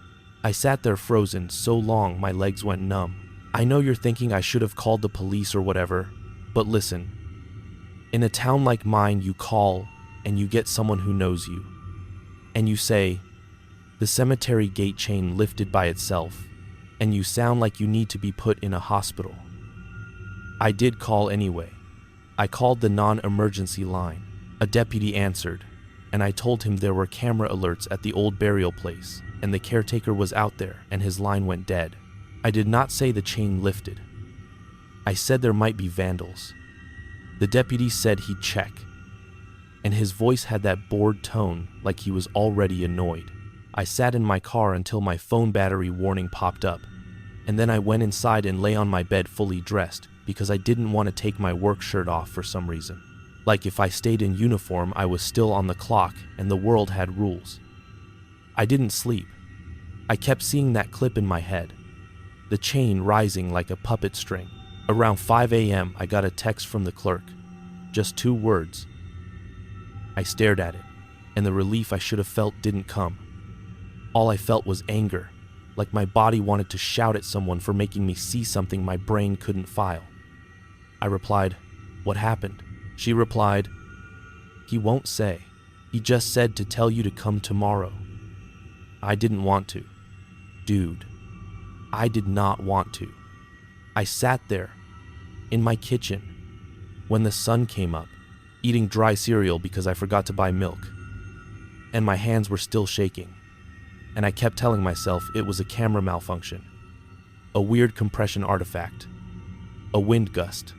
I sat there frozen so long my legs went numb. I know you're thinking I should have called the police or whatever, but listen. In a town like mine, you call and you get someone who knows you. And you say, "The cemetery gate chain lifted by itself," and you sound like you need to be put in a hospital. I did call anyway. I called the non-emergency line. A deputy answered, and I told him there were camera alerts at the old burial place, and the caretaker was out there, and his line went dead. I did not say the chain lifted. I said there might be vandals. The deputy said he'd check, and his voice had that bored tone like he was already annoyed. I sat in my car until my phone battery warning popped up, and then I went inside and lay on my bed fully dressed because I didn't want to take my work shirt off for some reason. Like if I stayed in uniform, I was still on the clock and the world had rules. I didn't sleep. I kept seeing that clip in my head, the chain rising like a puppet string. Around 5 a.m., I got a text from the clerk. Just 2 words. I stared at it, and the relief I should have felt didn't come. All I felt was anger, like my body wanted to shout at someone for making me see something my brain couldn't file. I replied, "What happened?" She replied, "He won't say. He just said to tell you to come tomorrow." I didn't want to. Dude, I did not want to. I sat there, in my kitchen, when the sun came up, eating dry cereal because I forgot to buy milk, and my hands were still shaking, and I kept telling myself it was a camera malfunction, a weird compression artifact, a wind gust,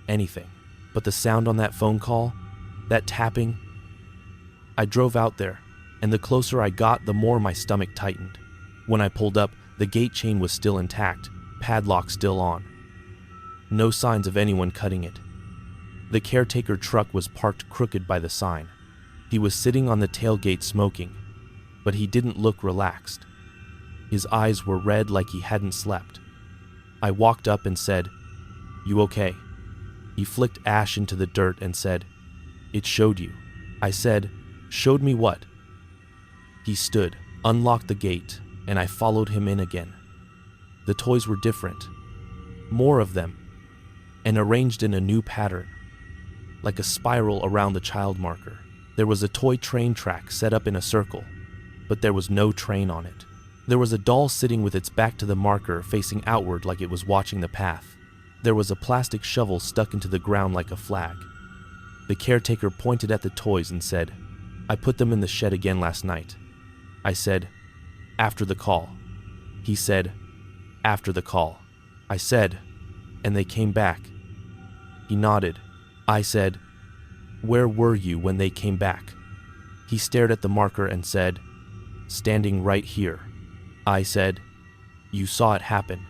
anything. But the sound on that phone call, that tapping, I drove out there, and the closer I got, the more my stomach tightened. When I pulled up, the gate chain was still intact, padlock still on. No signs of anyone cutting it. The caretaker truck was parked crooked by the sign. He was sitting on the tailgate smoking, but he didn't look relaxed. His eyes were red like he hadn't slept. I walked up and said, "You okay?" He flicked ash into the dirt and said, "It showed you." I said, "Showed me what?" He stood, unlocked the gate, and I followed him in again. The toys were different. More of them, and arranged in a new pattern, like a spiral around the child marker. There was a toy train track set up in a circle, but there was no train on it. There was a doll sitting with its back to the marker facing outward like it was watching the path. There was a plastic shovel stuck into the ground like a flag. The caretaker pointed at the toys and said, "I put them in the shed again last night." I said, "After the call." He said, "After the call." I said, "And they came back?" He nodded. I said, "Where were you when they came back?" He stared at the marker and said, "Standing right here." I said, "You saw it happen."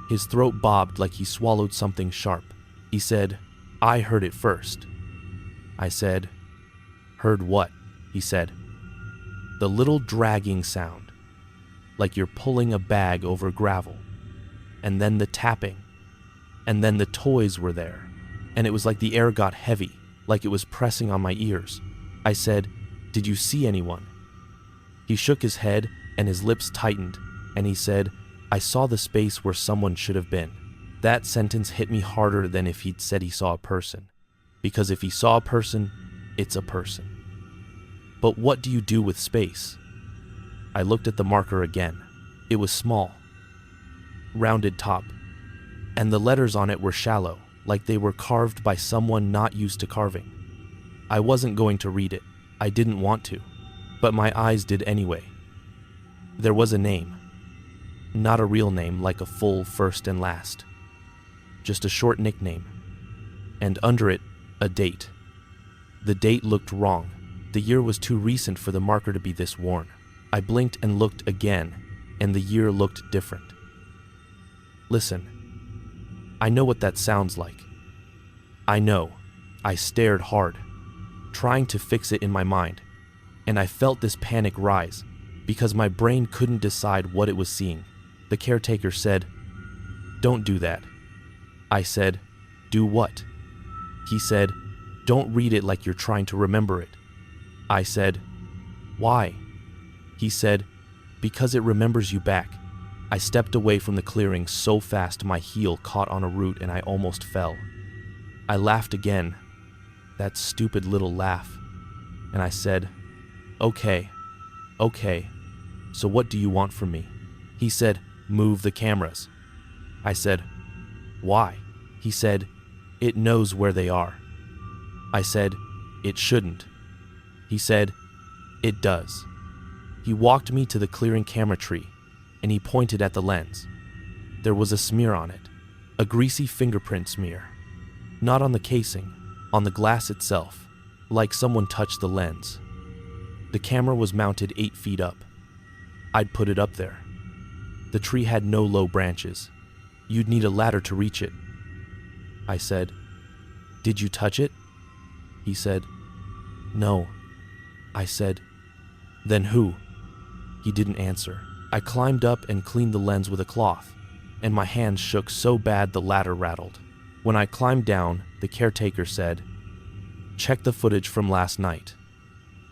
His throat bobbed like he swallowed something sharp. He said, "I heard it first." I said, "Heard what?" He said, "The little dragging sound, like you're pulling a bag over gravel. And then the tapping. And then the toys were there. And it was like the air got heavy, like it was pressing on my ears." I said, "Did you see anyone?" He shook his head and his lips tightened, and he said, "I saw the space where someone should have been." That sentence hit me harder than if he'd said he saw a person. Because if he saw a person, it's a person. But what do you do with space? I looked at the marker again. It was small, rounded top, and the letters on it were shallow, like they were carved by someone not used to carving. I wasn't going to read it. I didn't want to, but my eyes did anyway. There was a name. Not a real name like a full first and last. Just a short nickname. And under it, a date. The date looked wrong. The year was too recent for the marker to be this worn. I blinked and looked again, and the year looked different. Listen, I know what that sounds like. I know. I stared hard, trying to fix it in my mind, and I felt this panic rise because my brain couldn't decide what it was seeing. The caretaker said, "Don't do that." I said, "Do what?" He said, "Don't read it like you're trying to remember it." I said, "Why?" He said, "Because it remembers you back." I stepped away from the clearing so fast my heel caught on a root and I almost fell. I laughed again, that stupid little laugh, and I said, okay, so what do you want from me?" He said, "Move the cameras." I said, "Why?" He said, "It knows where they are." I said, "It shouldn't." He said, "It does." He walked me to the clearing camera tree, and he pointed at the lens. There was a smear on it, a greasy fingerprint smear. Not on the casing, on the glass itself, like someone touched the lens. The camera was mounted 8 feet up. I'd put it up there. The tree had no low branches. You'd need a ladder to reach it. I said, "Did you touch it?" He said, "No." I said, "Then who?" He didn't answer. I climbed up and cleaned the lens with a cloth, and my hands shook so bad the ladder rattled. When I climbed down, the caretaker said, "Check the footage from last night."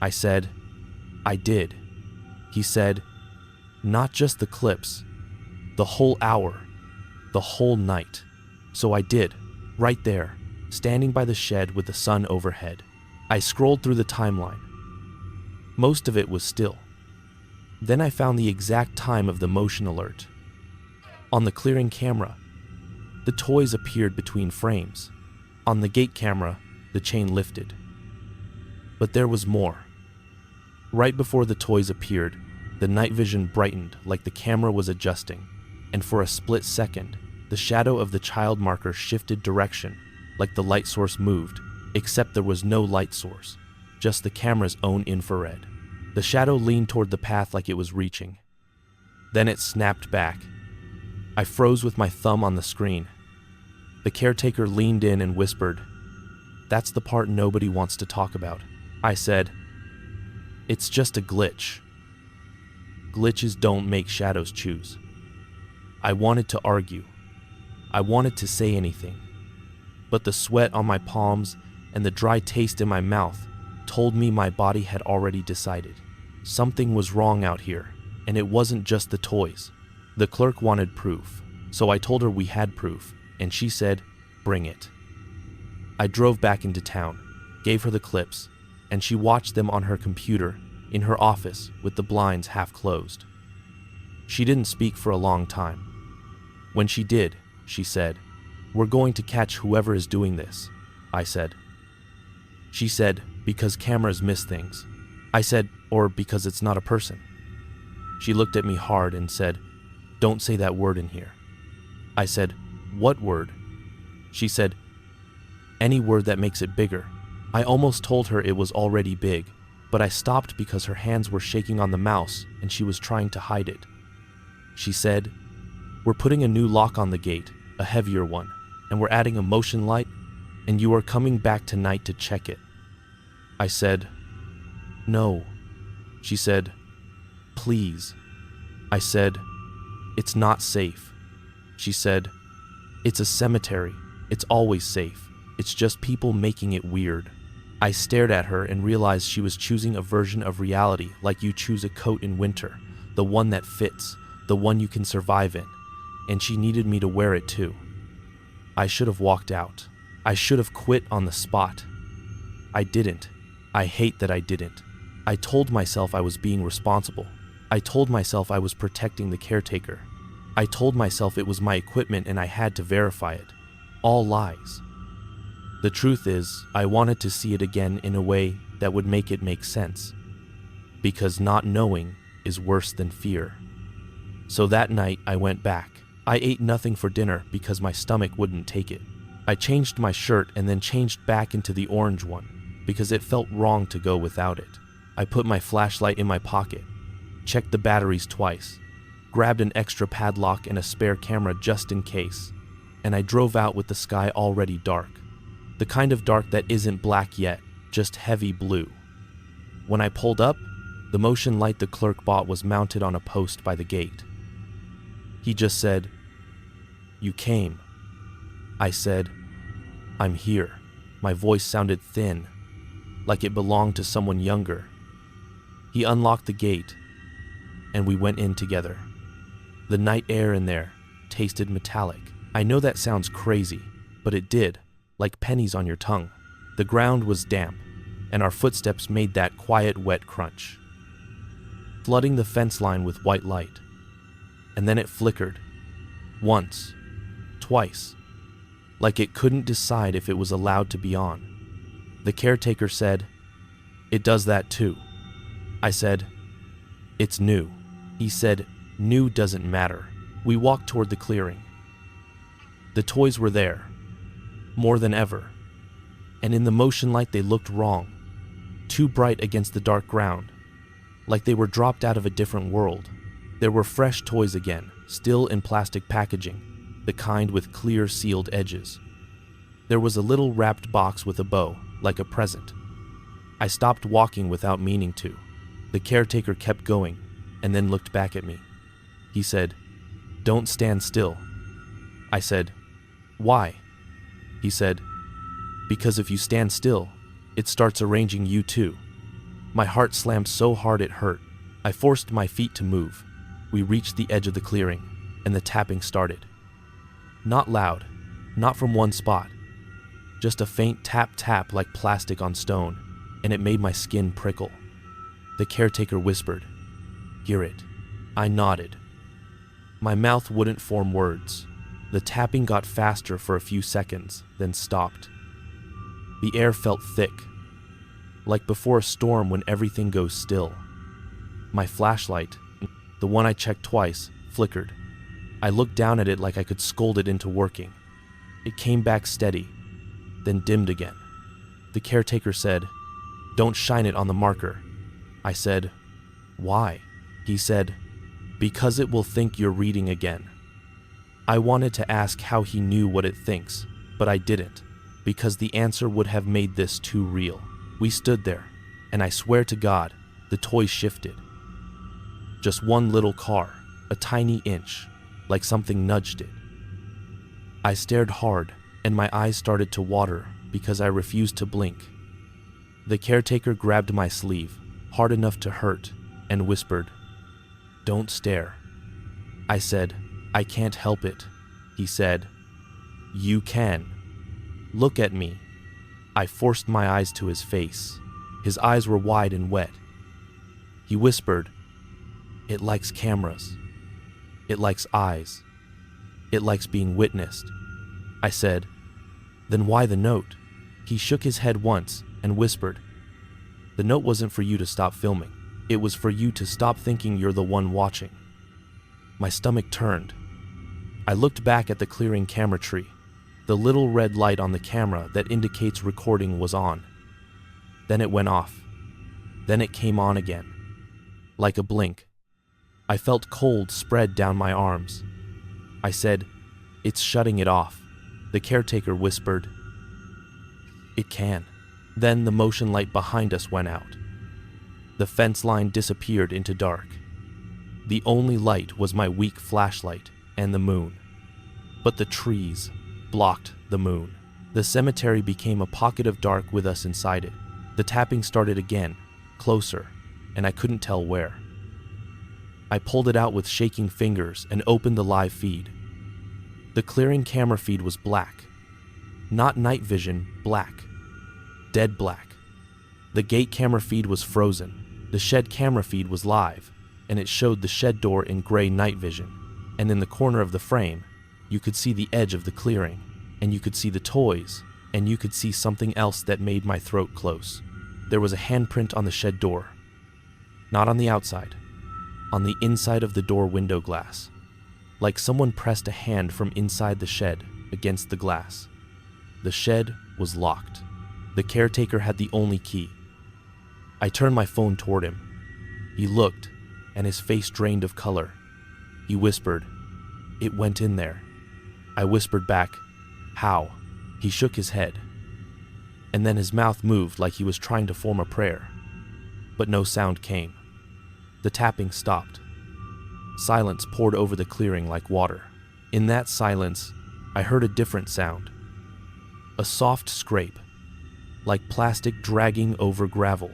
I said, "I did." He said, "Not just the clips, the whole hour, the whole night." So I did, right there, standing by the shed with the sun overhead. I scrolled through the timeline. Most of it was still. Then I found the exact time of the motion alert. On the clearing camera, the toys appeared between frames. On the gate camera, the chain lifted. But there was more. Right before the toys appeared, the night vision brightened like the camera was adjusting, and for a split second, the shadow of the child marker shifted direction, like the light source moved, except there was no light source, just the camera's own infrared. The shadow leaned toward the path like it was reaching. Then it snapped back. I froze with my thumb on the screen. The caretaker leaned in and whispered, "That's the part nobody wants to talk about." I said, "It's just a glitch. Glitches don't make shadows choose." I wanted to argue. I wanted to say anything. But the sweat on my palms and the dry taste in my mouth told me my body had already decided. Something was wrong out here, and it wasn't just the toys. The clerk wanted proof, so I told her we had proof, and she said, "Bring it." I drove back into town, gave her the clips, and she watched them on her computer in her office with the blinds half closed. She didn't speak for a long time. When she did, she said, "We're going to catch whoever is doing this," I said. She said, "Because cameras miss things." I said, "Or because it's not a person." She looked at me hard and said, "Don't say that word in here." I said, "What word?" She said, "Any word that makes it bigger." I almost told her it was already big, but I stopped because her hands were shaking on the mouse and she was trying to hide it. She said, "We're putting a new lock on the gate, a heavier one, and we're adding a motion light, and you are coming back tonight to check it." I said, "No." She said, "Please." I said, "It's not safe." She said, "It's a cemetery. It's always safe. It's just people making it weird." I stared at her and realized she was choosing a version of reality like you choose a coat in winter, the one that fits, the one you can survive in, and she needed me to wear it too. I should have walked out. I should have quit on the spot. I didn't. I hate that I didn't. I told myself I was being responsible. I told myself I was protecting the caretaker. I told myself it was my equipment and I had to verify it. All lies. The truth is, I wanted to see it again in a way that would make it make sense. Because not knowing is worse than fear. So that night I went back. I ate nothing for dinner because my stomach wouldn't take it. I changed my shirt and then changed back into the orange one because it felt wrong to go without it. I put my flashlight in my pocket, checked the batteries twice, grabbed an extra padlock and a spare camera just in case, and I drove out with the sky already dark. The kind of dark that isn't black yet, just heavy blue. When I pulled up, the motion light the clerk bought was mounted on a post by the gate. He just said, "You came." I said, "I'm here." My voice sounded thin, like it belonged to someone younger. He unlocked the gate, and we went in together. The night air in there tasted metallic. I know that sounds crazy, but it did, like pennies on your tongue. The ground was damp, and our footsteps made that quiet, wet crunch, flooding the fence line with white light. And then it flickered. Once, twice, like it couldn't decide if it was allowed to be on. The caretaker said, "It does that too." I said, "It's new." He said, "New doesn't matter." We walked toward the clearing. The toys were there, more than ever, and in the motion light they looked wrong, too bright against the dark ground, like they were dropped out of a different world. There were fresh toys again, still in plastic packaging, the kind with clear sealed edges. There was a little wrapped box with a bow, like a present. I stopped walking without meaning to. The caretaker kept going, and then looked back at me. He said, "Don't stand still." I said, "Why?" He said, "Because if you stand still, it starts arranging you too." My heart slammed so hard it hurt. I forced my feet to move. We reached the edge of the clearing, and the tapping started. Not loud, not from one spot, just a faint tap-tap like plastic on stone, and it made my skin prickle. The caretaker whispered, "Hear it." I nodded. My mouth wouldn't form words. The tapping got faster for a few seconds, then stopped. The air felt thick, like before a storm when everything goes still. My flashlight, the one I checked twice, flickered. I looked down at it like I could scold it into working. It came back steady, then dimmed again. The caretaker said, "Don't shine it on the marker." I said, "Why?" He said, "Because it will think you're reading again." I wanted to ask how he knew what it thinks, but I didn't, because the answer would have made this too real. We stood there, and I swear to God, the toy shifted. Just one little car, a tiny inch, like something nudged it. I stared hard, and my eyes started to water because I refused to blink. The caretaker grabbed my sleeve, hard enough to hurt, and whispered, "Don't stare." I said, "I can't help it." He said, "You can. Look at me." I forced my eyes to his face. His eyes were wide and wet. He whispered, "It likes cameras. It likes eyes. It likes being witnessed." I said. Then why the note? He shook his head once and whispered, the note wasn't for you to stop filming. It was for you to stop thinking you're the one watching. My stomach turned. I looked back at the clearing camera tree, the little red light on the camera that indicates recording was on. Then it went off. Then it came on again. Like a blink. I felt cold spread down my arms. I said, it's shutting it off. The caretaker whispered, it can. Then the motion light behind us went out. The fence line disappeared into dark. The only light was my weak flashlight and the moon. But the trees blocked the moon. The cemetery became a pocket of dark with us inside it. The tapping started again, closer, and I couldn't tell where. I pulled it out with shaking fingers and opened the live feed. The clearing camera feed was black. Not night vision, black. Dead black. The gate camera feed was frozen. The shed camera feed was live, and it showed the shed door in gray night vision. And in the corner of the frame, you could see the edge of the clearing, and you could see the toys, and you could see something else that made my throat close. There was a handprint on the shed door. Not on the outside, on the inside of the door window glass, like someone pressed a hand from inside the shed against the glass. The shed was locked. The caretaker had the only key. I turned my phone toward him. He looked, and his face drained of color. He whispered, it went in there. I whispered back, how? He shook his head. And then his mouth moved like he was trying to form a prayer. But no sound came. The tapping stopped. Silence poured over the clearing like water. In that silence, I heard a different sound. A soft scrape, like plastic dragging over gravel.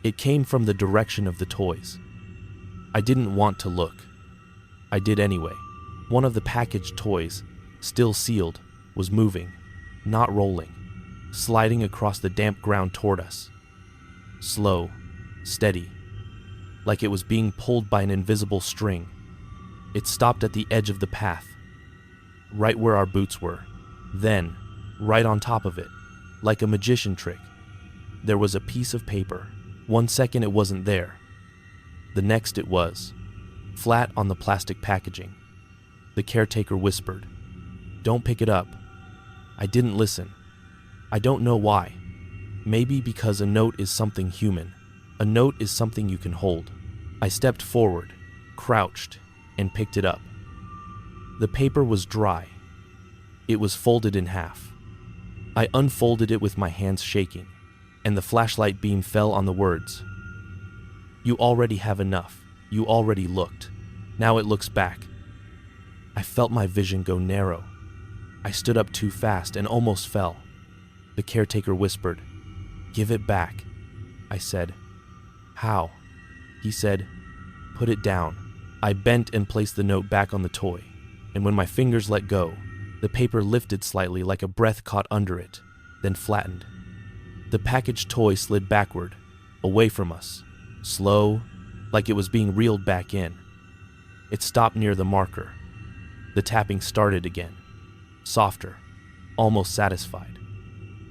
It came from the direction of the toys. I didn't want to look. I did anyway. One of the packaged toys, still sealed, was moving, not rolling, sliding across the damp ground toward us. Slow, steady, like it was being pulled by an invisible string. It stopped at the edge of the path, right where our boots were. Then, right on top of it, like a magician trick, there was a piece of paper. 1 second it wasn't there. The next it was, flat on the plastic packaging. The caretaker whispered, don't pick it up. I didn't listen. I don't know why. Maybe because a note is something human. A note is something you can hold. I stepped forward, crouched, and picked it up. The paper was dry. It was folded in half. I unfolded it with my hands shaking, and the flashlight beam fell on the words. You already have enough. You already looked. Now it looks back. I felt my vision go narrow. I stood up too fast and almost fell. The caretaker whispered, give it back. I said, how? He said, put it down. I bent and placed the note back on the toy, and when my fingers let go, the paper lifted slightly like a breath caught under it, then flattened. The packaged toy slid backward, away from us, slow, like it was being reeled back in. It stopped near the marker. The tapping started again, softer, almost satisfied.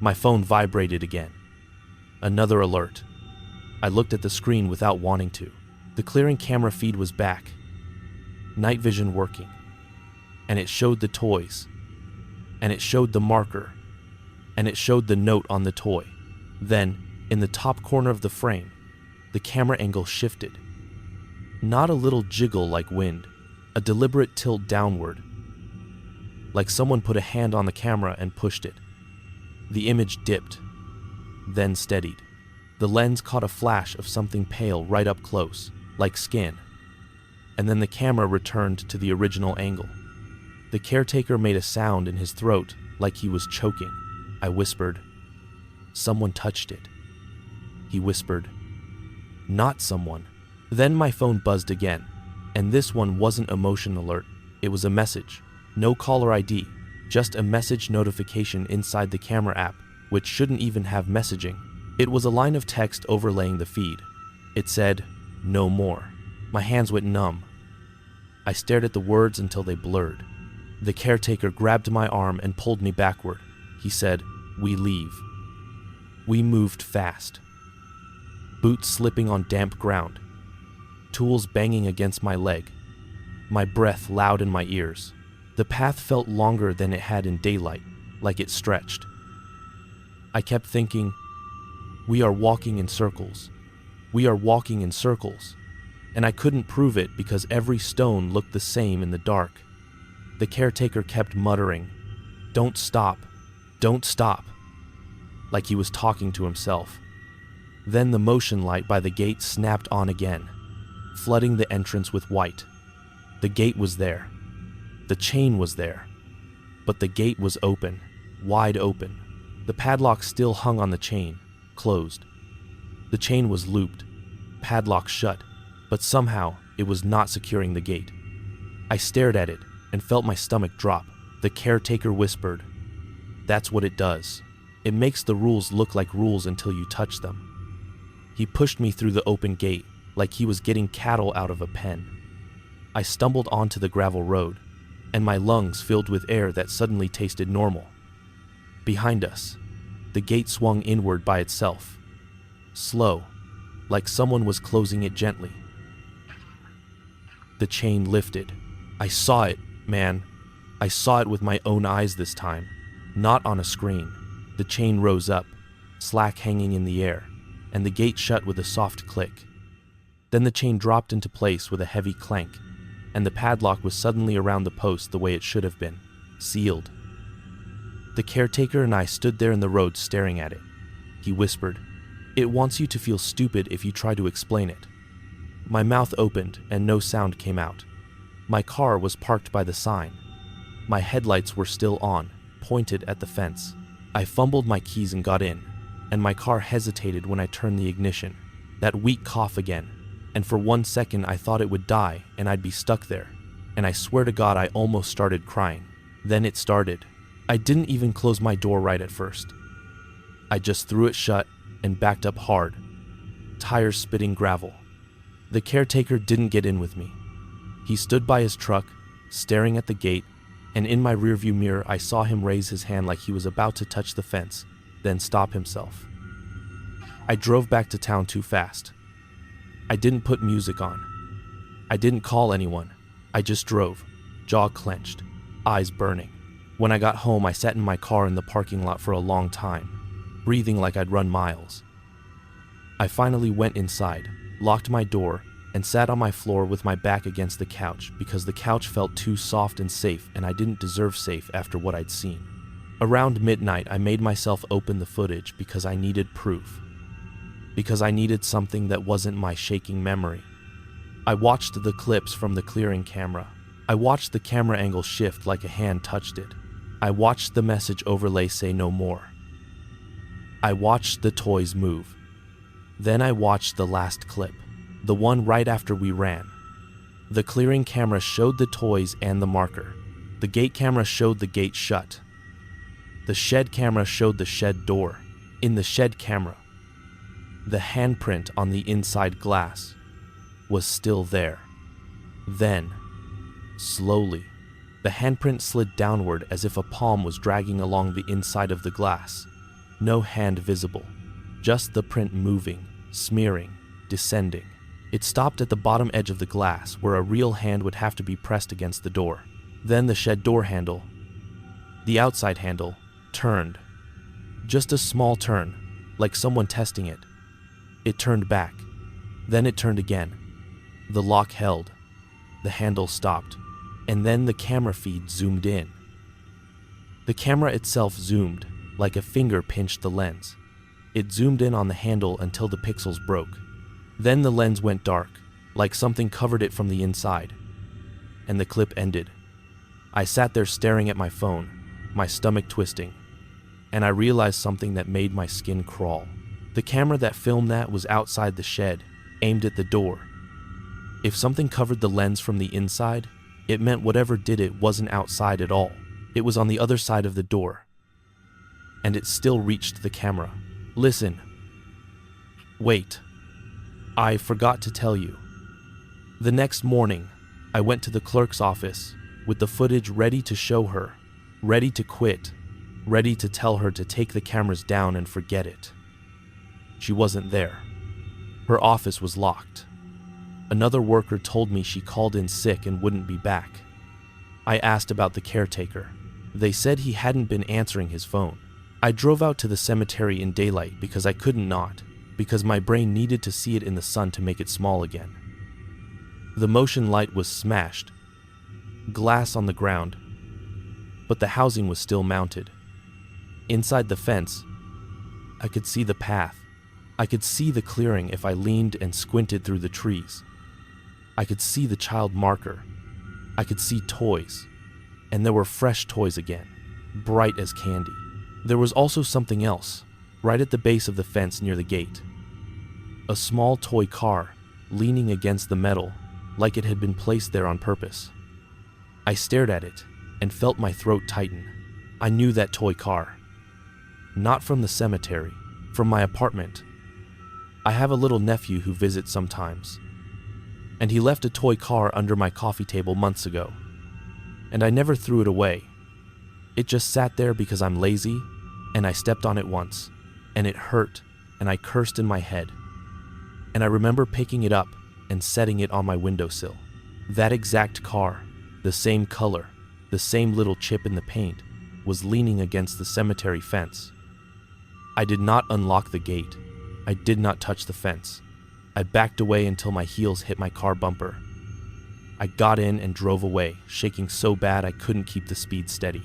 My phone vibrated again. Another alert. I looked at the screen without wanting to. The clearing camera feed was back, night vision working, and it showed the toys, and it showed the marker, and it showed the note on the toy. Then, in the top corner of the frame, the camera angle shifted. Not a little jiggle like wind, a deliberate tilt downward, like someone put a hand on the camera and pushed it. The image dipped, then steadied. The lens caught a flash of something pale right up close, like skin, and then the camera returned to the original angle. The caretaker made a sound in his throat like he was choking. I whispered, someone touched it. He whispered, not someone. Then my phone buzzed again, and this one wasn't a motion alert. It was a message. No caller ID, just a message notification inside the camera app, which shouldn't even have messaging. It was a line of text overlaying the feed. It said, no more. My hands went numb. I stared at the words until they blurred. The caretaker grabbed my arm and pulled me backward. He said, "We leave." We moved fast. Boots slipping on damp ground. Tools banging against my leg. My breath loud in my ears. The path felt longer than it had in daylight, like it stretched. I kept thinking, we are walking in circles. We are walking in circles. And I couldn't prove it because every stone looked the same in the dark. The caretaker kept muttering, "Don't stop, don't stop," like he was talking to himself. Then the motion light by the gate snapped on again, flooding the entrance with white. The gate was there. The chain was there. But the gate was open, wide open. The padlock still hung on the chain, closed. The chain was looped, padlock shut, but somehow it was not securing the gate. I stared at it and felt my stomach drop. The caretaker whispered, "That's what it does. It makes the rules look like rules until you touch them." He pushed me through the open gate like he was getting cattle out of a pen. I stumbled onto the gravel road, and my lungs filled with air that suddenly tasted normal. Behind us, the gate swung inward by itself, slow, like someone was closing it gently. The chain lifted. I saw it, man. I saw it with my own eyes this time, not on a screen. The chain rose up, slack hanging in the air, and the gate shut with a soft click. Then the chain dropped into place with a heavy clank, and the padlock was suddenly around the post the way it should have been, sealed. The caretaker and I stood there in the road staring at it. He whispered, "It wants you to feel stupid if you try to explain it." My mouth opened and no sound came out. My car was parked by the sign. My headlights were still on, pointed at the fence. I fumbled my keys and got in, and my car hesitated when I turned the ignition. That weak cough again, and for 1 second I thought it would die and I'd be stuck there. And I swear to God I almost started crying. Then it started. I didn't even close my door right at first. I just threw it shut and backed up hard, tires spitting gravel. The caretaker didn't get in with me. He stood by his truck, staring at the gate, and in my rearview mirror I saw him raise his hand like he was about to touch the fence, then stop himself. I drove back to town too fast. I didn't put music on. I didn't call anyone. I just drove, jaw clenched, eyes burning. When I got home, I sat in my car in the parking lot for a long time, breathing like I'd run miles. I finally went inside, locked my door, and sat on my floor with my back against the couch because the couch felt too soft and safe and I didn't deserve safe after what I'd seen. Around midnight, I made myself open the footage because I needed proof. Because I needed something that wasn't my shaking memory. I watched the clips from the clearing camera. I watched the camera angle shift like a hand touched it. I watched the message overlay say "no more." I watched the toys move. Then I watched the last clip, the one right after we ran. The clearing camera showed the toys and the marker. The gate camera showed the gate shut. The shed camera showed the shed door. In the shed camera, the handprint on the inside glass was still there. Then, slowly, the handprint slid downward as if a palm was dragging along the inside of the glass. No hand visible, just the print moving, smearing, descending. It stopped at the bottom edge of the glass where a real hand would have to be pressed against the door. Then the shed door handle, the outside handle, turned. Just a small turn, like someone testing it. It turned back. Then it turned again. The lock held. The handle stopped. And then the camera feed zoomed in. The camera itself zoomed, like a finger pinched the lens. It zoomed in on the handle until the pixels broke. Then the lens went dark, like something covered it from the inside. And the clip ended. I sat there staring at my phone, my stomach twisting. And I realized something that made my skin crawl. The camera that filmed that was outside the shed, aimed at the door. If something covered the lens from the inside, it meant whatever did it wasn't outside at all. It was on the other side of the door. And it still reached the camera. Listen. Wait. I forgot to tell you. The next morning, I went to the clerk's office with the footage ready to show her, ready to quit, ready to tell her to take the cameras down and forget it. She wasn't there. Her office was locked. Another worker told me she called in sick and wouldn't be back. I asked about the caretaker. They said he hadn't been answering his phone. I drove out to the cemetery in daylight because I couldn't not, because my brain needed to see it in the sun to make it small again. The motion light was smashed, glass on the ground, but the housing was still mounted. Inside the fence, I could see the path. I could see the clearing if I leaned and squinted through the trees. I could see the child marker. I could see toys. And there were fresh toys again, bright as candy. There was also something else, right at the base of the fence near the gate. A small toy car, leaning against the metal, like it had been placed there on purpose. I stared at it and felt my throat tighten. I knew that toy car. Not from the cemetery, from my apartment. I have a little nephew who visits sometimes, and he left a toy car under my coffee table months ago, and I never threw it away. It just sat there because I'm lazy, and I stepped on it once, and it hurt, and I cursed in my head. And I remember picking it up and setting it on my windowsill. That exact car, the same color, the same little chip in the paint, was leaning against the cemetery fence. I did not unlock the gate. I did not touch the fence. I backed away until my heels hit my car bumper. I got in and drove away, shaking so bad I couldn't keep the speed steady.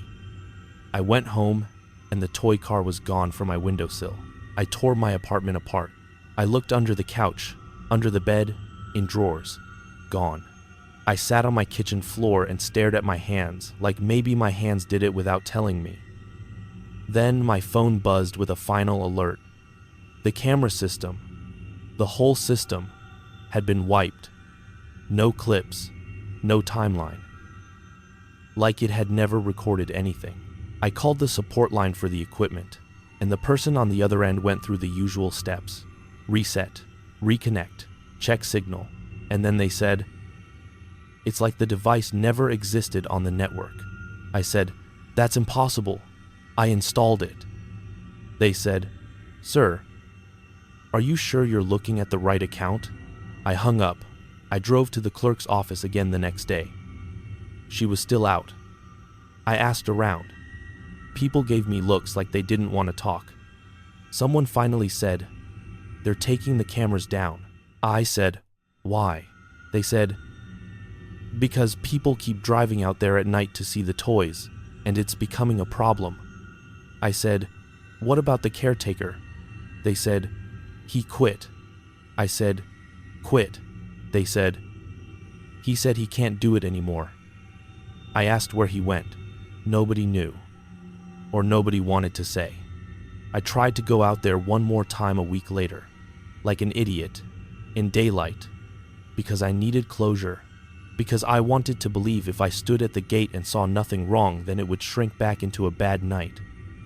I went home, and the toy car was gone from my windowsill. I tore my apartment apart. I looked under the couch, under the bed, in drawers. Gone. I sat on my kitchen floor and stared at my hands, like maybe my hands did it without telling me. Then my phone buzzed with a final alert. The camera system, the whole system, had been wiped. No clips, no timeline. Like it had never recorded anything. I called the support line for the equipment, and the person on the other end went through the usual steps. Reset, reconnect, check signal, and then they said, "It's like the device never existed on the network." I said, "That's impossible. I installed it." They said, "Sir, are you sure you're looking at the right account?" I hung up. I drove to the clerk's office again the next day. She was still out. I asked around. People gave me looks like they didn't want to talk. Someone finally said, "They're taking the cameras down." I said, "Why?" They said, "Because people keep driving out there at night to see the toys, and it's becoming a problem." I said, "What about the caretaker?" They said, "He quit." I said, "Quit?" They said, "He said he can't do it anymore." I asked where he went. Nobody knew, or nobody wanted to say. I tried to go out there one more time a week later, like an idiot, in daylight, because I needed closure, because I wanted to believe if I stood at the gate and saw nothing wrong, then it would shrink back into a bad night.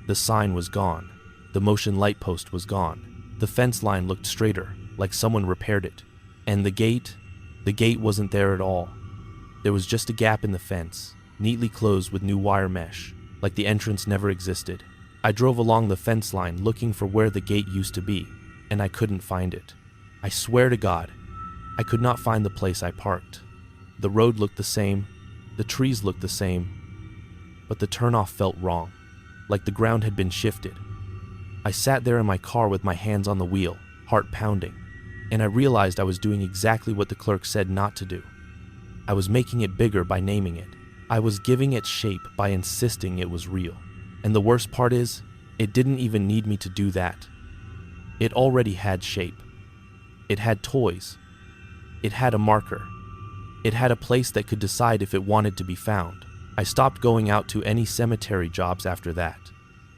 The sign was gone. The motion light post was gone. The fence line looked straighter, like someone repaired it. And the gate wasn't there at all. There was just a gap in the fence, neatly closed with new wire mesh, like the entrance never existed. I drove along the fence line looking for where the gate used to be, and I couldn't find it. I swear to God, I could not find the place I parked. The road looked the same, the trees looked the same, but the turnoff felt wrong, like the ground had been shifted. I sat there in my car with my hands on the wheel, heart pounding, and I realized I was doing exactly what the clerk said not to do. I was making it bigger by naming it. I was giving it shape by insisting it was real. And the worst part is, it didn't even need me to do that. It already had shape. It had toys. It had a marker. It had a place that could decide if it wanted to be found. I stopped going out to any cemetery jobs after that.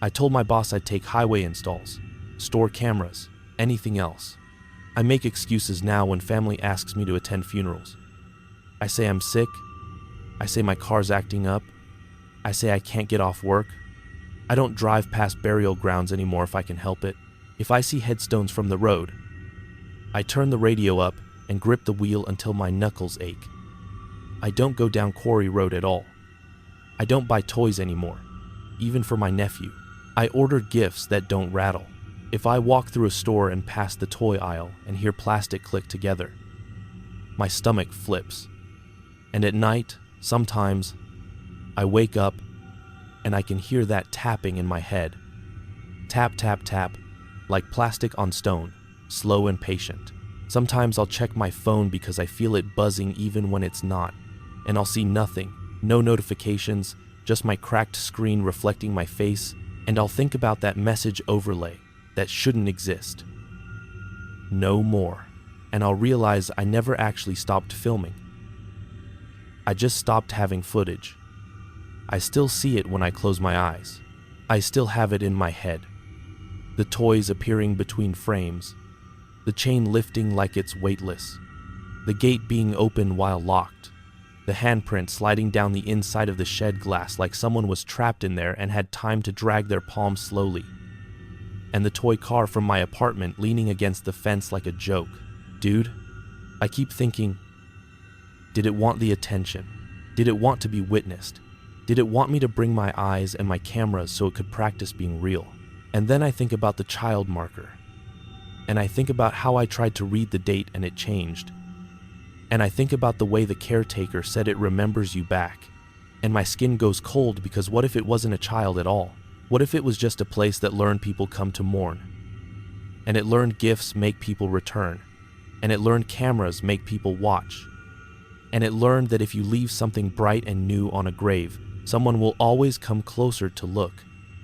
I told my boss I'd take highway installs, store cameras, anything else. I make excuses now when family asks me to attend funerals. I say I'm sick. I say my car's acting up. I say I can't get off work. I don't drive past burial grounds anymore if I can help it. If I see headstones from the road, I turn the radio up and grip the wheel until my knuckles ache. I don't go down Quarry Road at all. I don't buy toys anymore, even for my nephew. I order gifts that don't rattle. If I walk through a store and pass the toy aisle and hear plastic click together, my stomach flips. And at night, sometimes, I wake up and I can hear that tapping in my head. Tap, tap, tap, like plastic on stone, slow and patient. Sometimes I'll check my phone because I feel it buzzing even when it's not, and I'll see nothing, no notifications, just my cracked screen reflecting my face, and I'll think about that message overlay that shouldn't exist. No more. And I'll realize I never actually stopped filming. I just stopped having footage. I still see it when I close my eyes. I still have it in my head. The toys appearing between frames, the chain lifting like it's weightless, the gate being open while locked, the handprint sliding down the inside of the shed glass like someone was trapped in there and had time to drag their palm slowly, and the toy car from my apartment leaning against the fence like a joke. Dude, I keep thinking, did it want the attention? Did it want to be witnessed? Did it want me to bring my eyes and my cameras so it could practice being real? And then I think about the child marker. And I think about how I tried to read the date and it changed. And I think about the way the caretaker said it remembers you back. And my skin goes cold because what if it wasn't a child at all? What if it was just a place that learned people come to mourn? And it learned gifts make people return. And it learned cameras make people watch. And it learned that if you leave something bright and new on a grave, someone will always come closer to look.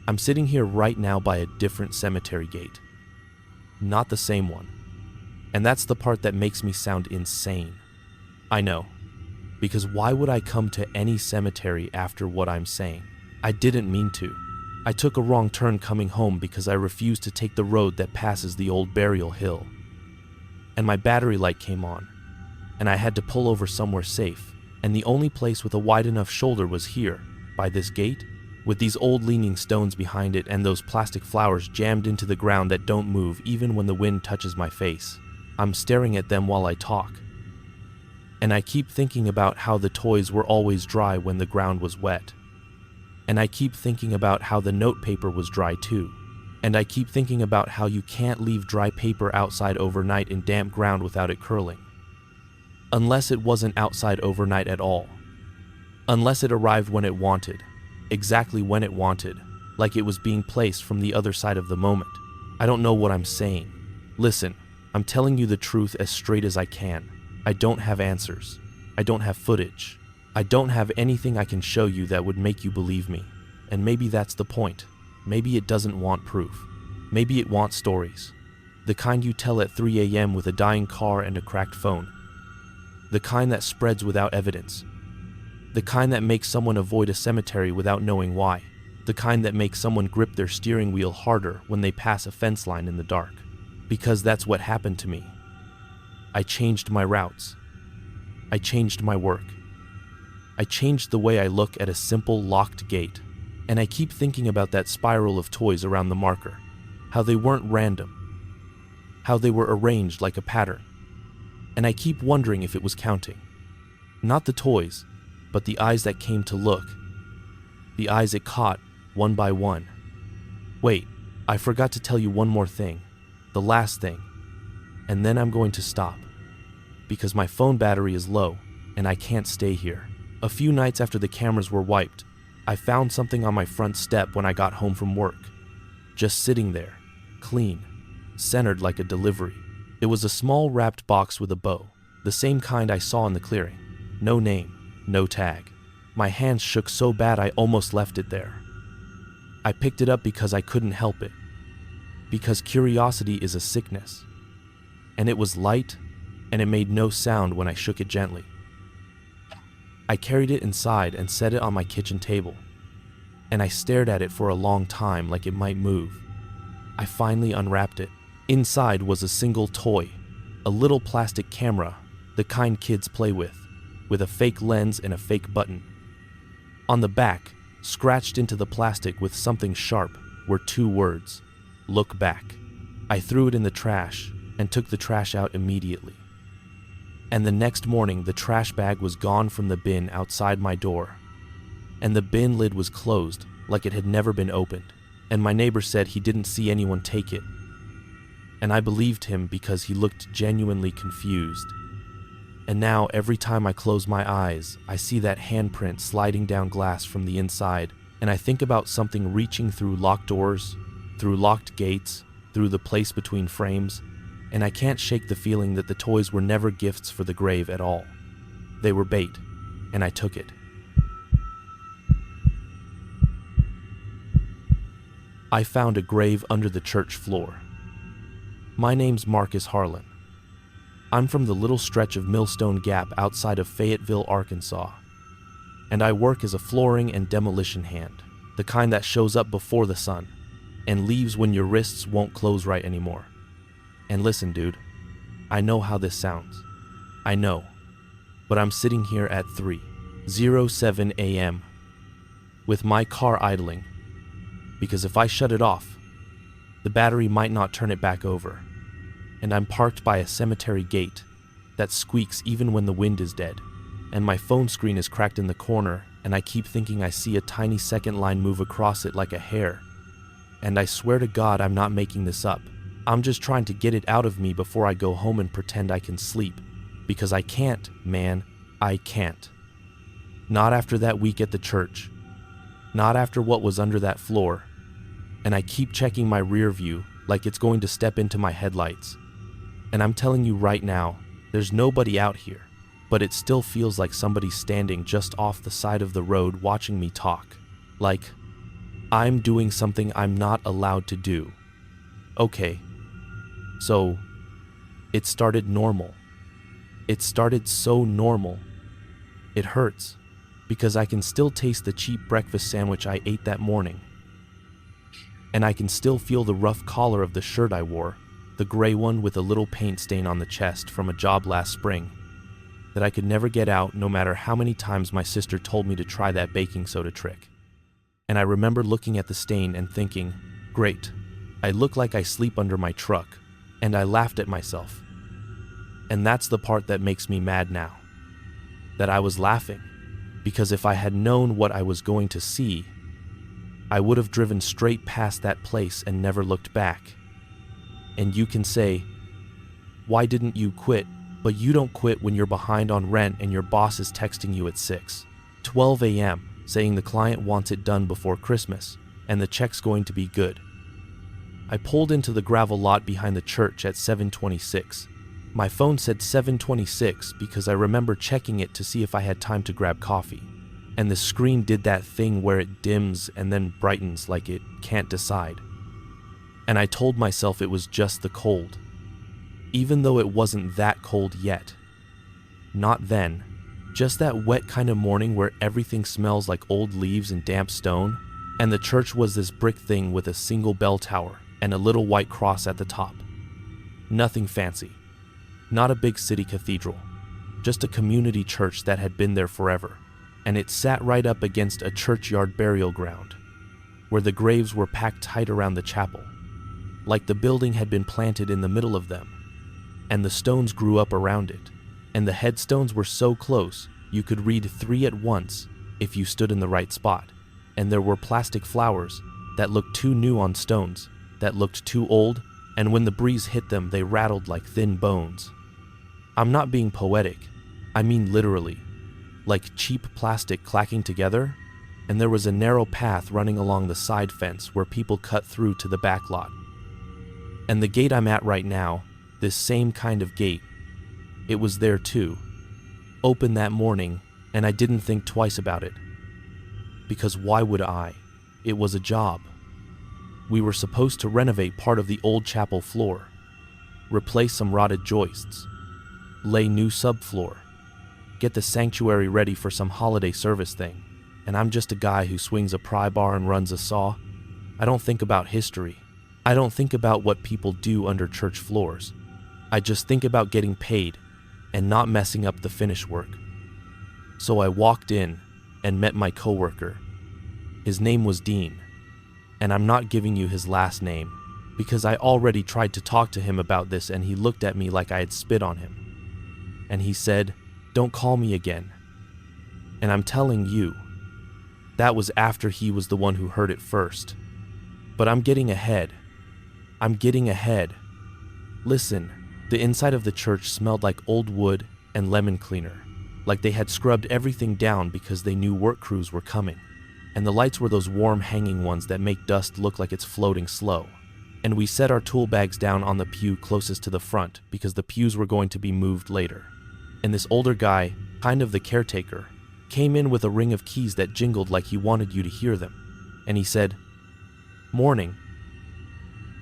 I'm sitting here right now by a different cemetery gate. Not the same one. And that's the part that makes me sound insane. I know. Because why would I come to any cemetery after what I'm saying? I didn't mean to. I took a wrong turn coming home because I refused to take the road that passes the old burial hill. And my battery light came on, and I had to pull over somewhere safe, and the only place with a wide enough shoulder was here, by this gate, with these old leaning stones behind it and those plastic flowers jammed into the ground that don't move even when the wind touches my face. I'm staring at them while I talk. And I keep thinking about how the toys were always dry when the ground was wet. And I keep thinking about how the note paper was dry too. And I keep thinking about how you can't leave dry paper outside overnight in damp ground without it curling. Unless it wasn't outside overnight at all. Unless it arrived when it wanted, exactly when it wanted, like it was being placed from the other side of the moment. I don't know what I'm saying. Listen, I'm telling you the truth as straight as I can. I don't have answers. I don't have footage. I don't have anything I can show you that would make you believe me. And maybe that's the point. Maybe it doesn't want proof. Maybe it wants stories. The kind you tell at 3 a.m. with a dying car and a cracked phone. The kind that spreads without evidence. The kind that makes someone avoid a cemetery without knowing why. The kind that makes someone grip their steering wheel harder when they pass a fence line in the dark. Because that's what happened to me. I changed my routes. I changed my work. I changed the way I look at a simple locked gate. And I keep thinking about that spiral of toys around the marker. How they weren't random. How they were arranged like a pattern. And I keep wondering if it was counting. Not the toys, but the eyes that came to look. The eyes it caught, one by one. Wait, I forgot to tell you one more thing. The last thing. And then I'm going to stop. Because my phone battery is low, and I can't stay here. A few nights after the cameras were wiped, I found something on my front step when I got home from work. Just sitting there, clean, centered like a delivery. It was a small wrapped box with a bow, the same kind I saw in the clearing. No name, no tag. My hands shook so bad I almost left it there. I picked it up because I couldn't help it. Because curiosity is a sickness. And it was light, and it made no sound when I shook it gently. I carried it inside and set it on my kitchen table. And I stared at it for a long time like it might move. I finally unwrapped it. Inside was a single toy, a little plastic camera, the kind kids play with a fake lens and a fake button. On the back, scratched into the plastic with something sharp, were 2 words, "Look back." I threw it in the trash and took the trash out immediately. And the next morning, the trash bag was gone from the bin outside my door. and the bin lid was closed like it had never been opened, and my neighbor said he didn't see anyone take it. And I believed him because he looked genuinely confused. And now every time I close my eyes, I see that handprint sliding down glass from the inside, and I think about something reaching through locked doors, through locked gates, through the place between frames, and I can't shake the feeling that the toys were never gifts for the grave at all. They were bait, and I took it. I found a grave under the church floor. My name's Marcus Harlan. I'm from the little stretch of Millstone Gap outside of Fayetteville, Arkansas, and I work as a flooring and demolition hand, the kind that shows up before the sun and leaves when your wrists won't close right anymore. And listen, dude, I know how this sounds. I know, but I'm sitting here at 3:07 a.m. with my car idling, because if I shut it off, the battery might not turn it back over, and I'm parked by a cemetery gate that squeaks even when the wind is dead, and my phone screen is cracked in the corner, and I keep thinking I see a tiny second line move across it like a hair, and I swear to God I'm not making this up. I'm just trying to get it out of me before I go home and pretend I can sleep, because I can't, man, I can't. Not after that week at the church, not after what was under that floor, and I keep checking my rear view like it's going to step into my headlights. And I'm telling you right now, there's nobody out here, but it still feels like somebody's standing just off the side of the road watching me talk. Like, I'm doing something I'm not allowed to do. Okay, so it started normal. It started so normal. It hurts, because I can still taste the cheap breakfast sandwich I ate that morning. And I can still feel the rough collar of the shirt I wore, the gray one with a little paint stain on the chest from a job last spring that I could never get out no matter how many times my sister told me to try that baking soda trick. And I remember looking at the stain and thinking, great, I look like I sleep under my truck, and I laughed at myself. And that's the part that makes me mad now, that I was laughing, because if I had known what I was going to see, I would have driven straight past that place and never looked back. And you can say, why didn't you quit? But you don't quit when you're behind on rent and your boss is texting you at 6:12 a.m. saying the client wants it done before Christmas and the check's going to be good. I pulled into the gravel lot behind the church at 7:26. My phone said 7:26 because I remember checking it to see if I had time to grab coffee. And the screen did that thing where it dims and then brightens like it can't decide. And I told myself it was just the cold, even though it wasn't that cold yet. Not then. Just that wet kind of morning where everything smells like old leaves and damp stone, and the church was this brick thing with a single bell tower and a little white cross at the top. Nothing fancy. Not a big city cathedral. Just a community church that had been there forever. And it sat right up against a churchyard burial ground, where the graves were packed tight around the chapel, like the building had been planted in the middle of them, and the stones grew up around it, and the headstones were so close you could read 3 at once if you stood in the right spot, and there were plastic flowers that looked too new on stones, that looked too old, and when the breeze hit them they rattled like thin bones. I'm not being poetic, I mean literally. Like cheap plastic clacking together, and there was a narrow path running along the side fence where people cut through to the back lot. And the gate I'm at right now, this same kind of gate, it was there too, open that morning, and I didn't think twice about it. Because why would I? It was a job. We were supposed to renovate part of the old chapel floor, replace some rotted joists, lay new subfloor, get the sanctuary ready for some holiday service thing, and I'm just a guy who swings a pry bar and runs a saw. I don't think about history. I don't think about what people do under church floors. I just think about getting paid and not messing up the finish work. So I walked in and met my coworker. His name was Dean, and I'm not giving you his last name because I already tried to talk to him about this and he looked at me like I had spit on him. And he said, "Don't call me again." And I'm telling you, That was after he was the one who heard it first. But I'm getting ahead. Listen, the inside of the church smelled like old wood and lemon cleaner, like they had scrubbed everything down because they knew work crews were coming. And the lights were those warm hanging ones that make dust look like it's floating slow. And we set our tool bags down on the pew closest to the front because the pews were going to be moved later. And this older guy, kind of the caretaker, came in with a ring of keys that jingled like he wanted you to hear them. And he said, "Morning,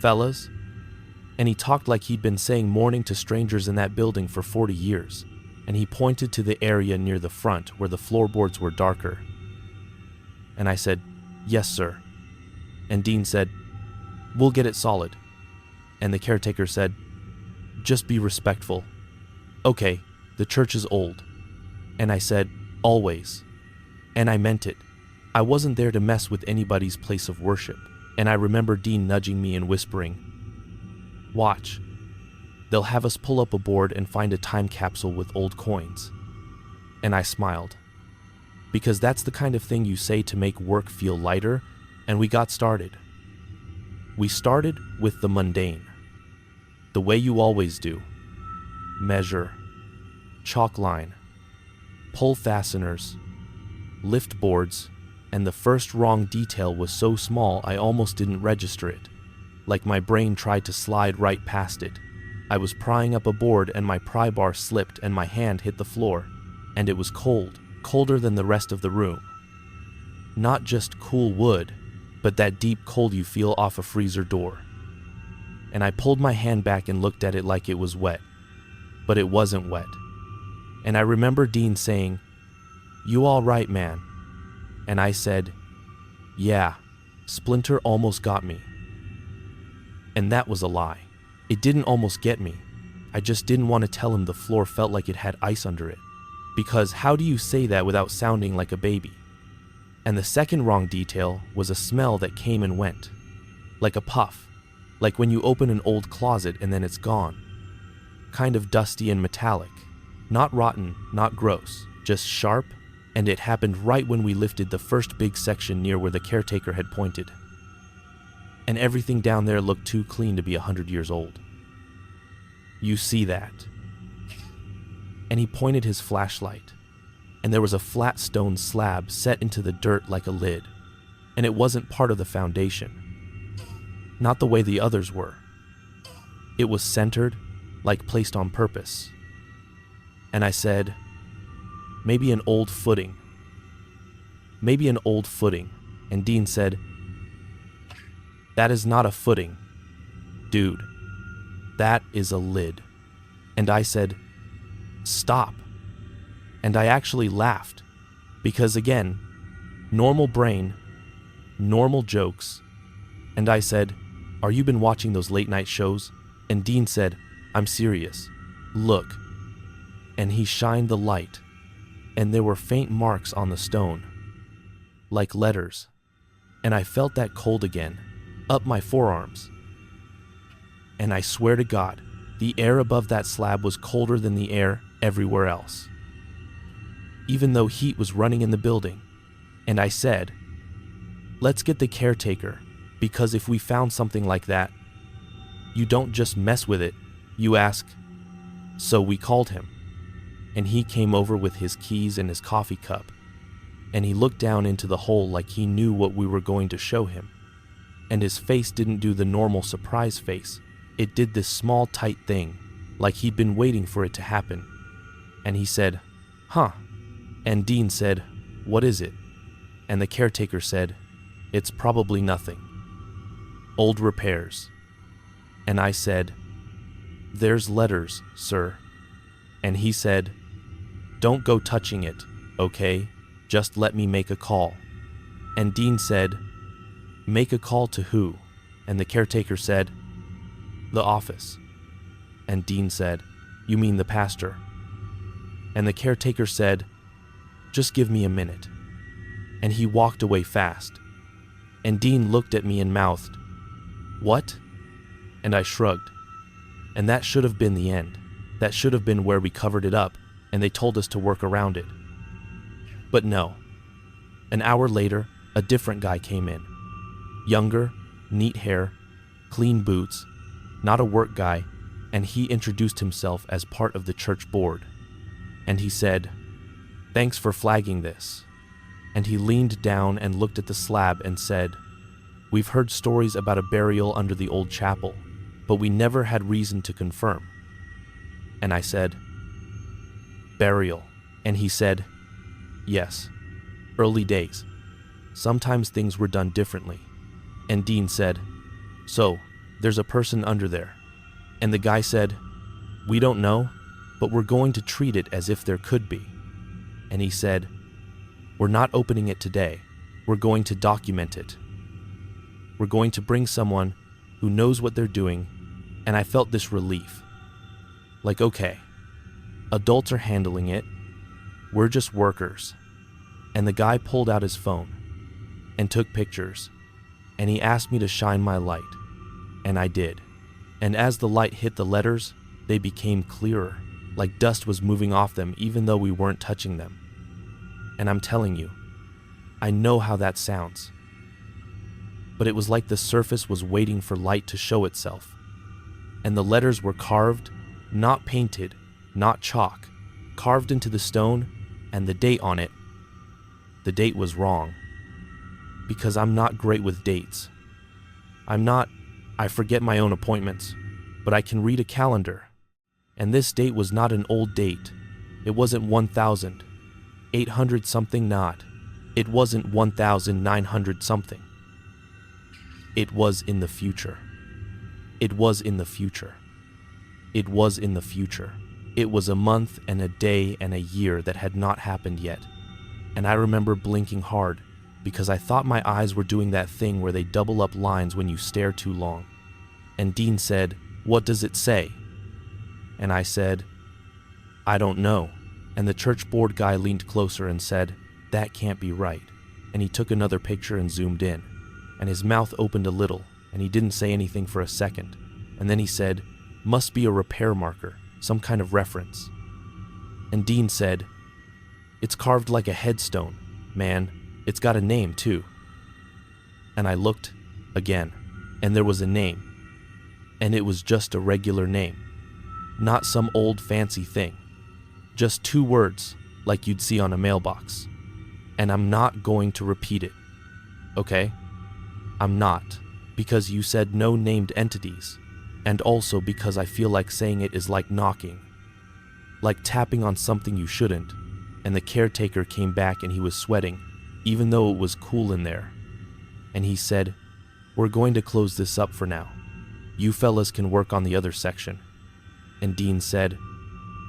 fellas." And he talked like he'd been saying morning to strangers in that building for 40 years. And he pointed to the area near the front where the floorboards were darker. And I said, "Yes, sir." And Dean said, "We'll get it solid." And the caretaker said, "Just be respectful." "Okay, the church is old." And I said, "Always." And I meant it. I wasn't there to mess with anybody's place of worship. And I remember Dean nudging me and whispering, "Watch. They'll have us pull up a board and find a time capsule with old coins." And I smiled. Because that's the kind of thing you say to make work feel lighter, and we got started. We started with the mundane. The way you always do. Measure. Chalk line. Pull fasteners. Lift boards. And the first wrong detail was so small I almost didn't register it. Like my brain tried to slide right past it. I was prying up a board and my pry bar slipped and my hand hit the floor. And it was cold, colder than the rest of the room. Not just cool wood, but that deep cold you feel off a freezer door. And I pulled my hand back and looked at it like it was wet. But it wasn't wet. And I remember Dean saying, "You all right, man?" And I said, "Yeah, Splinter almost got me." And that was a lie. It didn't almost get me. I just didn't want to tell him the floor felt like it had ice under it. Because how do you say that without sounding like a baby? And the second wrong detail was a smell that came and went. Like a puff. Like when you open an old closet and then it's gone. Kind of dusty and metallic. Not rotten, not gross, just sharp, and it happened right when we lifted the first big section near where the caretaker had pointed. And everything down there looked too clean to be 100 years old. "You see that?" And he pointed his flashlight, and there was a flat stone slab set into the dirt like a lid, and it wasn't part of the foundation. Not the way the others were. It was centered, like placed on purpose. And I said, "Maybe an old footing." Maybe an old footing, and Dean said, "That is not a footing, dude. That is a lid." And I said, "Stop." And I actually laughed, because again, normal brain, normal jokes. And I said, "Are you been watching those late night shows?" And Dean said, "I'm serious. Look." And he shined the light, and there were faint marks on the stone, like letters. And I felt that cold again, up my forearms. And I swear to God, the air above that slab was colder than the air everywhere else. Even though heat was running in the building. And I said, "Let's get the caretaker, because if we found something like that, you don't just mess with it, you ask." So we called him, and he came over with his keys and his coffee cup, and he looked down into the hole like he knew what we were going to show him. And his face didn't do the normal surprise face. It did this small, tight thing, like he'd been waiting for it to happen. And he said, "Huh." And Dean said, "What is it?" And the caretaker said, "It's probably nothing. Old repairs." And I said, "There's letters, sir." And he said, "Don't go touching it, okay? Just let me make a call." And Dean said, "Make a call to who?" And the caretaker said, "The office." And Dean said, "You mean the pastor?" And the caretaker said, "Just give me a minute." And he walked away fast. And Dean looked at me and mouthed, "What?" And I shrugged. And that should have been the end. That should have been where we covered it up, and they told us to work around it. But no. An hour later, a different guy came in. Younger, neat hair, clean boots, not a work guy, and he introduced himself as part of the church board. And he said, "Thanks for flagging this." And he leaned down and looked at the slab and said, "We've heard stories about a burial under the old chapel, but we never had reason to confirm." And I said, "Burial." And he said, "Yes, early days. Sometimes things were done differently." And Dean said, "So, there's a person under there." And the guy said, "We don't know, but we're going to treat it as if there could be." And he said, "We're not opening it today. We're going to document it. We're going to bring someone who knows what they're doing." And I felt this relief. Like, okay, adults are handling it. We're just workers. And the guy pulled out his phone and took pictures. And he asked me to shine my light. And I did. And as the light hit the letters, they became clearer, like dust was moving off them even though we weren't touching them. And I'm telling you, I know how that sounds. But it was like the surface was waiting for light to show itself. And the letters were carved, not painted, not chalk, carved into the stone, and the date on it. The date was wrong. Because I'm not great with dates. I forget my own appointments, but I can read a calendar. And this date was not an old date. It wasn't 1,800 something not. It wasn't 1,900 something. It was in the future. It was in the future. It was in the future. It was a month and a day and a year that had not happened yet. And I remember blinking hard because I thought my eyes were doing that thing where they double up lines when you stare too long. And Dean said, "What does it say?" And I said, "I don't know." And the church board guy leaned closer and said, "That can't be right." And he took another picture and zoomed in. And his mouth opened a little, and he didn't say anything for a second. And then he said, "Must be a repair marker, some kind of reference." And Dean said, "It's carved like a headstone, man. It's got a name, too." And I looked again, and there was a name. And it was just a regular name. Not some old fancy thing. Just 2 words, like you'd see on a mailbox. And I'm not going to repeat it, okay? I'm not, because you said no named entities, and also because I feel like saying it is like knocking. Like tapping on something you shouldn't. And the caretaker came back and he was sweating, even though it was cool in there. And he said, "We're going to close this up for now. You fellas can work on the other section." And Dean said,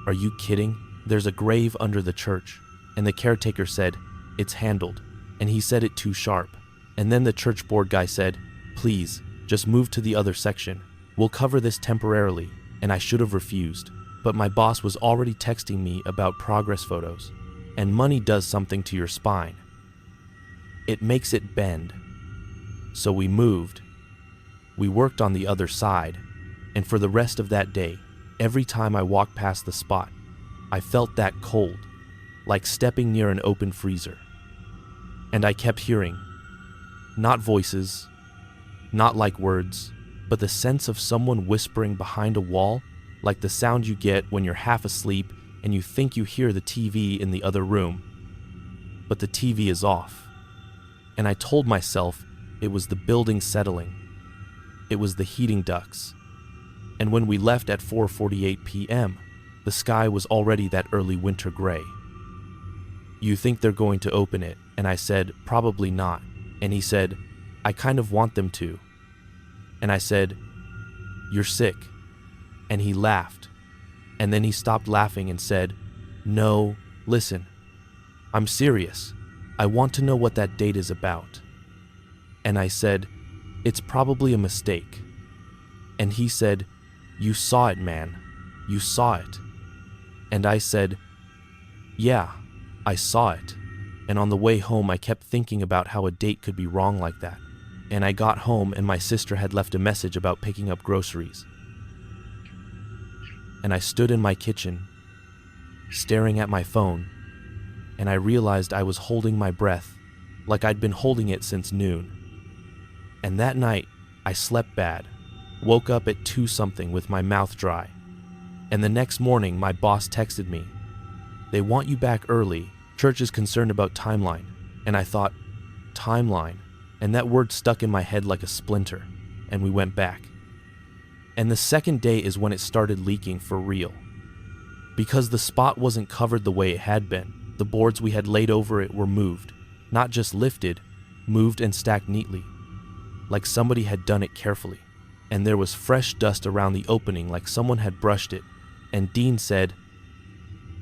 "Are you kidding? There's a grave under the church." And the caretaker said, "It's handled." And he said it too sharp. And then the church board guy said, "Please, just move to the other section. We'll cover this temporarily." And I should have refused. But my boss was already texting me about progress photos. And money does something to your spine. It makes it bend. So we moved. We worked on the other side. And for the rest of that day, every time I walked past the spot, I felt that cold, like stepping near an open freezer. And I kept hearing, not voices, not like words, but the sense of someone whispering behind a wall, like the sound you get when you're half asleep and you think you hear the TV in the other room, but the TV is off. And I told myself it was the building settling. It was the heating ducts. And when we left at 4:48 p.m., the sky was already that early winter gray. "You think they're going to open it?" And I said, "Probably not." And he said, "I kind of want them to." And I said, "You're sick." And he laughed. And then he stopped laughing and said, "No, listen. I'm serious. I want to know what that date is about." And I said, "It's probably a mistake." And he said, "You saw it, man. You saw it." And I said, "Yeah, I saw it." And on the way home, I kept thinking about how a date could be wrong like that. And I got home and my sister had left a message about picking up groceries. And I stood in my kitchen, staring at my phone, and I realized I was holding my breath like I'd been holding it since noon. And that night, I slept bad, woke up at 2 something with my mouth dry. And the next morning, my boss texted me, "They want you back early. Church is concerned about timeline." And I thought, timeline? And that word stuck in my head like a splinter, and we went back. And the second day is when it started leaking for real. Because the spot wasn't covered the way it had been, the boards we had laid over it were moved, not just lifted, moved and stacked neatly, like somebody had done it carefully. And there was fresh dust around the opening like someone had brushed it. And Dean said,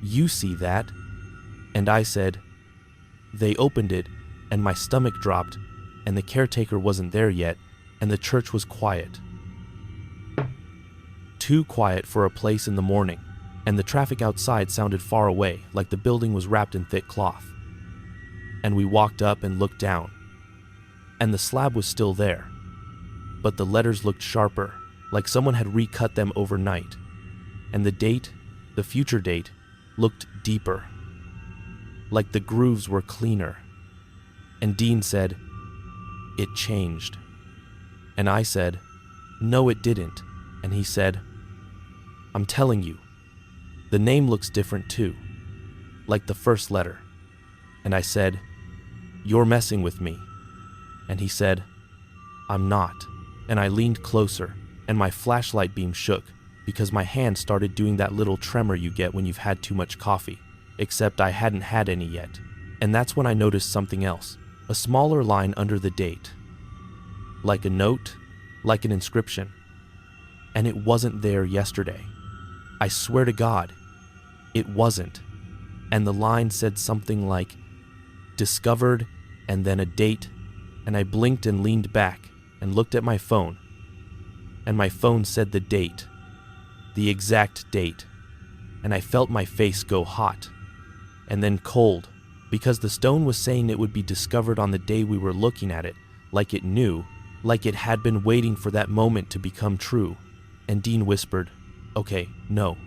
"You see that?" And I said, "They opened it," and my stomach dropped, and the caretaker wasn't there yet, and the church was quiet. Too quiet for a place in the morning, and the traffic outside sounded far away, like the building was wrapped in thick cloth. And we walked up and looked down, and the slab was still there, but the letters looked sharper, like someone had recut them overnight, and the date, the future date, looked deeper, like the grooves were cleaner. And Dean said, "It changed." And I said, "No, it didn't." And he said, "I'm telling you, the name looks different too, like the first letter." And I said, "You're messing with me." And he said, "I'm not." And I leaned closer, and my flashlight beam shook, because my hand started doing that little tremor you get when you've had too much coffee, except I hadn't had any yet. And that's when I noticed something else, a smaller line under the date, like a note, like an inscription. And it wasn't there yesterday. I swear to God, it wasn't. And the line said something like, "Discovered," and then a date, and I blinked and leaned back and looked at my phone, and my phone said the date, the exact date, and I felt my face go hot, and then cold, because the stone was saying it would be discovered on the day we were looking at it, like it knew, like it had been waiting for that moment to become true. And Dean whispered, "Okay, no,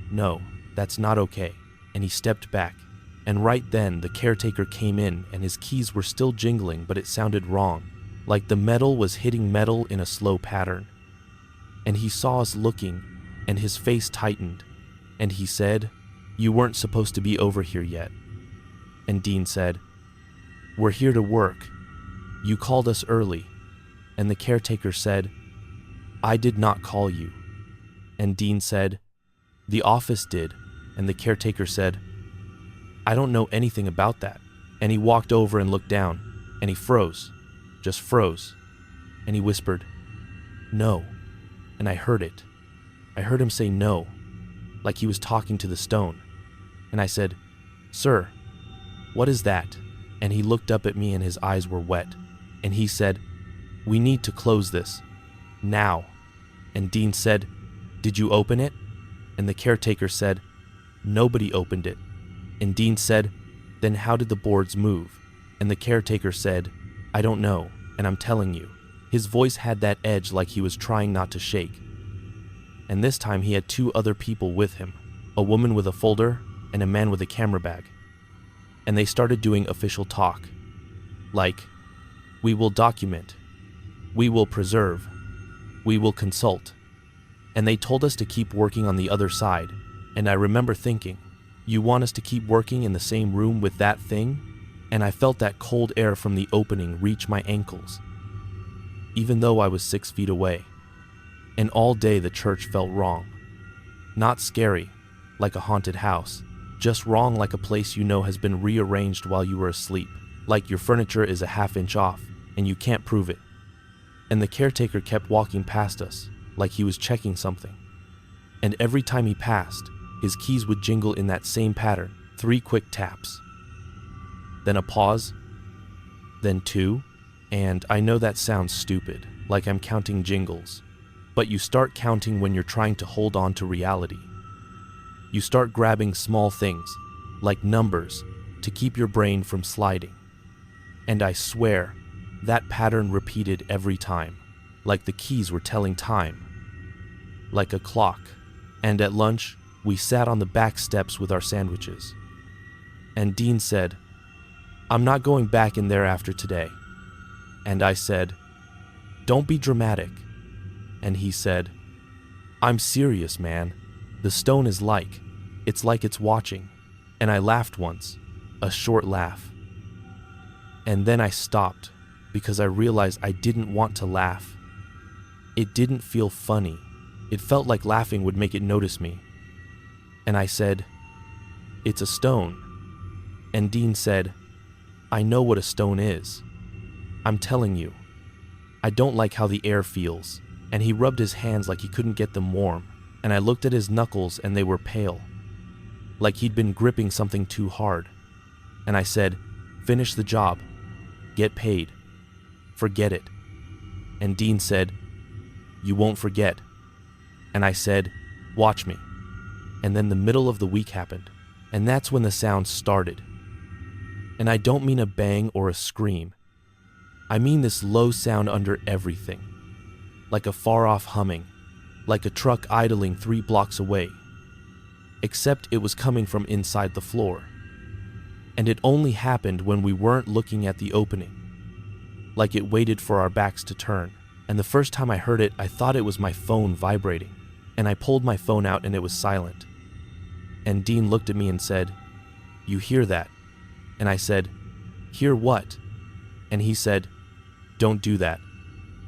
that's not okay," and he stepped back. And right then, the caretaker came in, and his keys were still jingling, but it sounded wrong, like the metal was hitting metal in a slow pattern. And he saw us looking, and his face tightened, and he said, "You weren't supposed to be over here yet." And Dean said, "We're here to work. You called us early." And the caretaker said, "I did not call you." And Dean said, "The office did." And the caretaker said, "I don't know anything about that." And he walked over and looked down, and he froze, just froze. And he whispered, "No." And I heard it. I heard him say no, like he was talking to the stone. And I said, "Sir, what is that?" And he looked up at me and his eyes were wet. And he said, "We need to close this, now." And Dean said, "Did you open it?" And the caretaker said, "Nobody opened it." And Dean said, "Then how did the boards move?" And the caretaker said, "I don't know, and I'm telling you." His voice had that edge like he was trying not to shake. And this time he had 2 other people with him, a woman with a folder and a man with a camera bag. And they started doing official talk, like, "We will document, we will preserve, we will consult." And they told us to keep working on the other side, and I remember thinking, you want us to keep working in the same room with that thing? And I felt that cold air from the opening reach my ankles, even though I was 6 feet away. And all day the church felt wrong. Not scary, like a haunted house, just wrong like a place you know has been rearranged while you were asleep, like your furniture is a half-inch off, and you can't prove it. And the caretaker kept walking past us, like he was checking something. And every time he passed, his keys would jingle in that same pattern, 3 quick taps. Then a pause, then 2, and I know that sounds stupid, like I'm counting jingles, but you start counting when you're trying to hold on to reality. You start grabbing small things, like numbers, to keep your brain from sliding. And I swear, that pattern repeated every time, like the keys were telling time, like a clock. And at lunch, we sat on the back steps with our sandwiches. And Dean said, I'm not going back in there after today. And I said, don't be dramatic. And he said, I'm serious, man. The stone is it's like it's watching. And I laughed once, a short laugh. And then I stopped because I realized I didn't want to laugh. It didn't feel funny. It felt like laughing would make it notice me. And I said, it's a stone. And Dean said, I know what a stone is. I'm telling you. I don't like how the air feels. And he rubbed his hands like he couldn't get them warm. And I looked at his knuckles and they were pale, like he'd been gripping something too hard. And I said, finish the job. Get paid. Forget it. And Dean said, you won't forget. And I said, watch me. And then the middle of the week happened. And that's when the sound started. And I don't mean a bang or a scream. I mean this low sound under everything. Like a far-off humming. Like a truck idling 3 blocks away. Except it was coming from inside the floor. And it only happened when we weren't looking at the opening. Like it waited for our backs to turn. And the first time I heard it, I thought it was my phone vibrating. And I pulled my phone out and it was silent. And Dean looked at me and said, you hear that? And I said, hear what? And he said, don't do that.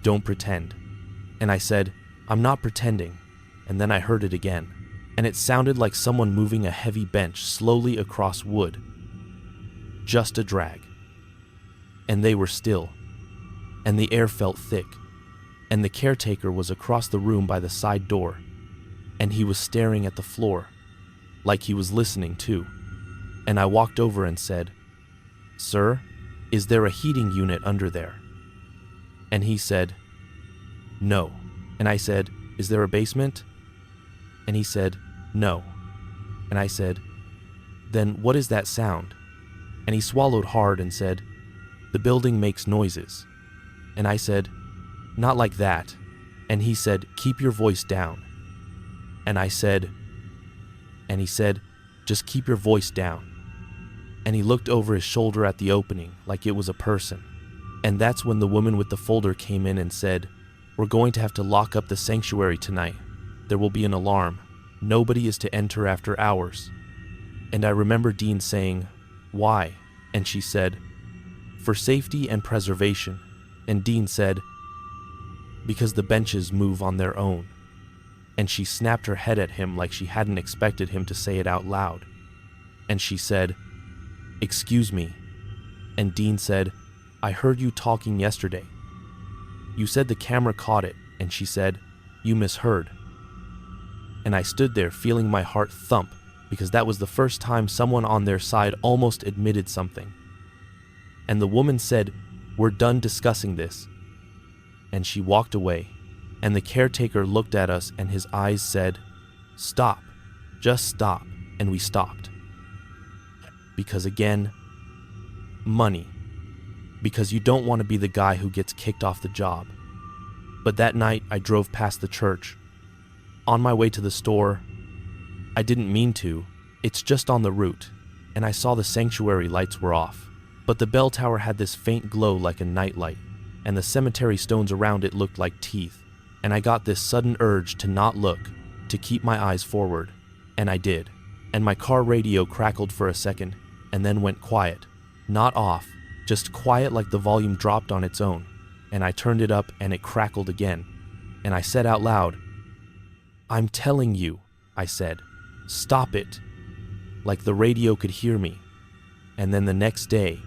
Don't pretend. And I said, I'm not pretending. And then I heard it again. And it sounded like someone moving a heavy bench slowly across wood. Just a drag. And they were still. And the air felt thick. And the caretaker was across the room by the side door. And he was staring at the floor, like he was listening too. And I walked over and said, sir, is there a heating unit under there? And he said, no. And I said, is there a basement? And he said, no. And I said, then what is that sound? And he swallowed hard and said, the building makes noises. And I said, not like that. And he said, keep your voice down. And I said, and he said, just keep your voice down. And he looked over his shoulder at the opening like it was a person. And that's when the woman with the folder came in and said, we're going to have to lock up the sanctuary tonight. There will be an alarm. Nobody is to enter after hours. And I remember Dean saying, why? And she said, for safety and preservation. And Dean said, because the benches move on their own. And she snapped her head at him like she hadn't expected him to say it out loud. And she said, excuse me. And Dean said, I heard you talking yesterday. You said the camera caught it. And she said, you misheard. And I stood there feeling my heart thump because that was the first time someone on their side almost admitted something. And the woman said, we're done discussing this. And she walked away. And the caretaker looked at us and his eyes said, stop, just stop. And we stopped. Because again, money. Because you don't want to be the guy who gets kicked off the job. But that night I drove past the church. On my way to the store, I didn't mean to, it's just on the route, and I saw the sanctuary lights were off. But the bell tower had this faint glow like a nightlight, and the cemetery stones around it looked like teeth. And I got this sudden urge to not look, to keep my eyes forward. And I did. And my car radio crackled for a second, and then went quiet. Not off, just quiet like the volume dropped on its own. And I turned it up and it crackled again. And I said out loud, I'm telling you, I said, stop it. Like the radio could hear me. And then the next day,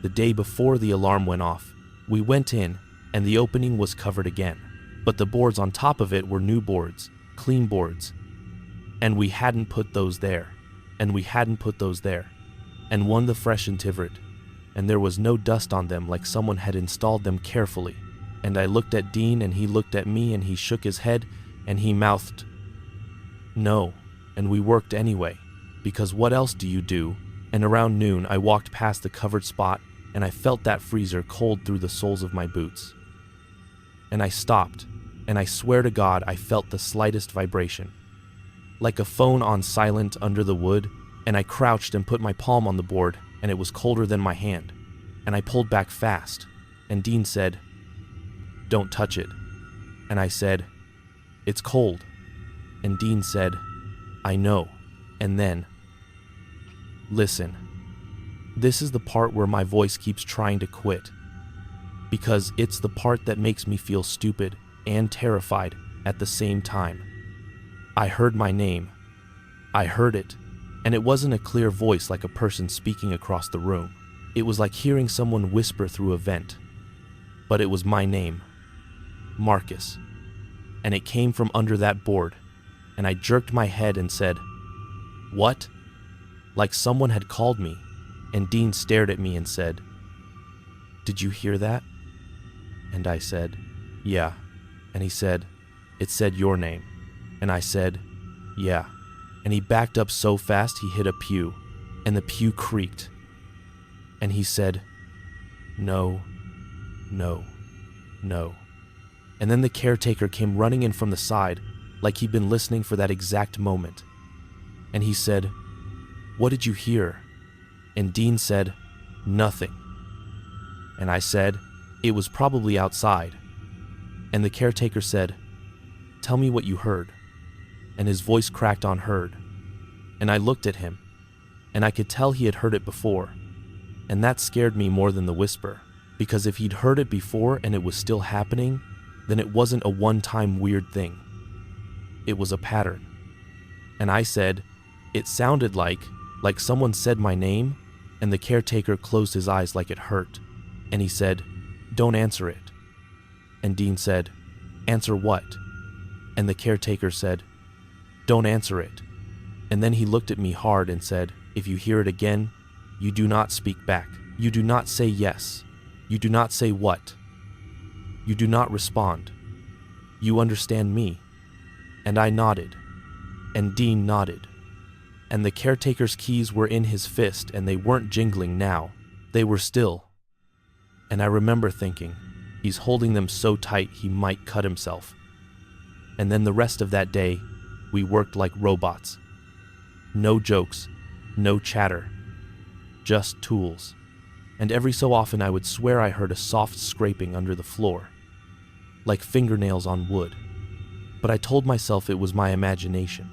the day before the alarm went off, we went in and the opening was covered again. But the boards on top of it were new boards, clean boards. And we hadn't put those there. And we hadn't put those there. And one the fresh and Tivrit. And there was no dust on them like someone had installed them carefully. And I looked at Dean and he looked at me and he shook his head and he mouthed, no. And we worked anyway. Because what else do you do? And around noon I walked past the covered spot and I felt that freezer cold through the soles of my boots. And I stopped, and I swear to God I felt the slightest vibration. Like a phone on silent under the wood, and I crouched and put my palm on the board, and it was colder than my hand. and I pulled back fast, and Dean said, "Don't touch it." And I said, "It's cold." And Dean said, "I know." And then, listen, this is the part where my voice keeps trying to quit, because it's the part that makes me feel stupid and terrified at the same time. I heard my name. I heard it, and it wasn't a clear voice like a person speaking across the room. It was like hearing someone whisper through a vent. But it was my name, Marcus, and it came from under that board, and I jerked my head and said, "What?" Like someone had called me, and Dean stared at me and said, "Did you hear that?" And I said, "Yeah." And he said, "It said your name." And I said, "Yeah." And he backed up so fast he hit a pew, and the pew creaked. And he said, "No, no, no." And then the caretaker came running in from the side, like he'd been listening for that exact moment. And he said, "What did you hear?" And Dean said, "Nothing." And I said, "It was probably outside." And the caretaker said, "Tell me what you heard." And his voice cracked on "heard." And I looked at him, and I could tell he had heard it before. And that scared me more than the whisper, because if he'd heard it before and it was still happening, then it wasn't a one-time weird thing. It was a pattern. And I said, "It sounded like someone said my name," and the caretaker closed his eyes like it hurt. And he said, "Don't answer it." And Dean said, "Answer what?" And the caretaker said, "Don't answer it." And then he looked at me hard and said, "If you hear it again, you do not speak back. You do not say yes. You do not say what. You do not respond. You understand me?" And I nodded, and Dean nodded. And the caretaker's keys were in his fist, and they weren't jingling now. They were still. And I remember thinking, he's holding them so tight he might cut himself. And then the rest of that day, we worked like robots. No jokes, no chatter, just tools. And every so often I would swear I heard a soft scraping under the floor, like fingernails on wood. But I told myself it was my imagination.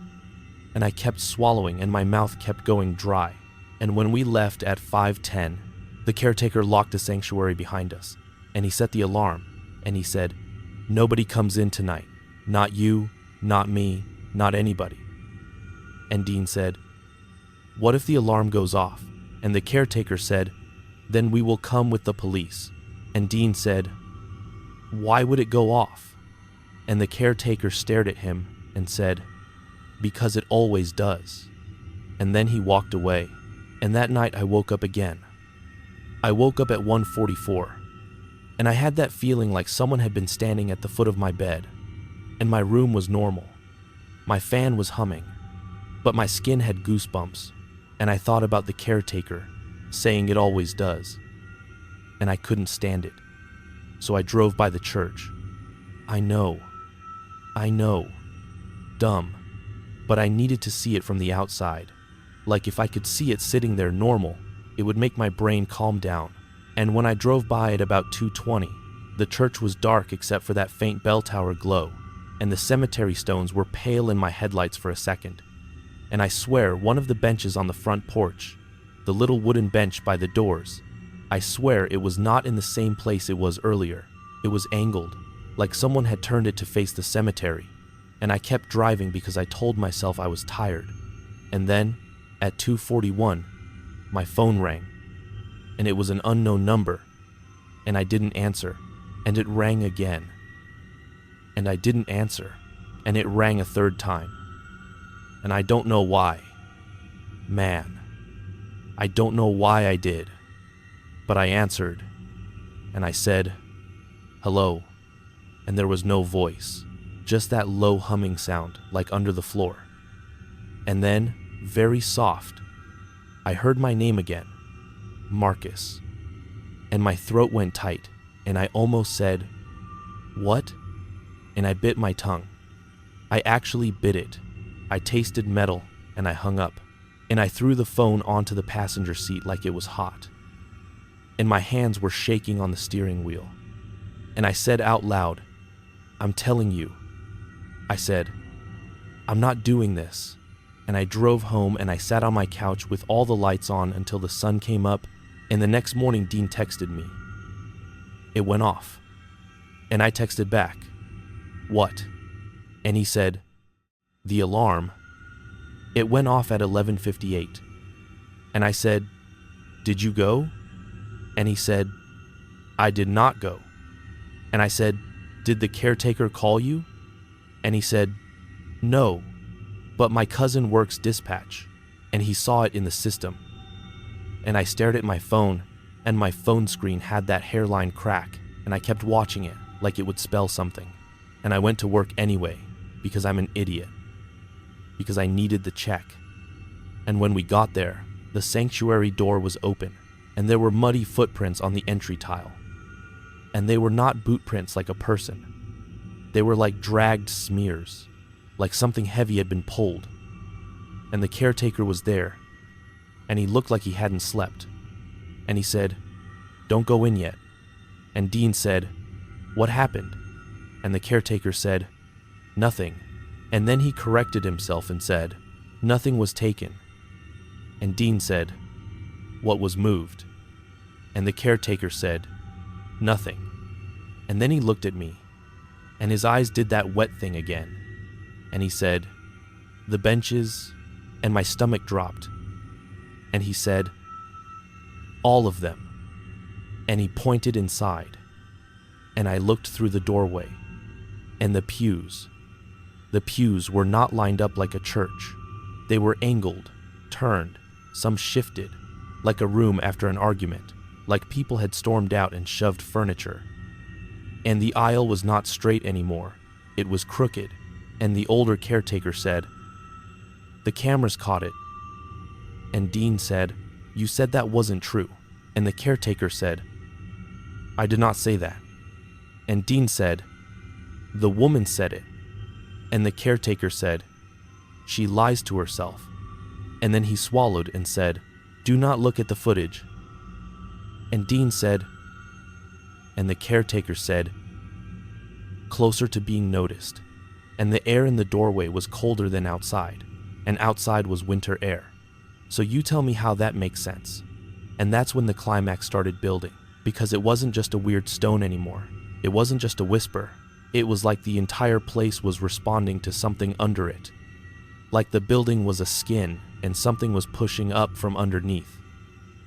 And I kept swallowing, and my mouth kept going dry. And when we left at 5:10, the caretaker locked the sanctuary behind us, and he set the alarm, and he said, "Nobody comes in tonight. Not you, not me, not anybody." And Dean said, "What if the alarm goes off?" And the caretaker said, "Then we will come with the police." And Dean said, "Why would it go off?" And the caretaker stared at him and said, "Because it always does." And then he walked away. And that night I woke up again. I woke up at 1:44, and I had that feeling like someone had been standing at the foot of my bed. And my room was normal. My fan was humming, but my skin had goosebumps, and I thought about the caretaker saying it always does. And I couldn't stand it. So I drove by the church. I know. Dumb. But I needed to see it from the outside. Like if I could see it sitting there normal, it would make my brain calm down. And when I drove by at about 2:20, the church was dark except for that faint bell tower glow, and the cemetery stones were pale in my headlights for a second. And I swear one of the benches on the front porch, the little wooden bench by the doors, I swear it was not in the same place it was earlier. It was angled, like someone had turned it to face the cemetery. And I kept driving because I told myself I was tired. And then, at 2:41, my phone rang. And it was an unknown number. And I didn't answer. And it rang again. And I didn't answer. And it rang a third time. And I don't know why. Man, I don't know why I did. But I answered. And I said, "Hello." And there was no voice. Just that low humming sound, like under the floor. And then, very soft, I heard my name again, Marcus. And my throat went tight, and I almost said, "What?" And I bit my tongue. I actually bit it. I tasted metal, and I hung up. And I threw the phone onto the passenger seat like it was hot. and my hands were shaking on the steering wheel. And I said out loud, "I'm telling you." I said, "I'm not doing this." And I drove home and I sat on my couch with all the lights on until the sun came up, and the next morning Dean texted me. It went off. And I texted back, "What?" And he said, "The alarm. It went off at 11:58. And I said, "Did you go?" And he said, "I did not go." And I said, "Did the caretaker call you?" And he said, "No, but my cousin works dispatch, and he saw it in the system." And I stared at my phone, and my phone screen had that hairline crack, and I kept watching it like it would spell something. And I went to work anyway, because I'm an idiot. Because I needed the check. And when we got there, the sanctuary door was open, and there were muddy footprints on the entry tile. And they were not boot prints like a person. They were like dragged smears, like something heavy had been pulled. And the caretaker was there, and he looked like he hadn't slept. And he said, "Don't go in yet." And Dean said, "What happened?" And the caretaker said, "Nothing." And then he corrected himself and said, "Nothing was taken." And Dean said, "What was moved?" And the caretaker said, "Nothing." And then he looked at me, and his eyes did that wet thing again. And he said, "The benches," and my stomach dropped. And he said, "All of them." And he pointed inside. And I looked through the doorway, and the pews were not lined up like a church. They were angled, turned, some shifted, like a room after an argument, like people had stormed out and shoved furniture. And the aisle was not straight anymore. It was crooked, and the older caretaker said, "The cameras caught it." And Dean said, "You said that wasn't true." And the caretaker said, "I did not say that." And Dean said, "The woman said it." And the caretaker said, "She lies to herself." And then he swallowed and said, "Do not look at the footage." And Dean said, and the caretaker said, "Closer to being noticed." And the air in the doorway was colder than outside, and outside was winter air. So you tell me how that makes sense. And that's when the climax started building, because it wasn't just a weird stone anymore. It wasn't just a whisper. It was like the entire place was responding to something under it. Like the building was a skin, and something was pushing up from underneath.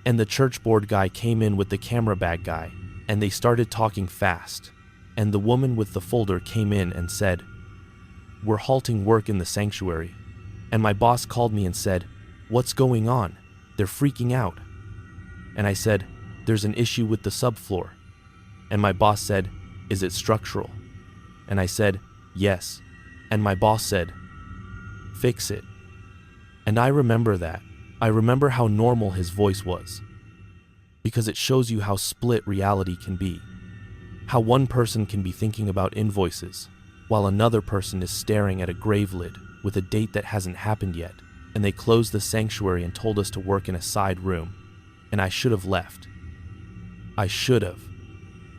And the church board guy came in with the camera bag guy, and they started talking fast. And the woman with the folder came in and said, "We're halting work in the sanctuary." And my boss called me and said, "What's going on? They're freaking out." And I said, "There's an issue with the subfloor." And my boss said, "Is it structural?" And I said, "Yes." And my boss said, "Fix it." And I remember that. I remember how normal his voice was. Because it shows you how split reality can be. How one person can be thinking about invoices, while another person is staring at a grave lid with a date that hasn't happened yet. And they closed the sanctuary and told us to work in a side room. And I should have left. I should have.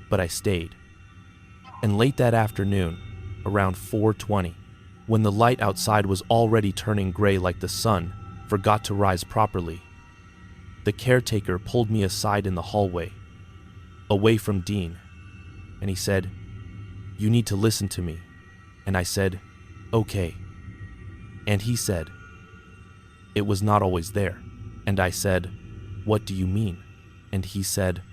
But I stayed. And late that afternoon, around 4:20, when the light outside was already turning gray like the sun forgot to rise properly, the caretaker pulled me aside in the hallway, away from Dean, and he said, "You need to listen to me." And I said, "Okay." And he said, "It was not always there." And I said, "What do you mean?" And he said,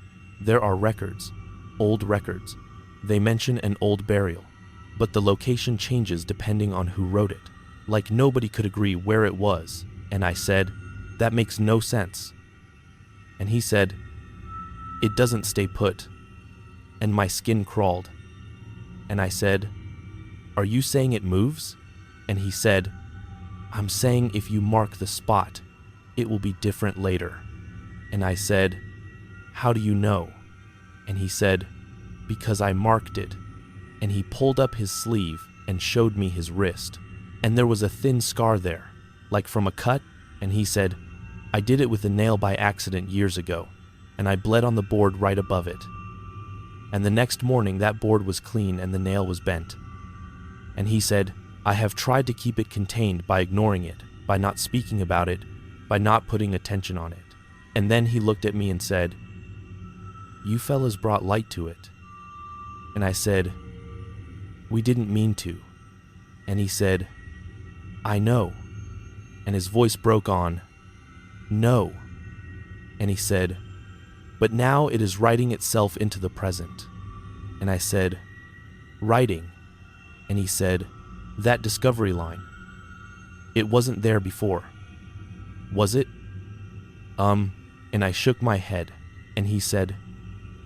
"There are records, old records. They mention an old burial, but the location changes depending on who wrote it. Like nobody could agree where it was." And I said, "That makes no sense." And he said, "It doesn't stay put." And my skin crawled. And I said, "Are you saying it moves?" And he said, "I'm saying if you mark the spot, it will be different later." And I said, "How do you know?" And he said, "Because I marked it." And he pulled up his sleeve and showed me his wrist. And there was a thin scar there, like from a cut. And he said, "I did it with a nail by accident years ago." and I bled on the board right above it. And the next morning that board was clean and the nail was bent. And he said, I have tried to keep it contained by ignoring it, by not speaking about it, by not putting attention on it. And then he looked at me and said, you fellas brought light to it. And I said, we didn't mean to. And he said, I know. And his voice broke on, no. And he said, but now it is writing itself into the present. And I said, writing. And he said, that discovery line. It wasn't there before. Was it? And I shook my head, and he said,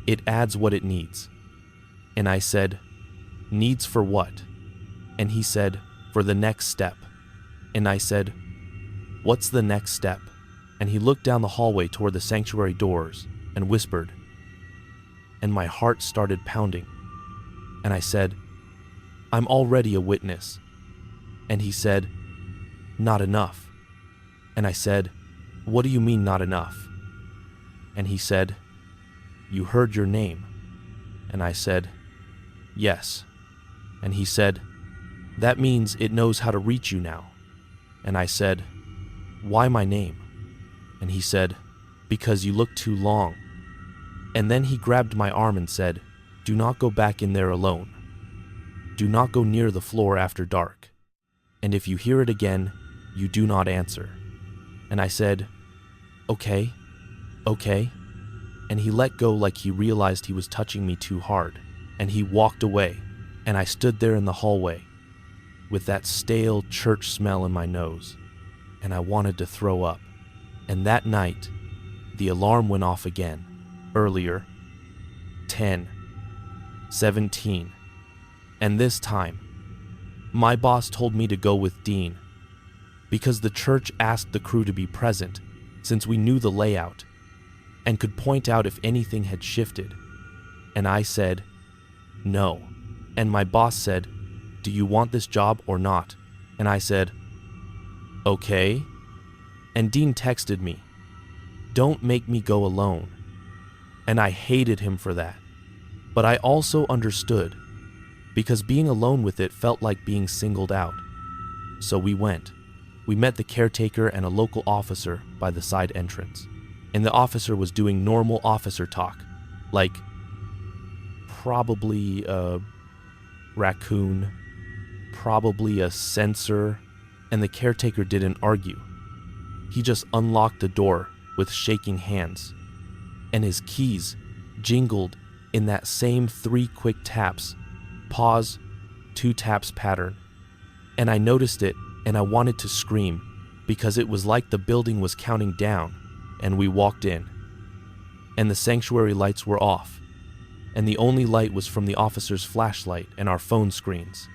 it adds what it needs. And I said, needs for what? And he said, for the next step. And I said, what's the next step? And he looked down the hallway toward the sanctuary doors and whispered, and my heart started pounding. And I said, I'm already a witness. And he said, not enough. And I said, what do you mean not enough? And he said, you heard your name. And I said, yes. And he said, that means it knows how to reach you now. And I said, why my name? And he said, because you look too long. And then he grabbed my arm and said, do not go back in there alone. Do not go near the floor after dark. And if you hear it again, you do not answer. And I said, okay. And he let go like he realized he was touching me too hard. And he walked away, and I stood there in the hallway with that stale church smell in my nose, and I wanted to throw up. And that night, the alarm went off again, earlier, 10, 17, and this time, my boss told me to go with Dean, because the church asked the crew to be present, since we knew the layout, and could point out if anything had shifted. And I said, no. And my boss said, do you want this job or not? And I said, okay. And Dean texted me, don't make me go alone. And I hated him for that. But I also understood, because being alone with it felt like being singled out. So we went. We met the caretaker and a local officer by the side entrance. And the officer was doing normal officer talk, like probably a raccoon, probably a censor, and the caretaker didn't argue. He just unlocked the door with shaking hands, and his keys jingled in that same 3 quick taps, pause, 2 taps pattern. And I noticed it, and I wanted to scream, because it was like the building was counting down, and we walked in. And the sanctuary lights were off, and the only light was from the officer's flashlight and our phone screens.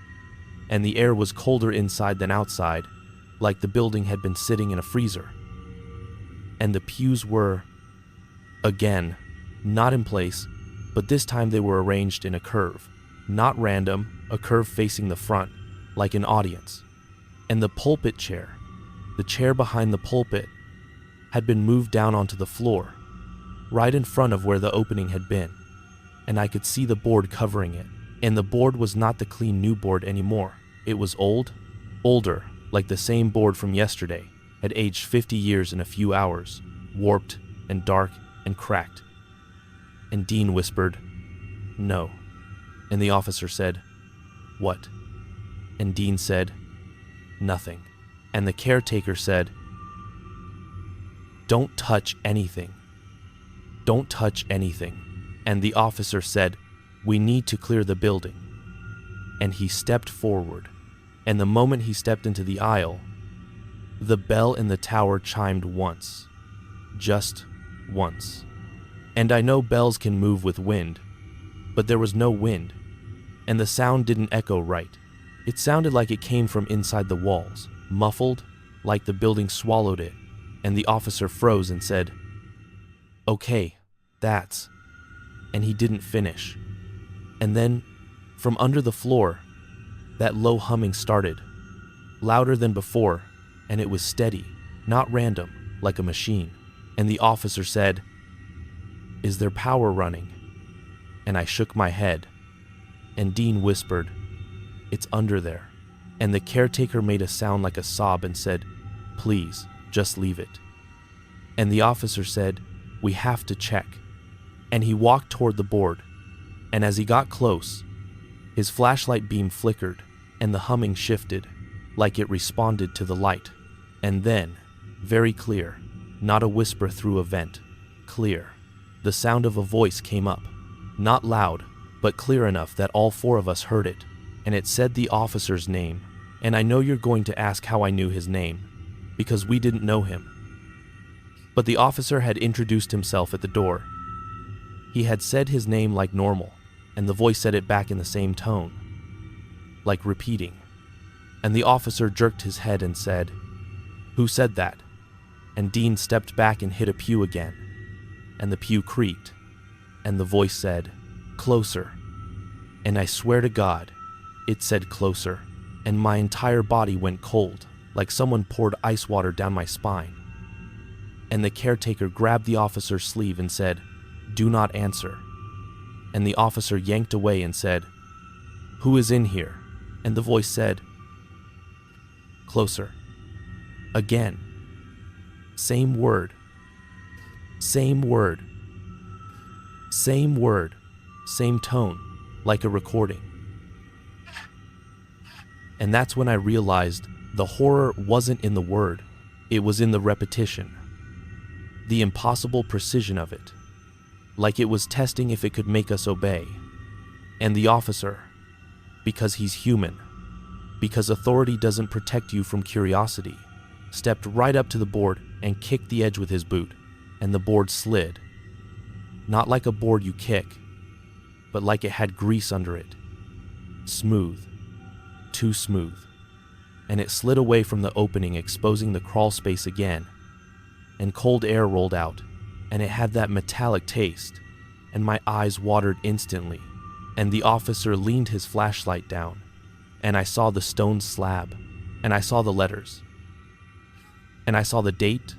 And the air was colder inside than outside, like the building had been sitting in a freezer. And the pews were, again, not in place, but this time they were arranged in a curve. Not random, a curve facing the front, like an audience. And the pulpit chair, the chair behind the pulpit, had been moved down onto the floor, right in front of where the opening had been. And I could see the board covering it. And the board was not the clean new board anymore. It was older, like the same board from yesterday, had aged 50 years in a few hours, warped and dark and cracked. And Dean whispered, no. And the officer said, what? And Dean said, nothing. And the caretaker said, don't touch anything. Don't touch anything. And the officer said, we need to clear the building. And he stepped forward, and the moment he stepped into the aisle, the bell in the tower chimed once. Just once. And I know bells can move with wind, but there was no wind, and the sound didn't echo right. It sounded like it came from inside the walls, muffled, like the building swallowed it, and the officer froze and said, okay, that's... And he didn't finish. And then, from under the floor, that low humming started, louder than before, and it was steady, not random, like a machine. And the officer said, Is there power running? And I shook my head. And Dean whispered, "It's under there." And the caretaker made a sound like a sob and said, "Please, just leave it." And the officer said, "We have to check." And he walked toward the board. And as he got close, his flashlight beam flickered and the humming shifted, like it responded to the light. And then, very clear, not a whisper through a vent, clear, the sound of a voice came up. Not loud, but clear enough that all four of us heard it. And it said the officer's name. And I know you're going to ask how I knew his name, because we didn't know him. But the officer had introduced himself at the door. He had said his name like normal, and the voice said it back in the same tone, like repeating. And the officer jerked his head and said, "Who said that?" And Dean stepped back and hit a pew again, and the pew creaked, and the voice said, "Closer." And I swear to God, it said closer, and my entire body went cold, like someone poured ice water down my spine. And the caretaker grabbed the officer's sleeve and said, "Do not answer." And the officer yanked away and said, "Who is in here?" And the voice said, "Closer." Again. Same word. Same word. Same word. Same tone, like a recording. And that's when I realized the horror wasn't in the word, it was in the repetition. The impossible precision of it, like it was testing if it could make us obey. And the officer, because he's human, because authority doesn't protect you from curiosity, stepped right up to the board and kicked the edge with his boot, and the board slid. Not like a board you kick, but like it had grease under it. Smooth. Too smooth. And it slid away from the opening, exposing the crawl space again. And cold air rolled out, and it had that metallic taste, and my eyes watered instantly. And the officer leaned his flashlight down, and I saw the stone slab, and I saw the letters, and I saw the date,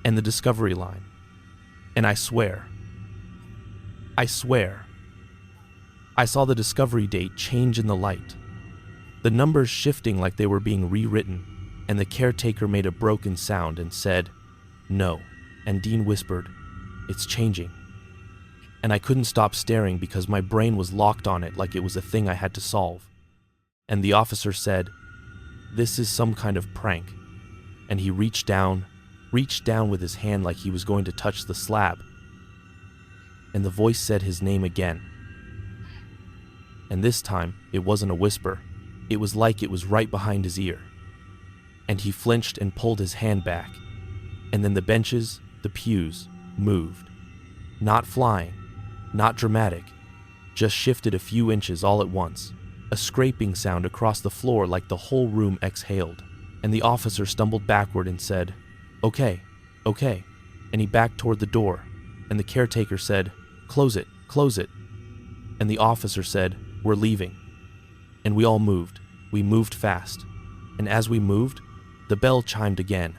and the discovery line. And I swear, I saw the discovery date change in the light, the numbers shifting like they were being rewritten. And the caretaker made a broken sound and said, "No." And Dean whispered, "It's changing." And I couldn't stop staring because my brain was locked on it like it was a thing I had to solve. And the officer said, "This is some kind of prank." And he reached down with his hand like he was going to touch the slab. And the voice said his name again. And this time, it wasn't a whisper. It was like it was right behind his ear. And he flinched and pulled his hand back. And then the benches, the pews, moved. Not flying, not dramatic, just shifted a few inches all at once. A scraping sound across the floor like the whole room exhaled. And the officer stumbled backward and said, Okay. And he backed toward the door. And the caretaker said, close it. And the officer said, "We're leaving." And we all moved. We moved fast. And as we moved, the bell chimed again.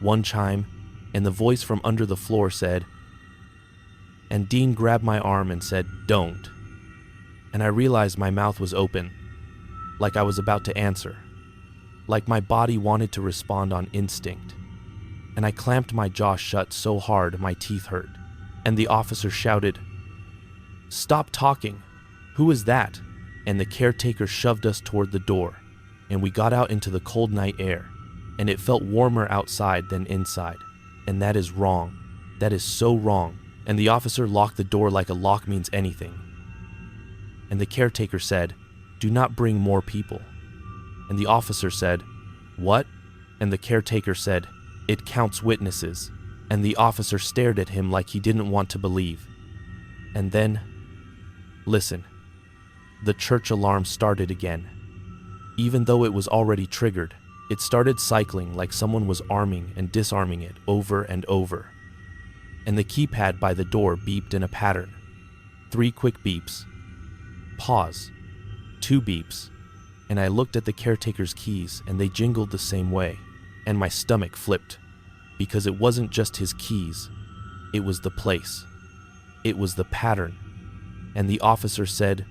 One chime, and the voice from under the floor said, and Dean grabbed my arm and said, "Don't." And I realized my mouth was open, like I was about to answer, like my body wanted to respond on instinct. And I clamped my jaw shut so hard my teeth hurt. And the officer shouted, "Stop talking! Who is that?" And the caretaker shoved us toward the door, and we got out into the cold night air, and it felt warmer outside than inside. And that is wrong. That is so wrong. And the officer locked the door like a lock means anything. And the caretaker said, "Do not bring more people." And the officer said, "What?" And the caretaker said, "It counts witnesses." And the officer stared at him like he didn't want to believe. And then, listen, the church alarm started again. Even though it was already triggered, it started cycling like someone was arming and disarming it over and over. And the keypad by the door beeped in a pattern. 3 quick beeps. Pause. 2 beeps. And I looked at the caretaker's keys and they jingled the same way. And my stomach flipped. Because it wasn't just his keys. It was the place. It was the pattern. And the officer said,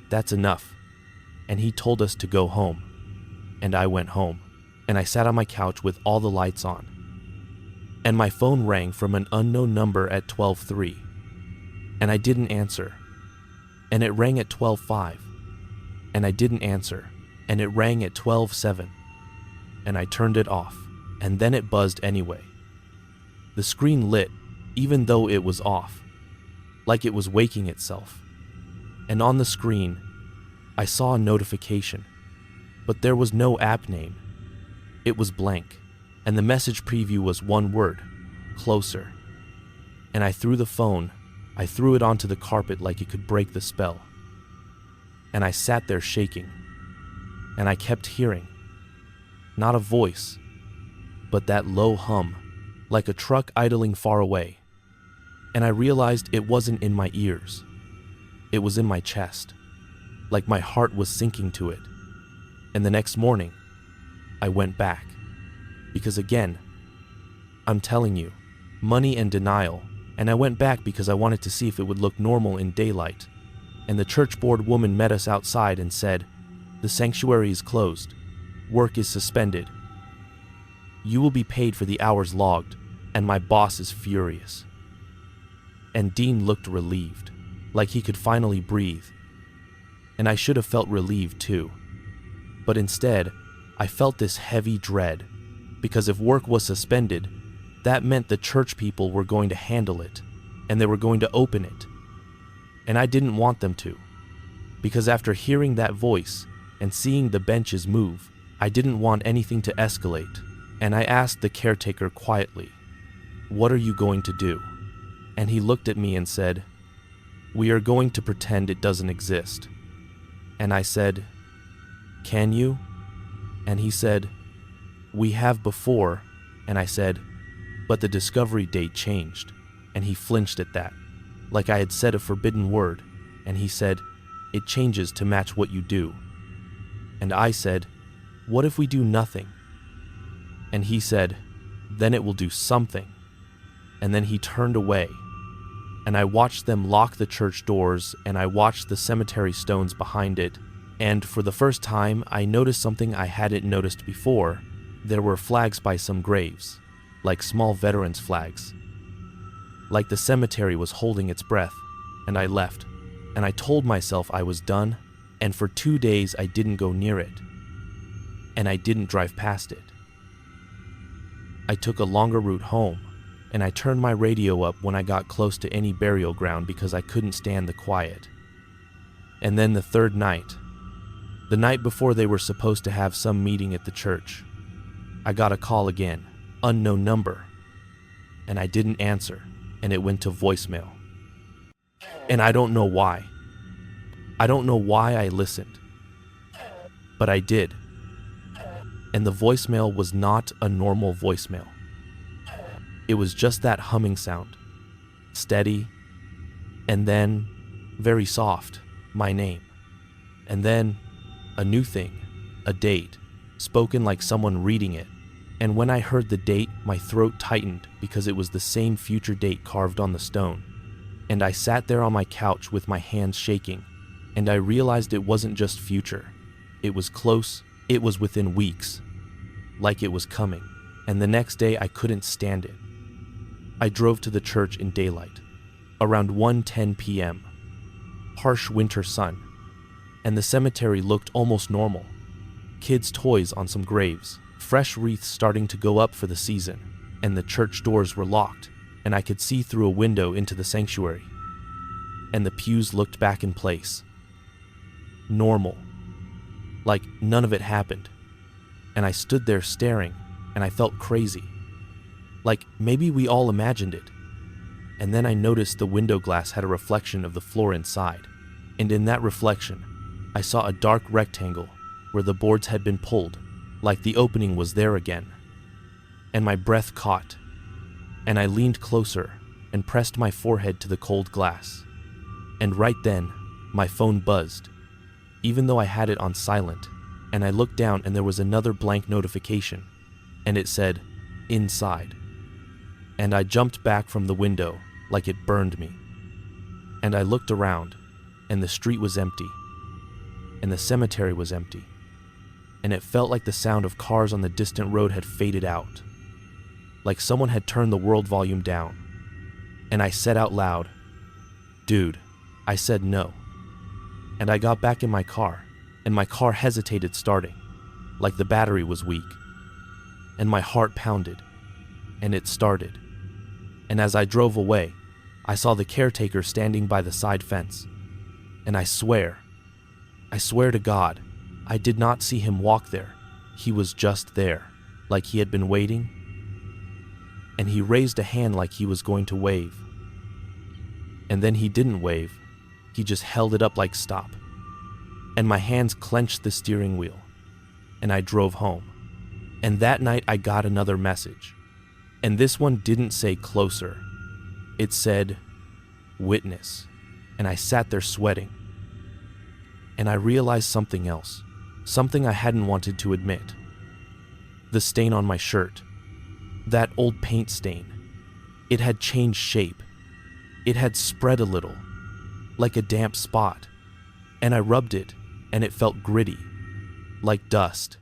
"That's enough." And he told us to go home. And I went home. And I sat on my couch with all the lights on. And my phone rang from an unknown number at 12:03. And I didn't answer. And it rang at 12:05. And I didn't answer. And it rang at 12:07. And I turned it off. And then it buzzed anyway. The screen lit, even though it was off, like it was waking itself. And on the screen, I saw a notification, but there was no app name. It was blank, and the message preview was one word: closer. And I threw the phone, I threw it onto the carpet like it could break the spell. And I sat there shaking, and I kept hearing, not a voice, but that low hum, like a truck idling far away. And I realized it wasn't in my ears. It was in my chest, like my heart was sinking to it. And the next morning, I went back. Because again, I'm telling you, money and denial. And I went back because I wanted to see if it would look normal in daylight. And the church board woman met us outside and said, "The sanctuary is closed. Work is suspended. You will be paid for the hours logged, and my boss is furious." And Dean looked relieved, like he could finally breathe. And I should have felt relieved too. But instead, I felt this heavy dread, because if work was suspended, that meant the church people were going to handle it, and they were going to open it. And I didn't want them to, because after hearing that voice and seeing the benches move, I didn't want anything to escalate. And I asked the caretaker quietly, "What are you going to do?" And he looked at me and said, "We are going to pretend it doesn't exist." And I said, "Can you?" And he said, "We have before." And I said, "But the discovery date changed." And he flinched at that, like I had said a forbidden word. And he said, "It changes to match what you do." And I said, "What if we do nothing?" And he said, "Then it will do something." And then he turned away. And I watched them lock the church doors, and I watched the cemetery stones behind it. And for the first time, I noticed something I hadn't noticed before. There were flags by some graves, like small veterans' flags. Like the cemetery was holding its breath. And I left. And I told myself I was done. And for 2 days, I didn't go near it. And I didn't drive past it. I took a longer route home, and I turned my radio up when I got close to any burial ground because I couldn't stand the quiet. And then the third night, the night before they were supposed to have some meeting at the church, I got a call again, unknown number, and I didn't answer, and it went to voicemail. And I don't know why. I don't know why I listened, but I did. And the voicemail was not a normal voicemail. It was just that humming sound, steady, and then, very soft, my name. And then, a new thing, a date, spoken like someone reading it. And when I heard the date, my throat tightened because it was the same future date carved on the stone. And I sat there on my couch with my hands shaking, and I realized it wasn't just future. It was close, it was within weeks, like it was coming. And the next day I couldn't stand it. I drove to the church in daylight, around 1:10 p.m., harsh winter sun, and the cemetery looked almost normal. Kids' toys on some graves, fresh wreaths starting to go up for the season, and the church doors were locked, and I could see through a window into the sanctuary. And the pews looked back in place. Normal. Like none of it happened. And I stood there staring, and I felt crazy. Like maybe we all imagined it. And then I noticed the window glass had a reflection of the floor inside. And in that reflection, I saw a dark rectangle where the boards had been pulled, like the opening was there again. And my breath caught, and I leaned closer and pressed my forehead to the cold glass. And right then, my phone buzzed, even though I had it on silent. And I looked down and there was another blank notification, and it said, "Inside." and I jumped back from the window like it burned me. And I looked around, and the street was empty, and the cemetery was empty, and it felt like the sound of cars on the distant road had faded out, like someone had turned the world volume down. And I said out loud, "Dude," I said no. And I got back in my car, and my car hesitated starting, like the battery was weak. And my heart pounded, and it started. And as I drove away, I saw the caretaker standing by the side fence. And I swear to God, I did not see him walk there. He was just there, like he had been waiting. And he raised a hand like he was going to wave. And then he didn't wave. He just held it up like stop. And my hands clenched the steering wheel. And I drove home. And that night I got another message. And this one didn't say closer. It said, "Witness." And I sat there sweating. And I realized something else. Something I hadn't wanted to admit. The stain on my shirt. That old paint stain. It had changed shape. It had spread a little, like a damp spot. And I rubbed it, and it felt gritty, like dust,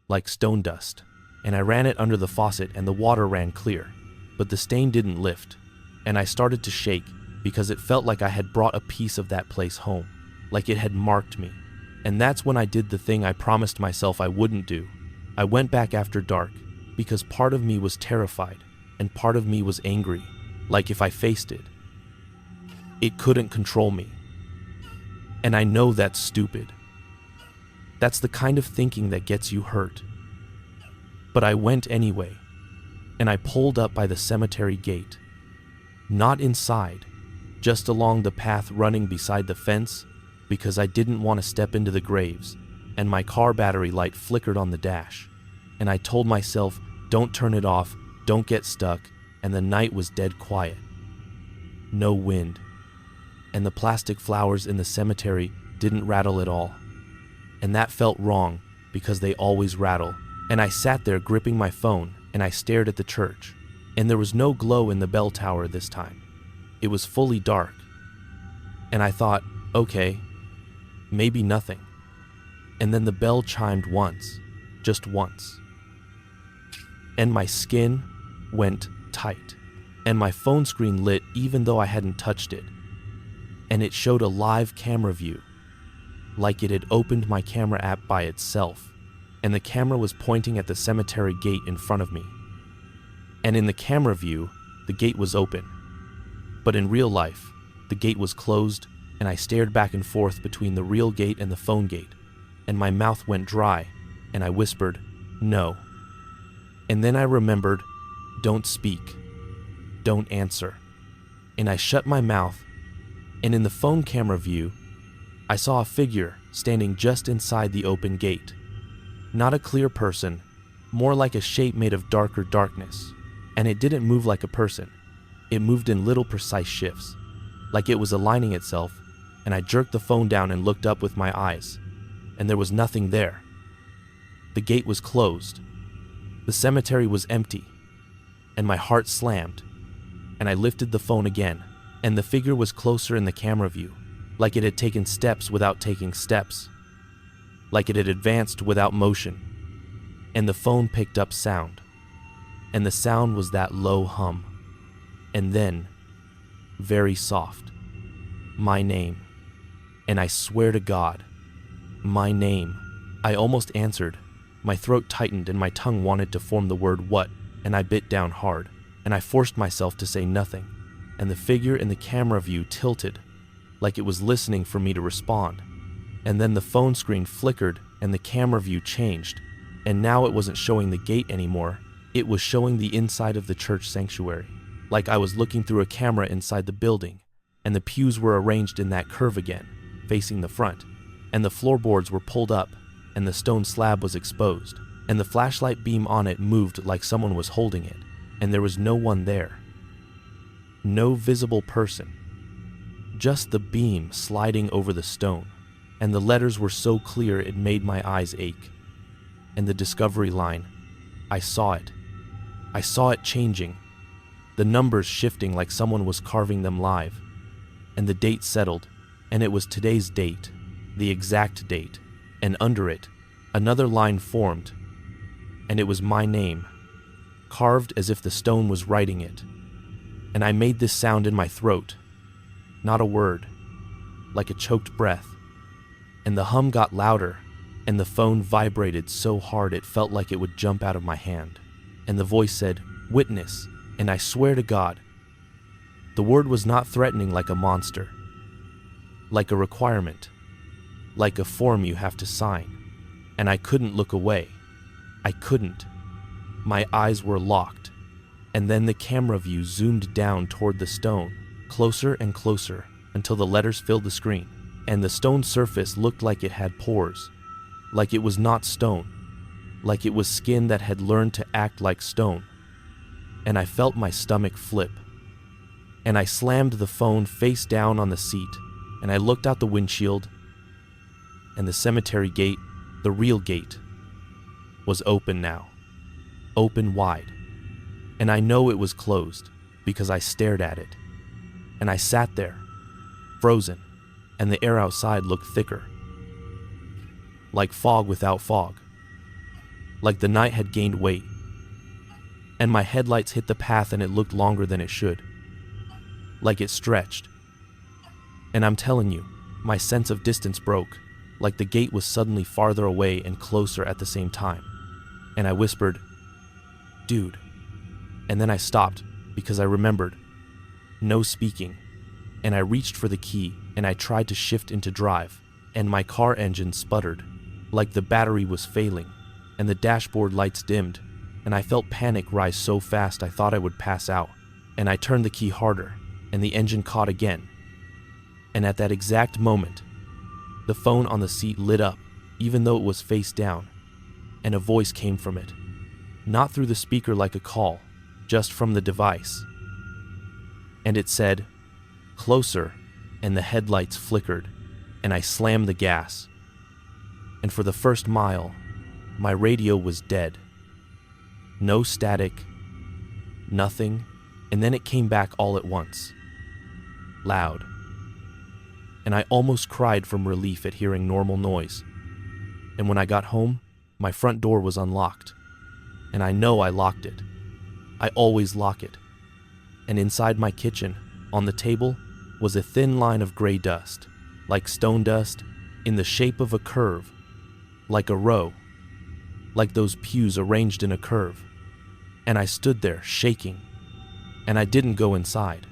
like stone dust. And I ran it under the faucet, and the water ran clear. But the stain didn't lift, and I started to shake because it felt like I had brought a piece of that place home, like it had marked me. And that's when I did the thing I promised myself I wouldn't do. I went back after dark, because part of me was terrified, and part of me was angry, like if I faced it, it couldn't control me. And I know that's stupid. That's the kind of thinking that gets you hurt. But I went anyway, and I pulled up by the cemetery gate. Not inside, just along the path running beside the fence, because I didn't want to step into the graves, and my car battery light flickered on the dash. And I told myself, don't turn it off, don't get stuck, and the night was dead quiet. No wind. And the plastic flowers in the cemetery didn't rattle at all. And that felt wrong, because they always rattle. And I sat there gripping my phone, and I stared at the church. And there was no glow in the bell tower this time. It was fully dark. And I thought, okay, maybe nothing. And then the bell chimed once, just once. And my skin went tight. And my phone screen lit even though I hadn't touched it. And it showed a live camera view, like it had opened my camera app by itself. And the camera was pointing at the cemetery gate in front of me. And in the camera view, the gate was open. But in real life, the gate was closed, and I stared back and forth between the real gate and the phone gate, and my mouth went dry, and I whispered, "No." And then I remembered, "Don't speak. Don't answer." And I shut my mouth, and in the phone camera view, I saw a figure standing just inside the open gate. Not a clear person, more like a shape made of darker darkness. And it didn't move like a person. It moved in little precise shifts, like it was aligning itself, and I jerked the phone down and looked up with my eyes, and there was nothing there. The gate was closed. The cemetery was empty, and my heart slammed, and I lifted the phone again, and the figure was closer in the camera view, like it had taken steps without taking steps, like it had advanced without motion, and the phone picked up sound, and the sound was that low hum, and then, very soft, my name, and I swear to God, my name. I almost answered. My throat tightened and my tongue wanted to form the word "what," and I bit down hard, and I forced myself to say nothing, and the figure in the camera view tilted, like it was listening for me to respond. And then the phone screen flickered and the camera view changed, and now it wasn't showing the gate anymore, it was showing the inside of the church sanctuary, like I was looking through a camera inside the building, and the pews were arranged in that curve again, facing the front, and the floorboards were pulled up, and the stone slab was exposed, and the flashlight beam on it moved like someone was holding it, and there was no one there. No visible person. Just the beam sliding over the stone, and the letters were so clear it made my eyes ache. And the discovery line, I saw it. I saw it changing, the numbers shifting like someone was carving them live, and the date settled, and it was today's date, the exact date, and under it, another line formed, and it was my name, carved as if the stone was writing it. And I made this sound in my throat, not a word, like a choked breath, and the hum got louder, and the phone vibrated so hard it felt like it would jump out of my hand, and the voice said, "Witness," and I swear to God, the word was not threatening like a monster, like a requirement, like a form you have to sign, and I couldn't look away. I couldn't. My eyes were locked, and then the camera view zoomed down toward the stone, closer and closer, until the letters filled the screen, and the stone surface looked like it had pores, like it was not stone, like it was skin that had learned to act like stone. And I felt my stomach flip, and I slammed the phone face down on the seat, and I looked out the windshield, and the cemetery gate, the real gate, was open now, open wide, and I know it was closed because I stared at it, and I sat there, frozen, and the air outside looked thicker, like fog without fog, like the night had gained weight, and my headlights hit the path and it looked longer than it should, like it stretched. And I'm telling you, my sense of distance broke, like the gate was suddenly farther away and closer at the same time. And I whispered, "Dude." And then I stopped because I remembered, no speaking, and I reached for the key and I tried to shift into drive, and my car engine sputtered, like the battery was failing, and the dashboard lights dimmed, and I felt panic rise so fast I thought I would pass out, and I turned the key harder, and the engine caught again. And at that exact moment, the phone on the seat lit up, even though it was face down, and a voice came from it, not through the speaker like a call, just from the device. And it said, "Closer," and the headlights flickered, and I slammed the gas. And for the first mile, my radio was dead. No static, nothing, and then it came back all at once, loud. And I almost cried from relief at hearing normal noise. And when I got home, my front door was unlocked, and I know I locked it. I always lock it. And inside my kitchen, on the table, was a thin line of gray dust, like stone dust, in the shape of a curve, like a row, like those pews arranged in a curve. And I stood there, shaking, and I didn't go inside.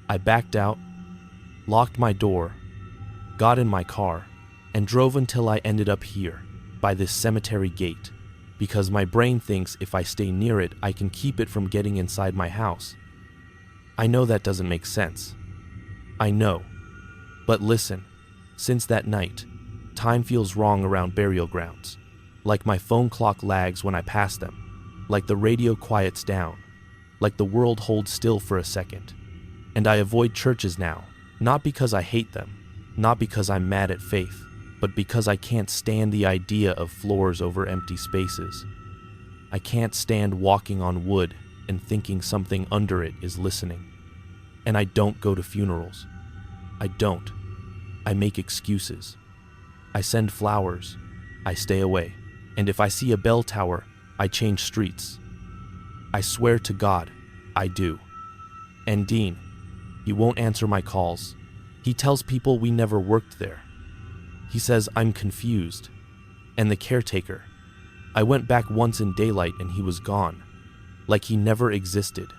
I backed out, locked my door, got in my car, and drove until I ended up here, by this cemetery gate, because my brain thinks if I stay near it, I can keep it from getting inside my house. I know that doesn't make sense. I know. But listen, since that night, time feels wrong around burial grounds, like my phone clock lags when I pass them, like the radio quiets down, like the world holds still for a second. And I avoid churches now, not because I hate them, not because I'm mad at faith, but because I can't stand the idea of floors over empty spaces. I can't stand walking on wood and thinking something under it is listening. And I don't go to funerals. I don't. I make excuses. I send flowers. I stay away. And if I see a bell tower, I change streets. I swear to God, I do. And Dean, he won't answer my calls. He tells people we never worked there. He says I'm confused. And the caretaker, I went back once in daylight and he was gone, like he never existed.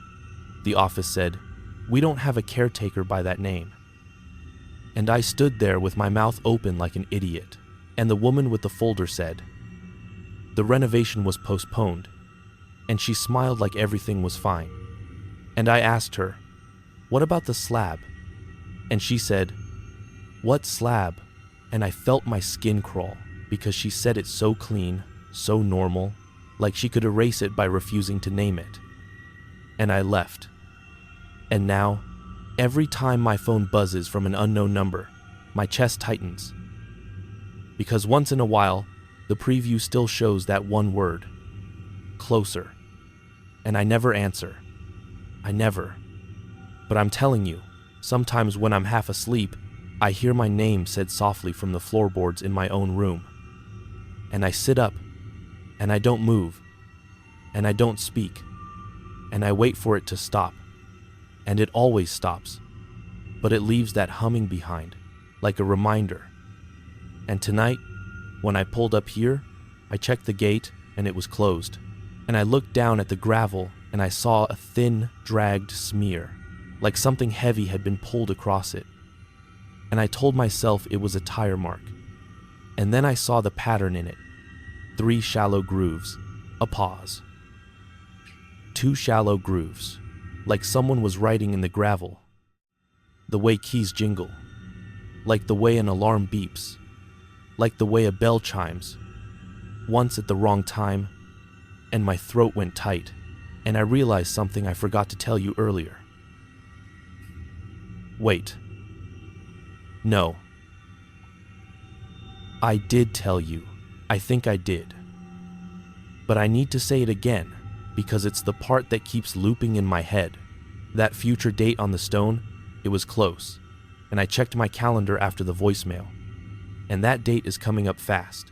The office said, "We don't have a caretaker by that name." And I stood there with my mouth open like an idiot, and the woman with the folder said, "The renovation was postponed," and she smiled like everything was fine. And I asked her, "What about the slab?" And she said, "What slab?" And I felt my skin crawl, because she said it so clean, so normal, like she could erase it by refusing to name it. And I left. And now, every time my phone buzzes from an unknown number, my chest tightens. Because once in a while, the preview still shows that one word, closer. And I never answer. I never. But I'm telling you, sometimes when I'm half asleep, I hear my name said softly from the floorboards in my own room. And I sit up, and I don't move, and I don't speak, and I wait for it to stop. And it always stops, but it leaves that humming behind, like a reminder. And tonight, when I pulled up here, I checked the gate and it was closed. And I looked down at the gravel and I saw a thin, dragged smear, like something heavy had been pulled across it. And I told myself it was a tire mark. And then I saw the pattern in it. 3 shallow grooves, a pause. 2 shallow grooves, like someone was writing in the gravel. The way keys jingle, like the way an alarm beeps, like the way a bell chimes, once at the wrong time, and my throat went tight, and I realized something I forgot to tell you earlier. Wait. No. I did tell you. I think I did. But I need to say it again, because it's the part that keeps looping in my head. That future date on the stone, it was close, and I checked my calendar after the voicemail. And that date is coming up fast.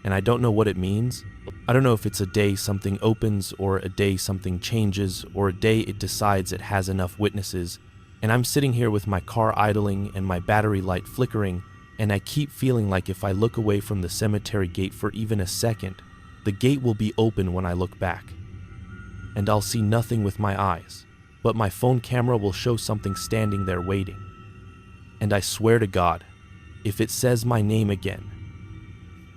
And I don't know what it means. I don't know if it's a day something opens, or a day something changes, or a day it decides it has enough witnesses. And I'm sitting here with my car idling and my battery light flickering, and I keep feeling like if I look away from the cemetery gate for even a second, the gate will be open when I look back. And I'll see nothing with my eyes, but my phone camera will show something standing there waiting. And I swear to God, if it says my name again,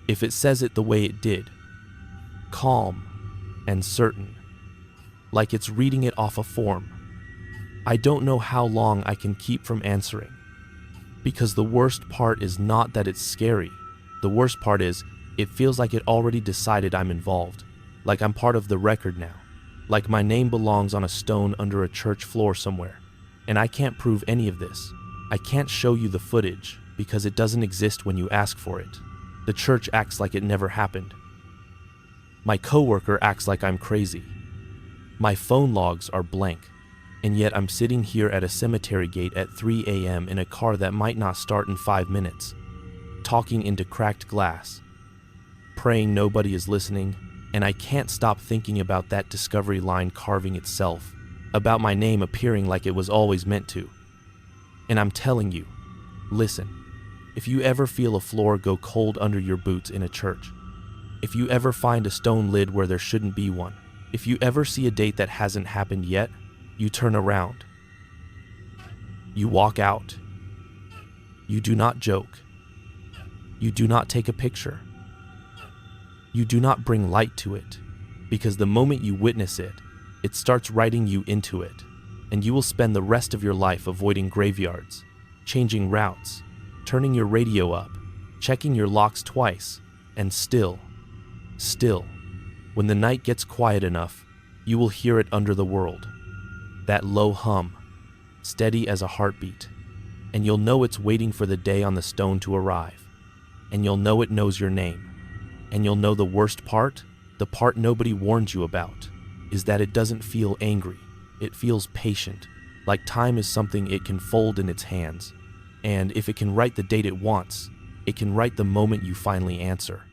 if it says it the way it did, calm and certain, like it's reading it off a form, I don't know how long I can keep from answering. Because the worst part is not that it's scary. The worst part is, it feels like it already decided I'm involved, like I'm part of the record now, like my name belongs on a stone under a church floor somewhere. And I can't prove any of this. I can't show you the footage, because it doesn't exist when you ask for it. The church acts like it never happened. My coworker acts like I'm crazy. My phone logs are blank, and yet I'm sitting here at a cemetery gate at 3 a.m. in a car that might not start in 5 minutes, talking into cracked glass, praying nobody is listening, and I can't stop thinking about that discovery line carving itself, about my name appearing like it was always meant to. And I'm telling you, listen, if you ever feel a floor go cold under your boots in a church, if you ever find a stone lid where there shouldn't be one, if you ever see a date that hasn't happened yet, you turn around. You walk out. You do not joke. You do not take a picture. You do not bring light to it, because the moment you witness it, it starts writing you into it, and you will spend the rest of your life avoiding graveyards, changing routes, turning your radio up, checking your locks twice, and still, when the night gets quiet enough, you will hear it under the world. That low hum, steady as a heartbeat, and you'll know it's waiting for the day on the stone to arrive, and you'll know it knows your name, and you'll know the worst part, the part nobody warns you about, is that it doesn't feel angry, it feels patient, like time is something it can fold in its hands, and if it can write the date it wants, it can write the moment you finally answer.